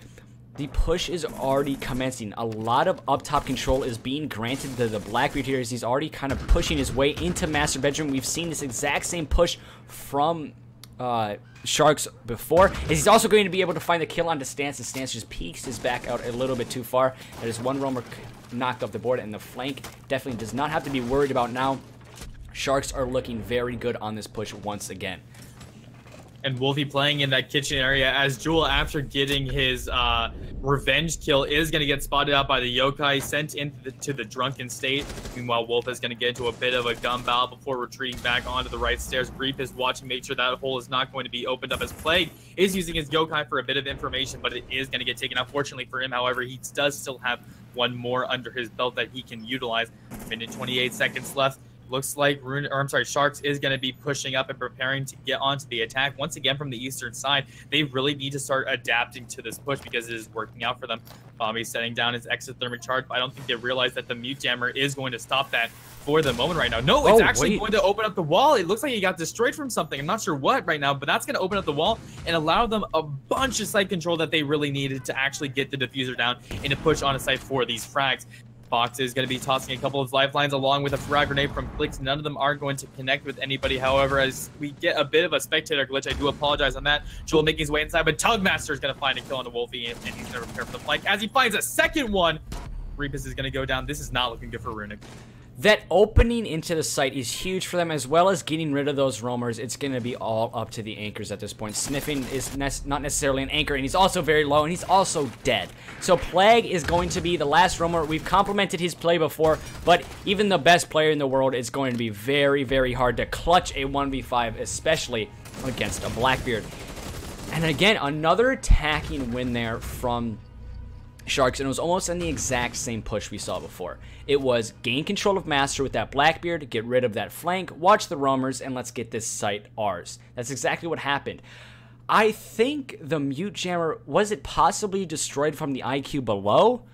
the push is already commencing. A lot of up-top control is being granted to the Blackbeard here as he's already kind of pushing his way into Master Bedroom. We've seen this exact same push from Sharx before. As he's also going to be able to find the kill onto Stance, and Stance just peeks his back out a little bit too far. There's one roamer knocked off the board, and the flank definitely does not have to be worried about now. Sharx are looking very good on this push once again. And Wolfie playing in that kitchen area as Jewel, after getting his revenge kill, is going to get spotted out by the yokai, sent into the drunken state. Meanwhile, Wolf is going to get into a bit of a gun battle before retreating back onto the right stairs. Reap is watching, make sure that hole is not going to be opened up, as Plague is using his yokai for a bit of information, but it is going to get taken out. Fortunately for him, however, he does still have one more under his belt that he can utilize. Minute 28 seconds left. Looks like Sharx is going to be pushing up and preparing to get onto the attack. Once again, from the eastern side, they really need to start adapting to this push because it is working out for them. Bobby's setting down his exothermic charge, but I don't think they realize that the mute jammer is going to stop that for the moment right now. No, it's actually going to open up the wall. It looks like he got destroyed from something. I'm not sure what right now, but that's going to open up the wall and allow them a bunch of site control that they really needed to actually get the diffuser down and to push on a site for these frags. Fox is going to be tossing a couple of lifelines along with a frag grenade from Clicks. None of them are going to connect with anybody. However, as we get a bit of a spectator glitch, I do apologize on that. Jewel making his way inside, but Tugmaster is going to find a kill on the Wolfie, and he's going to prepare for the flank. As he finds a second one, Rebus is going to go down. This is not looking good for Runic. That opening into the site is huge for them, as well as getting rid of those roamers. It's going to be all up to the anchors at this point. Sniffing is not necessarily an anchor, and he's also very low, and he's also dead. So Plague is going to be the last roamer. We've complimented his play before, but even the best player in the world is going to be very, very hard to clutch a 1v5, especially against a Blackbeard. And again, another attacking win there from Sharx, and it was almost in the exact same push we saw before. It was gain control of Master with that Blackbeard, get rid of that flank, watch the roamers, and let's get this site ours. That's exactly what happened. I think the mute jammer, was it possibly destroyed from the IQ below?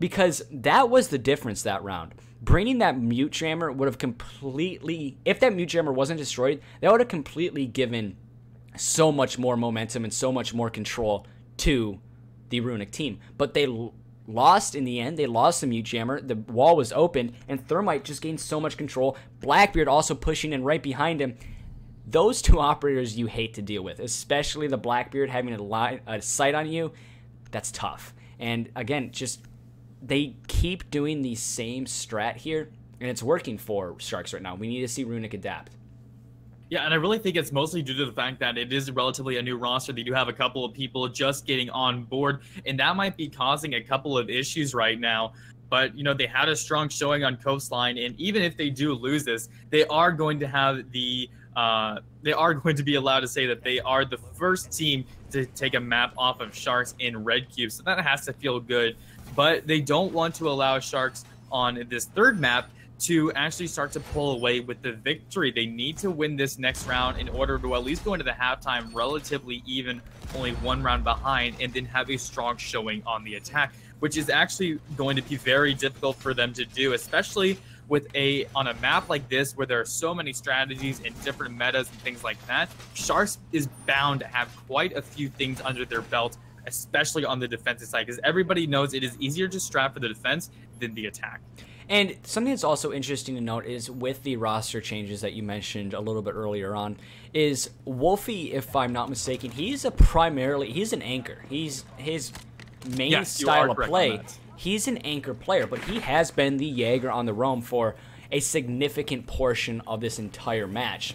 Because that was the difference that round. Bringing that mute jammer would have completely, if that mute jammer wasn't destroyed, that would have completely given so much more momentum and so much more control to the Runic team. But they lost in the end. They lost the mute jammer. The wall was opened, and Thermite just gained so much control. Blackbeard also pushing in right behind him. Those two operators you hate to deal with, especially the Blackbeard having a sight on you. That's tough. And again, just they keep doing the same strat here, and it's working for Sharx right now. We need to see Runic adapt. Yeah, and I really think it's mostly due to the fact that it is relatively a new roster. They do have a couple of people just getting on board, and that might be causing a couple of issues right now. But, you know, they had a strong showing on Coastline, and even if they do lose this, they are going to have the they are going to be allowed to say that they are the first team to take a map off of Sharx in REDCUBE, so that has to feel good. But they don't want to allow Sharx on this third map to actually start to pull away with the victory. They need to win this next round in order to at least go into the halftime relatively even, only one round behind, and then have a strong showing on the attack, which is actually going to be very difficult for them to do, especially with on a map like this where there are so many strategies and different metas and things like that. Sharx is bound to have quite a few things under their belt, especially on the defensive side, because everybody knows it is easier to strat for the defense than the attack. And something that's also interesting to note is with the roster changes that you mentioned a little bit earlier on, is Wolfie, if I'm not mistaken, he's an anchor. His main style of play, he's an anchor player, but he has been the Jaeger on the roam for a significant portion of this entire match.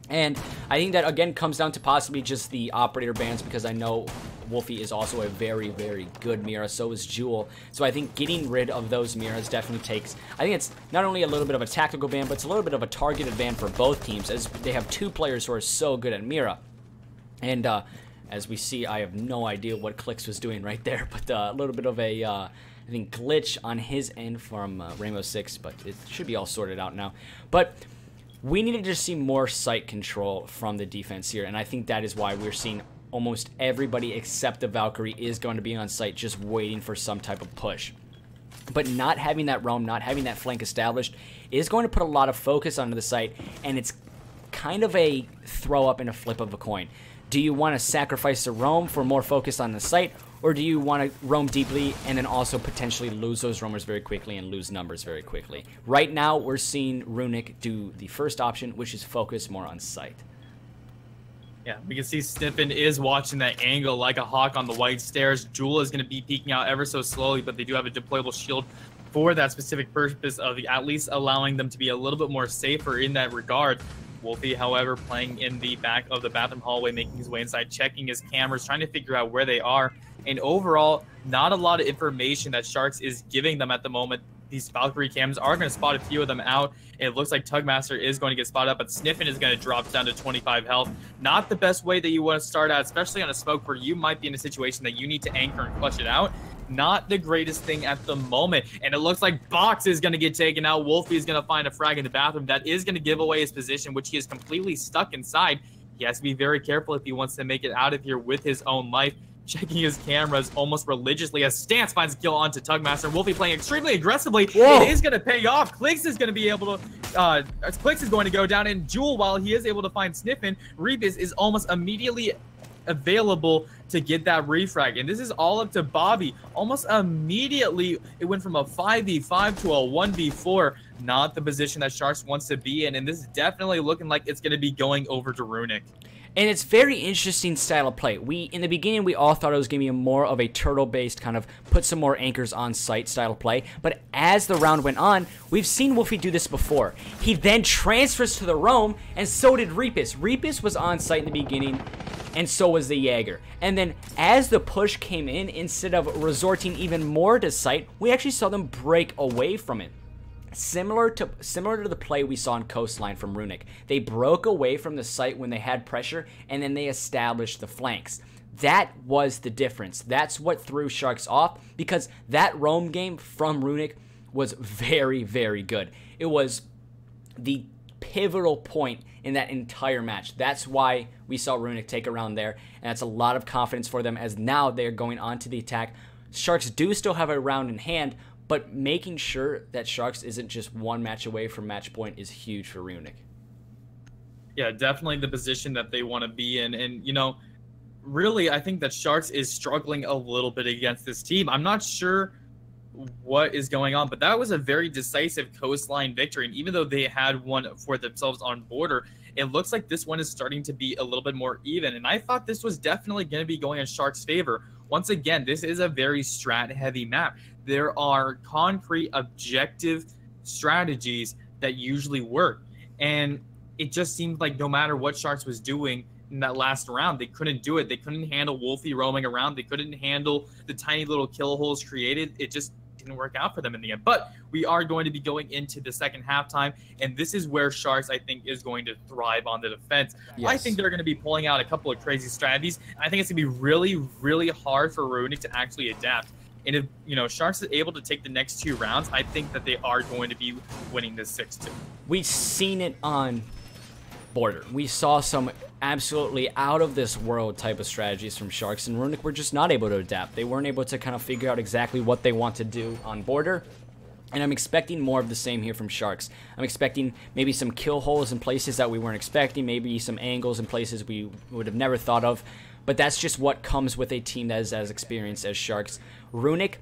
And I think that, again, comes down to possibly just the operator bans, because I know Wolfie is also a very, very good Mira. So is Jewel. So I think getting rid of those Miras definitely takes... I think it's not only a little bit of a tactical ban, but it's a little bit of a targeted ban for both teams, as they have two players who are so good at Mira. And as we see, I have no idea what Clicks was doing right there, but a little bit of a... I think glitch on his end from Rainbow Six, but it should be all sorted out now. But we need to just see more site control from the defense here, and I think that is why we're seeing almost everybody except the Valkyrie is going to be on site just waiting for some type of push. But not having that roam, not having that flank established is going to put a lot of focus onto the site, and it's kind of a throw up and a flip of a coin. Do you want to sacrifice the roam for more focus on the site, or do you want to roam deeply and then also potentially lose those roamers very quickly and lose numbers very quickly? Right now, we're seeing Runic do the first option, which is focus more on site. Yeah, we can see Sniffin is watching that angle like a hawk on the white stairs. Jewel is going to be peeking out ever so slowly, but they do have a deployable shield for that specific purpose of at least allowing them to be a little bit more safer in that regard. Wolfie, however, playing in the back of the bathroom hallway, making his way inside, checking his cameras, trying to figure out where they are. And overall, not a lot of information that Sharx is giving them at the moment. These Valkyrie cams are going to spot a few of them out. It looks like Tugmaster is going to get spotted up, but Sniffin is going to drop down to 25 health. Not the best way that you want to start out, especially on a smoke where you might be in a situation that you need to anchor and clutch it out. not the greatest thing at the moment. And it looks like Box is going to get taken out. Wolfie is going to find a frag in the bathroom. That is going to give away his position, which he is completely stuck inside. He has to be very careful if he wants to make it out of here with his own life. Checking his cameras almost religiously as Stance finds a kill onto Tugmaster. Wolfie playing extremely aggressively. Whoa. It is going to pay off. Clicks is going to be able to... Clicks is going to go down, and Jewel, while he is able to find Sniffin, Rebus is almost immediately available to get that refrag. And this is all up to Bobby. Almost immediately, it went from a 5v5 to a 1v4. Not the position that Sharx wants to be in. And this is definitely looking like it's going to be going over to Runic. And it's very interesting style of play. In the beginning, we all thought it was going to be more of a turtle-based kind of put some more anchors on site style of play. But as the round went on, we've seen Wolfie do this before. He then transfers to the roam, and so did Rebus. Rebus was on site in the beginning, and so was the Jaeger. And then as the push came in, instead of resorting even more to site, we actually saw them break away from it. Similar to the play we saw in Coastline from Runic. They broke away from the site when they had pressure, and then they established the flanks. That was the difference. That's what threw Sharx off, because that roam game from Runic was very, very good. It was the pivotal point in that entire match. That's why we saw Runic take a round there, and that's a lot of confidence for them, as now they're going on to the attack. Sharx do still have a round in hand, but making sure that Sharx isn't just one match away from match point is huge for Runic. Yeah, definitely the position that they want to be in. And, you know, really, I think that Sharx is struggling a little bit against this team. I'm not sure what is going on, but that was a very decisive Coastline victory. And even though they had one for themselves on border, it looks like this one is starting to be a little bit more even. And I thought this was definitely going to be going in Sharx's favor. Once again, this is a very strat-heavy map. There are concrete, objective strategies that usually work. And it just seemed like no matter what Sharx was doing in that last round, they couldn't do it. They couldn't handle Wolfie roaming around. They couldn't handle the tiny little kill holes created. It just didn't work out for them in the end. But we are going to be going into the second halftime, and this is where Sharx, I think, is going to thrive on the defense. Yes. I think they're going to be pulling out a couple of crazy strategies. I think it's going to be really, really hard for Runic to actually adapt. And if, you know, Sharx is able to take the next two rounds, I think that they are going to be winning this 6-2. We've seen it on border. We saw some absolutely out of this world type of strategies from Sharx, and Runic were just not able to adapt. They weren't able to kind of figure out exactly what they want to do on border. And I'm expecting more of the same here from Sharx. I'm expecting maybe some kill holes in places that we weren't expecting, maybe some angles in places we would have never thought of. But that's just what comes with a team that is as experienced as Sharx. Runic,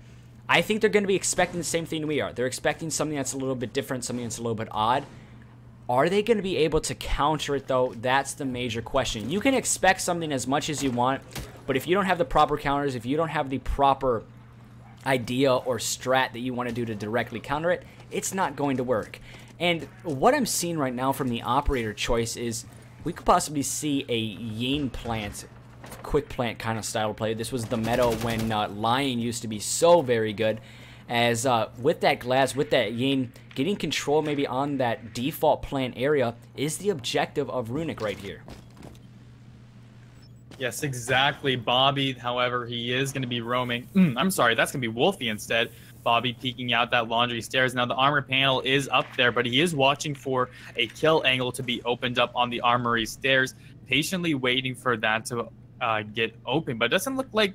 I think they're going to be expecting the same thing we are. They're expecting something that's a little bit different, something that's a little bit odd. Are they going to be able to counter it, though? That's the major question. You can expect something as much as you want, but if you don't have the proper counters, if you don't have the proper idea or strat that you want to do to directly counter it, it's not going to work. And what I'm seeing right now from the operator choice is we could possibly see a Yin plant, quick plant kind of style of play. This was the meta when Lion used to be so very good. As with that glass, with that Yin, getting control maybe on that default plant area is the objective of Runic right here. Yes, exactly. Bobby, however, he is going to be roaming. I'm sorry, that's going to be Wolfie instead. Bobby peeking out that laundry stairs. Now, the armor panel is up there, but he is watching for a kill angle to be opened up on the armory stairs, patiently waiting for that to get open. But it doesn't look like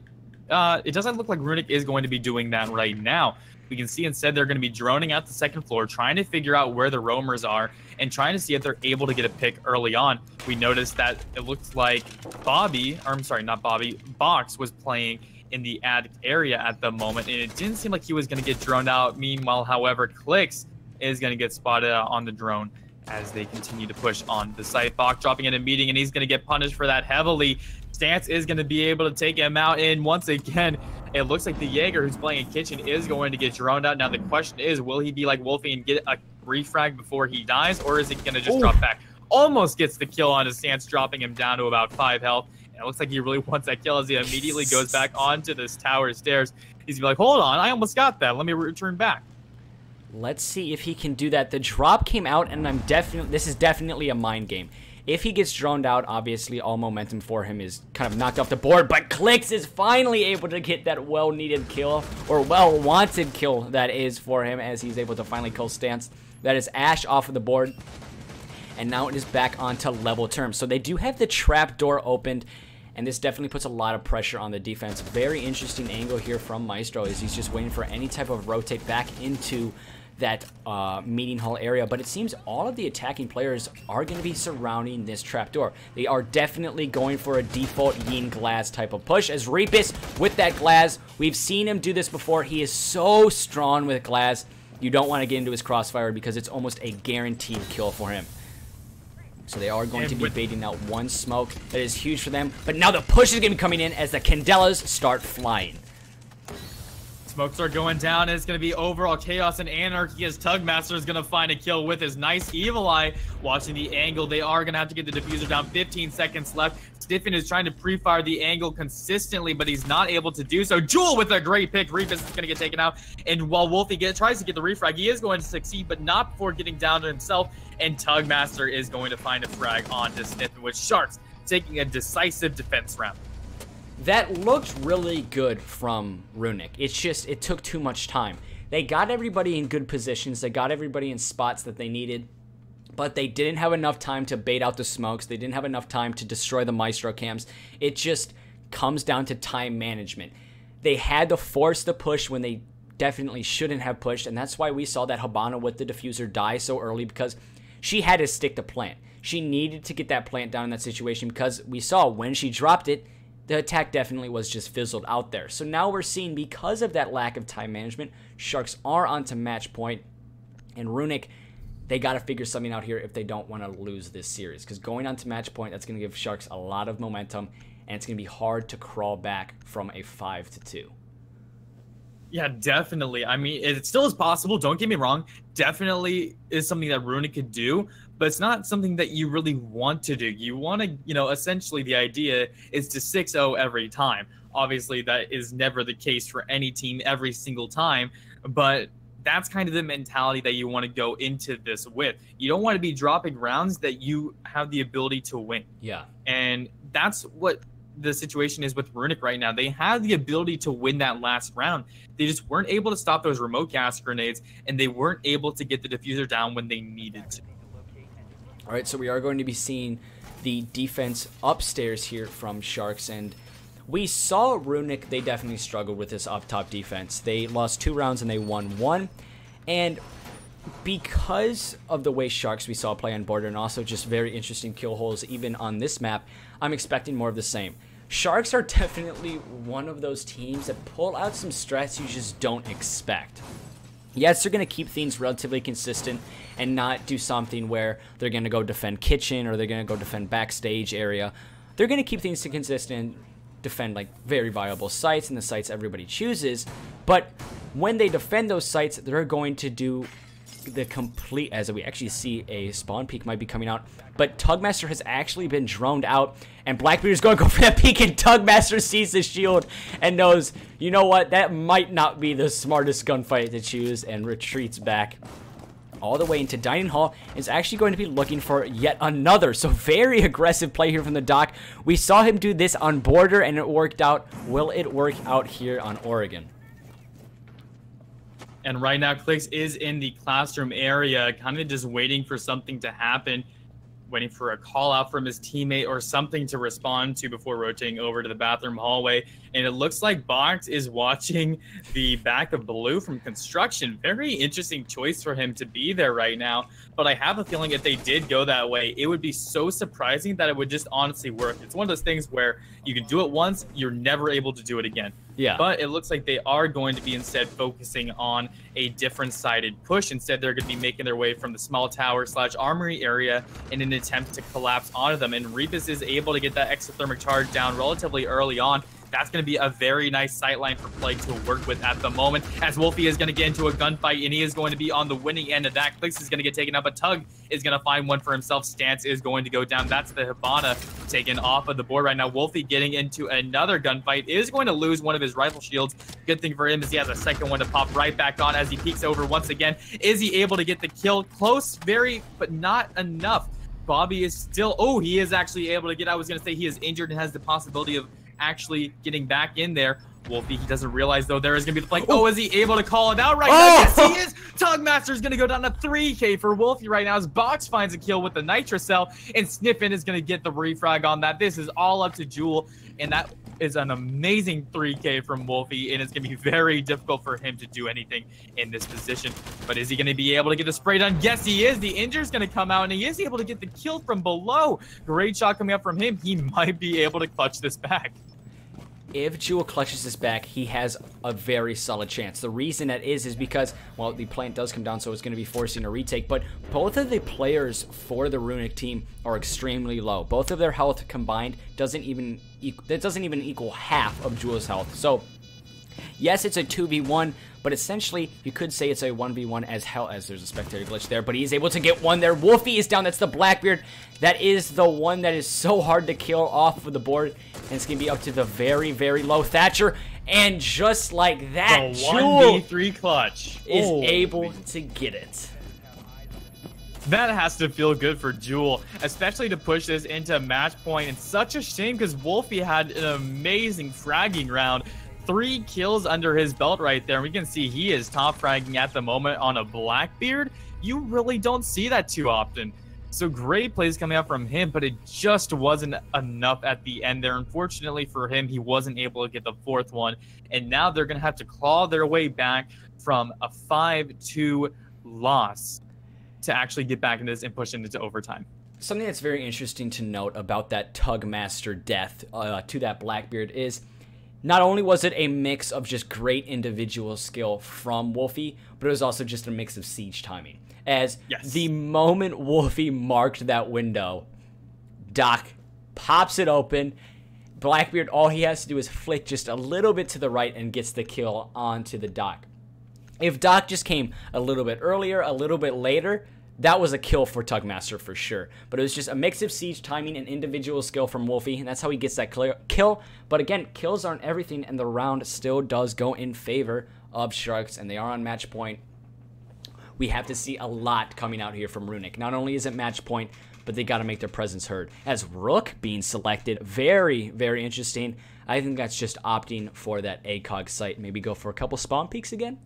Runic is going to be doing that right now. We can see instead they're going to be droning out the second floor, trying to figure out where the roamers are and trying to see if they're able to get a pick early on. We noticed that it looks like Box was playing in the attic area at the moment, and it didn't seem like he was going to get droned out. Meanwhile, however, Clicks is going to get spotted out on the drone as they continue to push on the site. Box dropping in a meeting, and he's going to get punished for that heavily. Stance is going to be able to take him out, and once again, it looks like the Jaeger who's playing in kitchen is going to get droned out. Now, the question is, will he be like Wolfie and get a refrag before he dies, or is it going to just drop back? Almost gets the kill on his Stance, dropping him down to about 5 health. And it looks like he really wants that kill as he immediately goes back onto this tower stairs. He's like, hold on, I almost got that. Let me return back. Let's see if he can do that. The drop came out, and this is definitely a mind game. If he gets droned out, obviously all momentum for him is kind of knocked off the board, but Clix is finally able to get that well-needed kill, or well-wanted kill that is for him, as he's able to finally kill Stance. That is Ash off of the board, and now it is back onto level terms. So they do have the trap door opened, and this definitely puts a lot of pressure on the defense. Very interesting angle here from Maestro, as he's just waiting for any type of rotate back into that meeting hall area, but it seems all of the attacking players are going to be surrounding this trapdoor. They are definitely going for a default Yin Glass type of push, as Reapus with that Glass, we've seen him do this before. He is so strong with Glass. You don't want to get into his crossfire because it's almost a guaranteed kill for him. So they are going to be baiting out one smoke. That is huge for them, but now the push is going to be coming in as the Candelas start flying. Smokes are going down, and it's going to be overall chaos and anarchy as Tugmaster is going to find a kill with his nice Evil Eye. Watching the angle, they are going to have to get the diffuser down. 15 seconds left. Stiffen is trying to pre-fire the angle consistently, but he's not able to do so. Jewel with a great pick. Reapus is going to get taken out, and while Wolfie tries to get the refrag, he is going to succeed, but not before getting down to himself, and Tugmaster is going to find a frag onto Stiffen, with Sharx taking a decisive defense round. That looked really good from Runic. It's just, it took too much time. They got everybody in good positions. They got everybody in spots that they needed, but they didn't have enough time to bait out the smokes. They didn't have enough time to destroy the Maestro cams. It just comes down to time management. They had to force the push when they definitely shouldn't have pushed, and that's why we saw that Habana with the diffuser die so early, because she had to stick to plant. She needed to get that plant down in that situation, because we saw when she dropped it, the attack definitely was just fizzled out there. So now we're seeing, because of that lack of time management, Sharks are onto match point, and Runic, they got to figure something out here if they don't want to lose this series, because going on to match point, that's going to give Sharks a lot of momentum, and it's going to be hard to crawl back from a 5-2. Yeah, definitely. I mean, it still is possible. Don't get me wrong. Definitely is something that Runic could do, but it's not something that you really want to do. You want to, essentially the idea is to 6-0 every time. Obviously, that is never the case for any team every single time, but that's kind of the mentality that you want to go into this with. You don't want to be dropping rounds that you have the ability to win. Yeah. And that's what the situation is with Runic right now. They have the ability to win that last round. They just weren't able to stop those remote gas grenades, and they weren't able to get the diffuser down when they needed to. All right, so we are going to be seeing the defense upstairs here from Sharks, and we saw Runic, they definitely struggled with this up top defense. They lost 2 rounds and they won 1, and because of the way Sharks we saw play on border, and also just very interesting kill holes even on this map, I'm expecting more of the same. Sharks are definitely one of those teams that pull out some strats you just don't expect. Yes, they're going to keep things relatively consistent and not do something where they're going to go defend kitchen or they're going to go defend backstage area. They're going to keep things consistent, defend like very viable sites and the sites everybody chooses. But when they defend those sites, they're going to do the complete, as we actually see a spawn peak might be coming out, but Tugmaster has actually been droned out, and Blackbeard's going to go for that peek, and Tugmaster sees the shield and knows, you know what, that might not be the smartest gunfight to choose, and retreats back all the way into Dining Hall. Is actually going to be looking for yet another, so very aggressive play here from the Doc. We saw him do this on border and it worked out. Will it work out here on Oregon? And right now, Clix is in the classroom area, kind of just waiting for something to happen, waiting for a call out from his teammate or something to respond to before rotating over to the bathroom hallway. And it looks like Box is watching the back of Blue from construction. Very interesting choice for him to be there right now. But I have a feeling if they did go that way, it would be so surprising that it would just honestly work. It's one of those things where you can do it once, you're never able to do it again. Yeah. But it looks like they are going to be instead focusing on a different sided push. Instead, they're going to be making their way from the small tower / armory area in an attempt to collapse onto them. And Reapus is able to get that exothermic charge down relatively early on. That's going to be a very nice sightline for play to work with at the moment, as Wolfie is going to get into a gunfight, and he is going to be on the winning end of that. Clix is going to get taken out, but Tug is going to find one for himself. Stance is going to go down. That's the Habana taken off of the board right now. Wolfie getting into another gunfight, is going to lose one of his rifle shields. Good thing for him is he has a second one to pop right back on as he peeks over once again. Is he able to get the kill? Close, very, but not enough. Bobby is still, oh, he is actually able to get, I was going to say he is injured and has the possibility of actually getting back in there. Wolfie, he doesn't realize, though, there is going to be the flank. Oh, is he able to call it out right now? Yes, he is. Tugmaster's going to go down to 3K for Wolfie right now as Box finds a kill with the Nitro Cell, and Sniffin is going to get the refrag on that. This is all up to Jewel, and that is an amazing 3K from Wolfie, and it's going to be very difficult for him to do anything in this position. But is he going to be able to get the spray done? Yes, he is. The injure's going to come out, and he is able to get the kill from below. Great shot coming up from him. He might be able to clutch this back. If Jewel clutches this back, he has a very solid chance. The reason that is because, well, the plant does come down, so it's going to be forcing a retake, but both of the players for the Runic team are extremely low. Both of their health combined doesn't even equal half of Jewel's health. So, yes, it's a 2v1, but essentially, you could say it's a 1v1 as there's a spectator glitch there, but he's able to get one there. Wolfie is down. That's the Blackbeard. That is the one that is so hard to kill off of the board, and it's going to be up to the very, very low Thatcher. And just like that, the Jewel 1v3 clutch is able to get it. That has to feel good for Jewel, especially to push this into match point. And such a shame because Wolfie had an amazing fragging round. 3 kills under his belt right there. We can see he is top fragging at the moment on a Blackbeard. You really don't see that too often. So great plays coming out from him, but it just wasn't enough at the end there. Unfortunately for him, he wasn't able to get the 4th one. And now they're going to have to claw their way back from a 5-2 loss to actually get back into this and push into overtime. Something that's very interesting to note about that Tugmaster death to that Blackbeard is not only was it a mix of just great individual skill from Wolfie, but it was also just a mix of siege timing. As the moment Wolfie marked that window, Doc pops it open. Blackbeard, all he has to do is flick just a little bit to the right and gets the kill onto the Doc. If Doc just came a little bit earlier, a little bit later, that was a kill for Tugmaster for sure. But it was just a mix of siege timing and individual skill from Wolfie, and that's how he gets that kill. But again, kills aren't everything, and the round still does go in favor of Sharx, and they are on match point. We have to see a lot coming out here from Runic. Not only is it match point, but they got to make their presence heard. As Rook being selected, very, very interesting. I think that's just opting for that ACOG site. Maybe go for a couple spawn peaks again.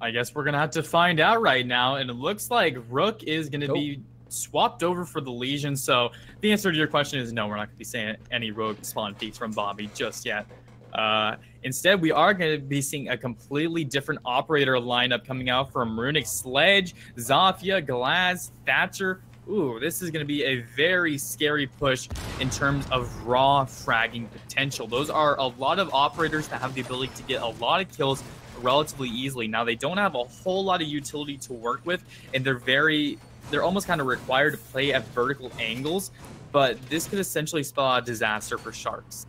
I guess we're going to have to find out right now, and it looks like Rook is going to be swapped over for the Legion, so the answer to your question is no, we're not going to be seeing any Rogue spawn peaks from Bobby just yet. Instead, we are going to be seeing a completely different operator lineup coming out from Runic. Sledge, Zafia, Glass, Thatcher. Ooh, this is going to be a very scary push in terms of raw fragging potential. Those are a lot of operators that have the ability to get a lot of kills relatively easily. Now, they don't have a whole lot of utility to work with, and they're almost kind of required to play at vertical angles, but this could essentially spell out disaster for Sharx.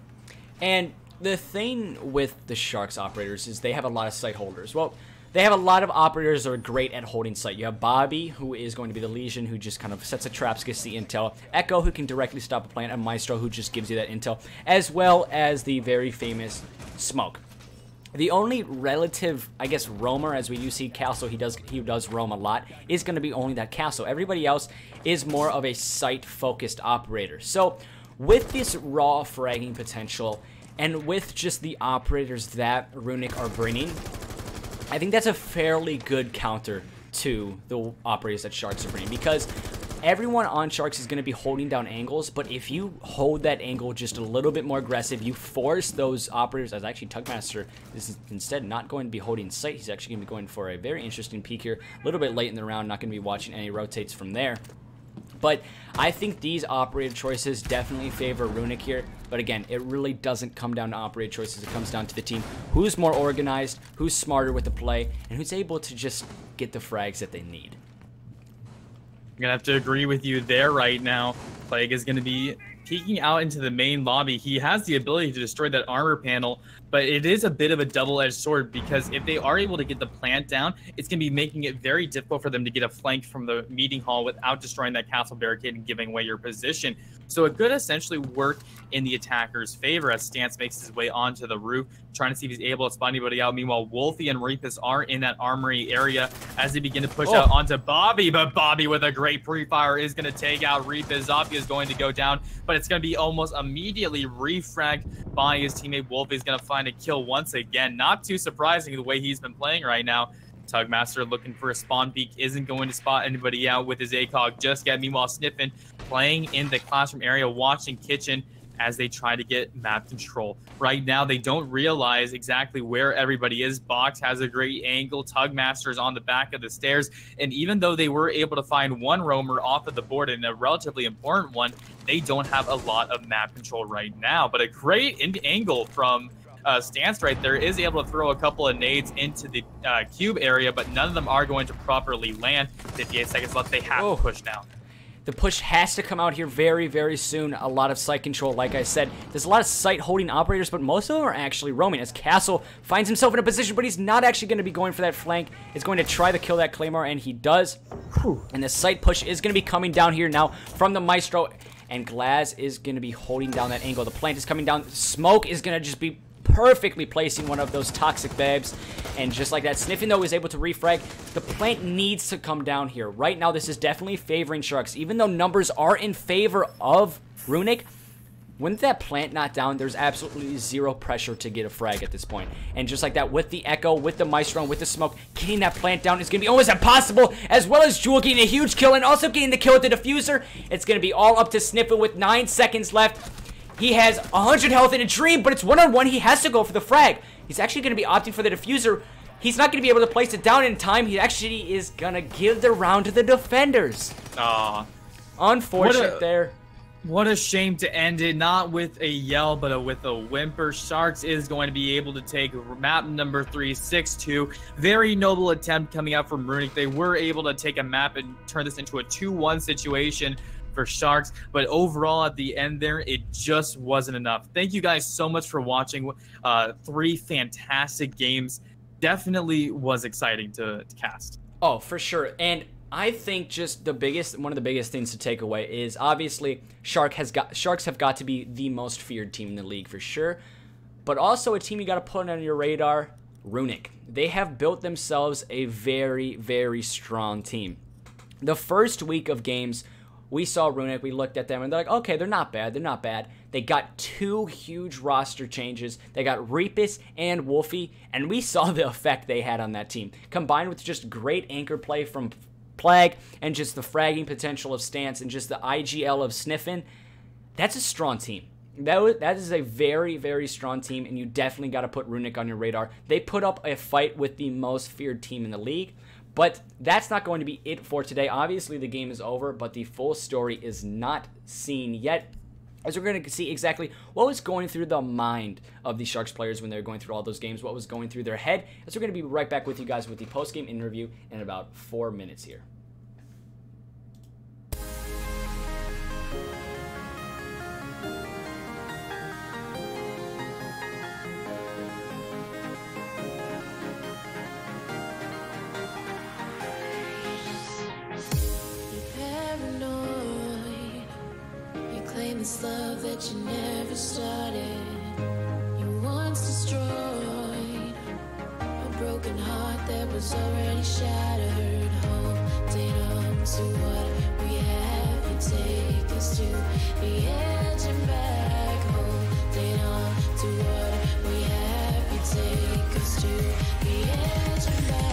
And the thing with the Sharx operators is they have a lot of site holders. Well, they have a lot of operators that are great at holding site. You have Bobby, who is going to be the Legion, who just kind of sets a traps, gets the intel. Echo, who can directly stop a plant, and Maestro, who just gives you that intel, as well as the very famous Smoke. The only relative, I guess, roamer, as we do see Castle, he does roam a lot, is going to be only that Castle. Everybody else is more of a site-focused operator. So, with this raw fragging potential, and with just the operators that Runic are bringing, I think that's a fairly good counter to the operators that Sharx are bringing, because everyone on Sharx is going to be holding down angles, but if you hold that angle just a little bit more aggressive, you force those operators, as actually Tugmaster is instead not going to be holding sight. He's actually going to be going for a very interesting peek here, a little bit late in the round, not going to be watching any rotates from there. But I think these operator choices definitely favor Runic here. But again, it really doesn't come down to operator choices. It comes down to the team who's more organized, who's smarter with the play, and who's able to just get the frags that they need. I'm going to have to agree with you there right now. Plague is going to be peeking out into the main lobby. He has the ability to destroy that armor panel, but it is a bit of a double-edged sword, because if they are able to get the plant down, it's going to be making it very difficult for them to get a flank from the meeting hall without destroying that castle barricade and giving away your position. So it could essentially work in the attacker's favor as Stance makes his way onto the roof, trying to see if he's able to spot anybody out. Meanwhile, Wolfie and Reapus are in that armory area as they begin to push out onto Bobby, but Bobby with a great pre-fire is going to take out Reapus. Zombie is going to go down, but it's going to be almost immediately refragged by his teammate. Wolfie is going to find a kill once again. Not too surprising the way he's been playing right now. Tugmaster looking for a spawn peek, isn't going to spot anybody out with his ACOG just yet. Meanwhile, Sniffin playing in the classroom area, watching Kitchen as they try to get map control. Right now, they don't realize exactly where everybody is. Box has a great angle. Tugmaster is on the back of the stairs. And even though they were able to find one roamer off of the board, and a relatively important one, they don't have a lot of map control right now. But a great angle from Stance right there, is able to throw a couple of nades into the cube area, but none of them are going to properly land. 58 seconds left. They have to push now. The push has to come out here very, very soon. A lot of site control, like I said. There's a lot of site holding operators, but most of them are actually roaming as Castle finds himself in a position, but he's not actually going to be going for that flank. He's going to try to kill that Claymore, and he does. And the site push is going to be coming down here now from the Maestro, and Glaz is going to be holding down that angle. The plant is coming down. Smoke is going to just be perfectly placing one of those toxic babs, and just like that, Sniffing though is able to refrag. The plant needs to come down here right now. This is definitely favoring Sharx, even though numbers are in favor of Runic. When that plant not down, there's absolutely zero pressure to get a frag at this point. And just like that, with the Echo, with the Maestro, with the smoke, getting that plant down is going to be almost impossible, as well as Jewel getting a huge kill and also getting the kill with the diffuser. It's going to be all up to Sniffin with 9 seconds left. He has 100 health in a dream, but it's one-on-one. He has to go for the frag. He's actually going to be opting for the diffuser. He's not going to be able to place it down in time. He actually is going to give the round to the defenders. Aw. Unfortunate there. What a shame to end it, not with a yell, but with a whimper. Sharx is going to be able to take map number 3, 6-2. Very noble attempt coming out from Runic. They were able to take a map and turn this into a 2-1 situation for Sharx, but overall at the end there, it just wasn't enough. Thank you guys so much for watching. 3 fantastic games. Definitely was exciting to cast. Oh, for sure. And I think just one of the biggest things to take away is obviously Sharx have got to be the most feared team in the league for sure, but also a team you got to put on your radar, Runic. They have built themselves a very, very strong team. The first week of games, we saw Runic, we looked at them, and they're like, okay, they're not bad, they're not bad. They got 2 huge roster changes. They got Reapus and Wolfie, and we saw the effect they had on that team. Combined with just great anchor play from Plague, and just the fragging potential of Stance, and just the IGL of Sniffin, that's a strong team. That is a very, very strong team, and you definitely got to put Runic on your radar. They put up a fight with the most feared team in the league. But that's not going to be it for today. Obviously, the game is over, but the full story is not seen yet, as we're going to see exactly what was going through the mind of the Sharx players when they were going through all those games, what was going through their head, as we're going to be right back with you guys with the post-game interview in about 4 minutes here. This love that you never started, you once destroyed a broken heart that was already shattered. Holding on to what we have, you take us to the edge and back. Holding on to what we have, you take us to the edge and back.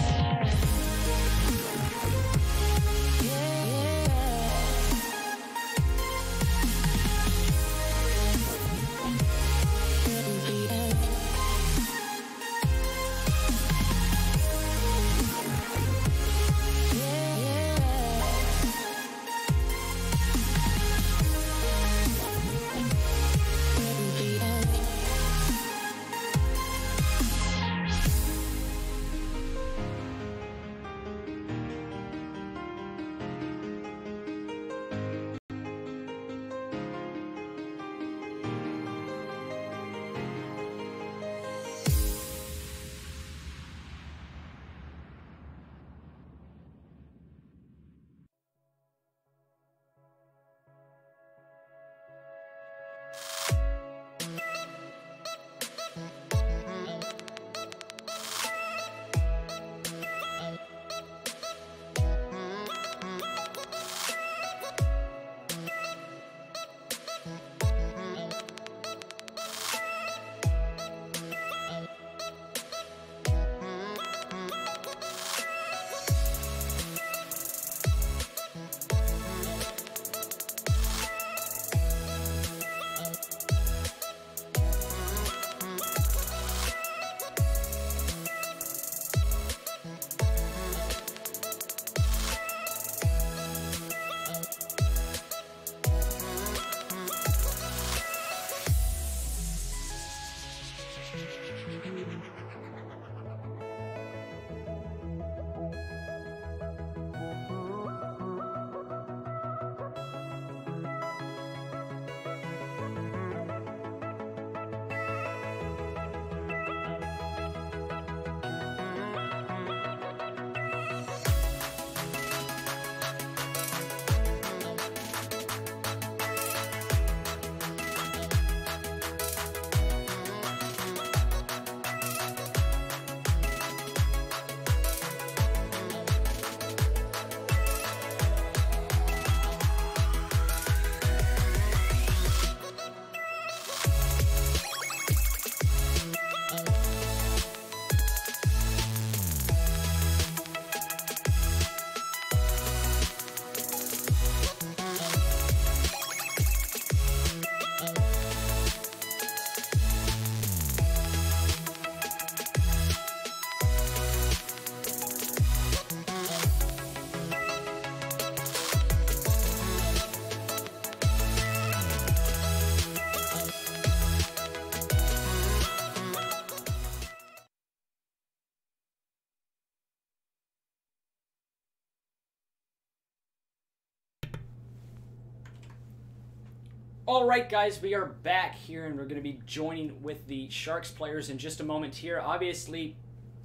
All right, guys, we are back here, and we're going to be joining with the Sharx players in just a moment here. Obviously,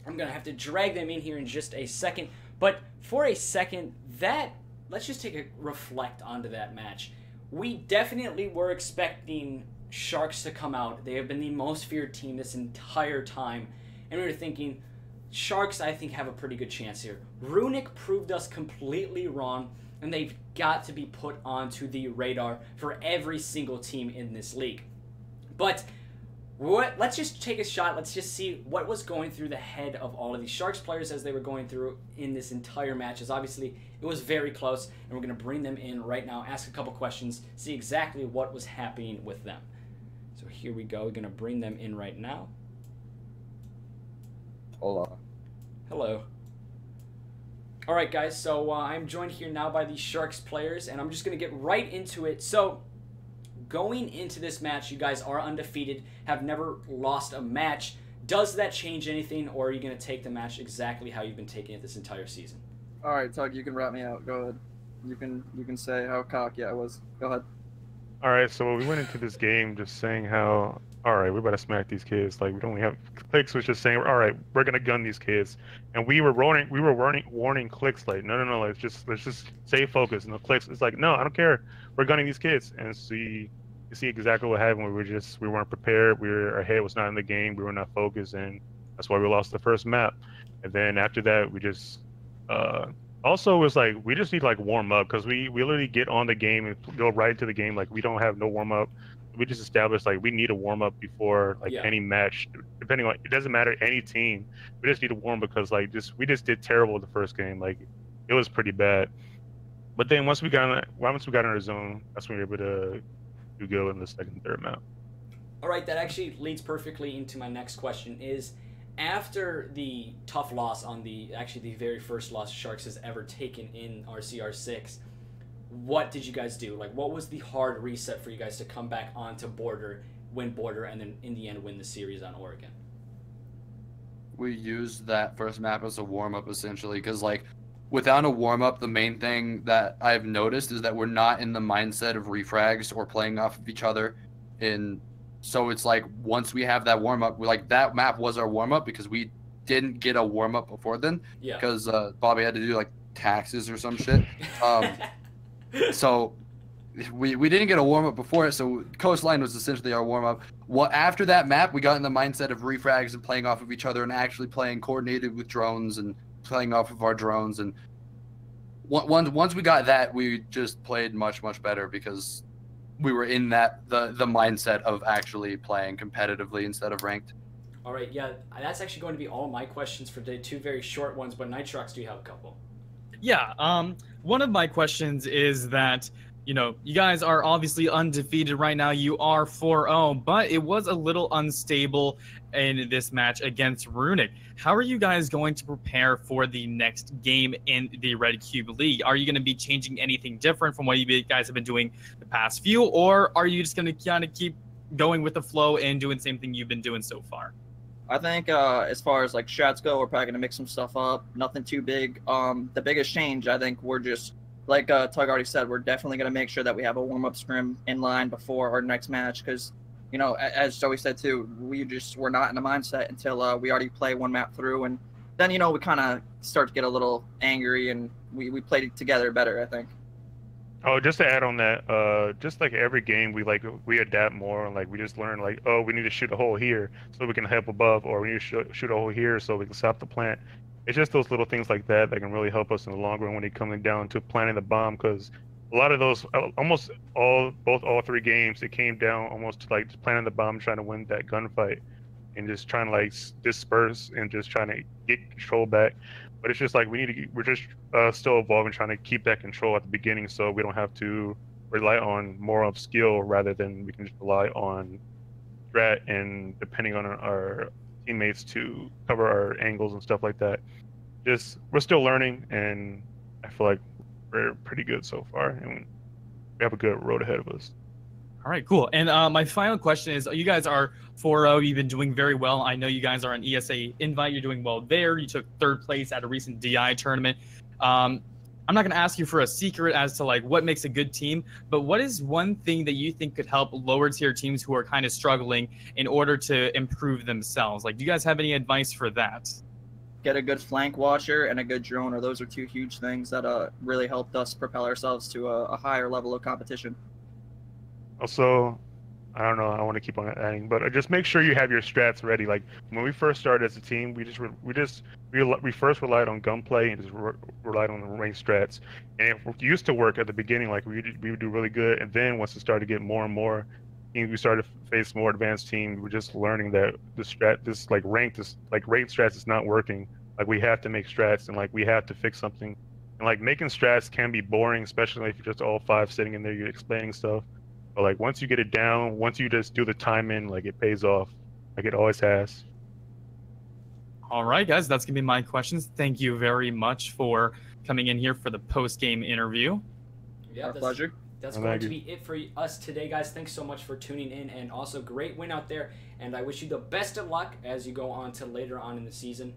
I'm going to have to drag them in here in just a second. But for a second, let's just take a reflect onto that match. We definitely were expecting Sharx to come out. They have been the most feared team this entire time. And we were thinking, Sharx, I think, have a pretty good chance here. Runic proved us completely wrong, and they've got to be put onto the radar for every single team in this league. But let's just take a shot. Let's just see what was going through the head of all of these Sharx players as they were going through in this entire match. As obviously, it was very close, and we're going to bring them in right now, ask a couple questions, see exactly what was happening with them. So here we go. We're going to bring them in right now. Hola. Hello. All right, guys, so I'm joined here now by the Sharx players, and I'm just going to get right into it. So, going into this match, you guys are undefeated, have never lost a match. Does that change anything, or are you going to take the match exactly how you've been taking it this entire season? All right, Tug, you can wrap me out. Go ahead. You can say how cocky I was. Go ahead. All right, so we went into this game just saying how, all right, we're about to smack these kids. Like, we don't have Clicks was just saying, all right, we're gonna gun these kids, and we were warning Clicks like, no, let's just stay focused. And the Clicks is like, no, I don't care, we're gunning these kids. And so you see exactly what happened. We weren't prepared. Our head was not in the game. We were not focused, and that's why we lost the first map. And then after that, we just also it was like we just need like warm up, because we literally get on the game and go right into the game. Like, we don't have no warm up. We just established like we need a warm up before any match, depending on, it doesn't matter any team. We just need a warm, because like we just did terrible the first game. Like, it was pretty bad. But then once we got in our zone, that's when we were able to do good in the second and third map. All right, that actually leads perfectly into my next question. Is after the tough loss on the very first loss Sharx has ever taken in RCR6, what did you guys do? Like, what was the hard reset for you guys to come back onto Border, win Border, and then in the end win the series on Oregon? We used that first map as a warm-up, essentially, because like without a warm-up, the main thing that I've noticed is that we're not in the mindset of refrags or playing off of each other. And so it's like once we have that warm-up, like that map was our warm-up, because we didn't get a warm-up before then. Yeah. Because Bobby had to do like taxes or some shit. So we didn't get a warm-up before it, so Coastline was essentially our warm-up. Well, after that map, we got in the mindset of refrags and playing off of each other and actually playing coordinated with drones and playing off of our drones. And once we got that, we just played much better, because we were in the mindset of actually playing competitively instead of ranked. All right, yeah, that's actually going to be all my questions for today. Two very short ones, but Nitrox, do you have a couple? Yeah, one of my questions is that, you know, you guys are obviously undefeated right now. You are 4-0, but it was a little unstable in this match against Runic. How are you guys going to prepare for the next game in the REDCUBE League? Are you going to be changing anything different from what you guys have been doing the past few, or are you just going to kind of keep going with the flow and doing the same thing you've been doing so far? I think as far as like strats go, we're probably going to mix some stuff up. Nothing too big. The biggest change, I think, we're just, like Tug already said, we're definitely going to make sure that we have a warm-up scrim in line before our next match, because, you know, as Joey said too, we're not in the mindset until we already play one map through, and then, you know, we kind of start to get a little angry, and we played together better, I think. Oh, just to add on that, just like every game, we adapt more, and like we just learn like, oh, we need to shoot a hole here so we can help above, or we need to shoot a hole here so we can stop the plant. It's just those little things like that that can really help us in the long run when it comes down to planting the bomb, because a lot of those, almost all three games, it came down almost to like just planting the bomb, trying to win that gunfight, and just trying to like disperse and just trying to get control back. But it's just like we're just still evolving, trying to keep that control at the beginning, so we don't have to rely on more of skill, rather than we can just rely on strat and depending on our teammates to cover our angles and stuff like that. We're still learning, and I feel like we're pretty good so far, and we have a good road ahead of us. All right, cool. And my final question is, you guys are 4-0. You've been doing very well. I know you guys are an ESA invite. You're doing well there. You took third place at a recent DI tournament. I'm not going to ask you for a secret as to like what makes a good team, but what is one thing that you think could help lower tier teams who are kind of struggling in order to improve themselves? Like, do you guys have any advice for that? Get a good flank watcher and a good droner. Those are two huge things that really helped us propel ourselves to a higher level of competition. Also, I don't know. I want to keep on adding, but just make sure you have your strats ready. Like when we first started as a team, we first relied on gunplay and just relied on the range strats, and it used to work at the beginning. Like we would do really good, and then once it started to get more and more, we started to face more advanced teams. We were just learning that this ranked strats is not working. Like we have to make strats, and like we have to fix something. And like making strats can be boring, especially if you're just all five sitting in there, you're explaining stuff. But like once you get it down, once you just do the timing, like it pays off, like it always has. All right, guys, that's gonna be my questions. Thank you very much for coming in here for the post-game interview. Yeah, Our pleasure. That's going to be it for us today, guys. Thanks so much for tuning in, and also great win out there. And I wish you the best of luck as you go on to later on in the season.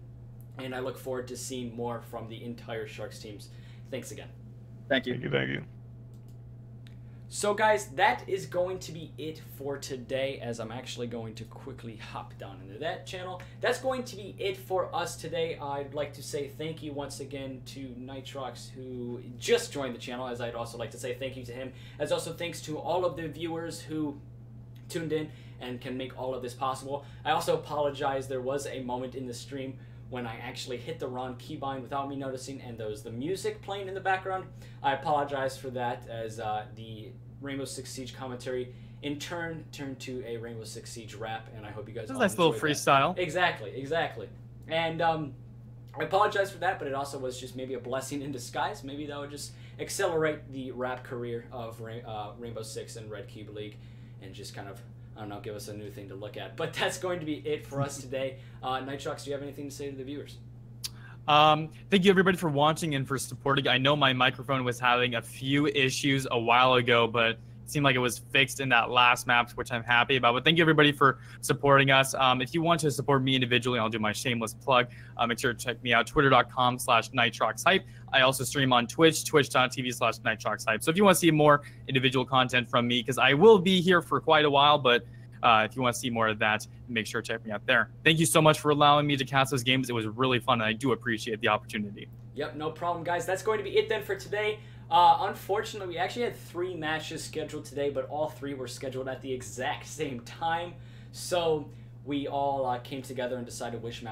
And I look forward to seeing more from the entire Sharks teams. Thanks again. Thank you. Thank you. So guys, that is going to be it for today, as I'm actually going to quickly hop down into that channel. That's going to be it for us today. I'd like to say thank you once again to Nitrox, who just joined the channel, as I'd also like to say thank you to him, as also thanks to all of the viewers who tuned in and can make all of this possible. I also apologize, there was a moment in the stream when I actually hit the wrong keybind without me noticing, and there was the music playing in the background. I apologize for that, as the Rainbow Six Siege commentary in turn turned to a Rainbow Six Siege rap, and I hope you guys all Nice little enjoyed that. freestyle. Exactly. And I apologize for that, but it also was just maybe a blessing in disguise. Maybe that would just accelerate the rap career of Rainbow Six and REDCUBE League, and just kind of, I don't know, give us a new thing to look at. But that's going to be it for us today. Nitrox, do you have anything to say to the viewers? Thank you everybody for watching and for supporting. I know my microphone was having a few issues a while ago, but it seemed like it was fixed in that last map, which I'm happy about. But thank you everybody for supporting us. If you want to support me individually, I'll do my shameless plug. Make sure to check me out, twitter.com/nitroxhype. I also stream on Twitch, twitch.tv/nitroxhype. So if you want to see more individual content from me, because I will be here for quite a while, but if you want to see more of that, make sure to check me out there. Thank you so much for allowing me to cast those games. It was really fun, and I do appreciate the opportunity. Yep, no problem, guys. That's going to be it then for today. Unfortunately, we actually had 3 matches scheduled today, but all 3 were scheduled at the exact same time. So we all came together and decided which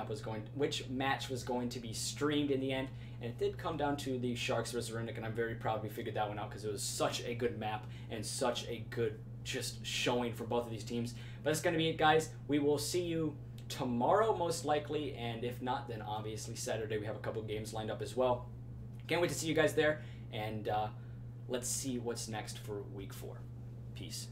match was going to be streamed in the end. And it did come down to the Sharx vs. Runic, and I'm very proud we figured that one out, because it was such a good map and such a good just showing for both of these teams. But that's going to be it, guys. We will see you tomorrow most likely, and if not, then obviously Saturday we have a couple games lined up as well. Can't wait to see you guys there, and let's see what's next for week 4. Peace.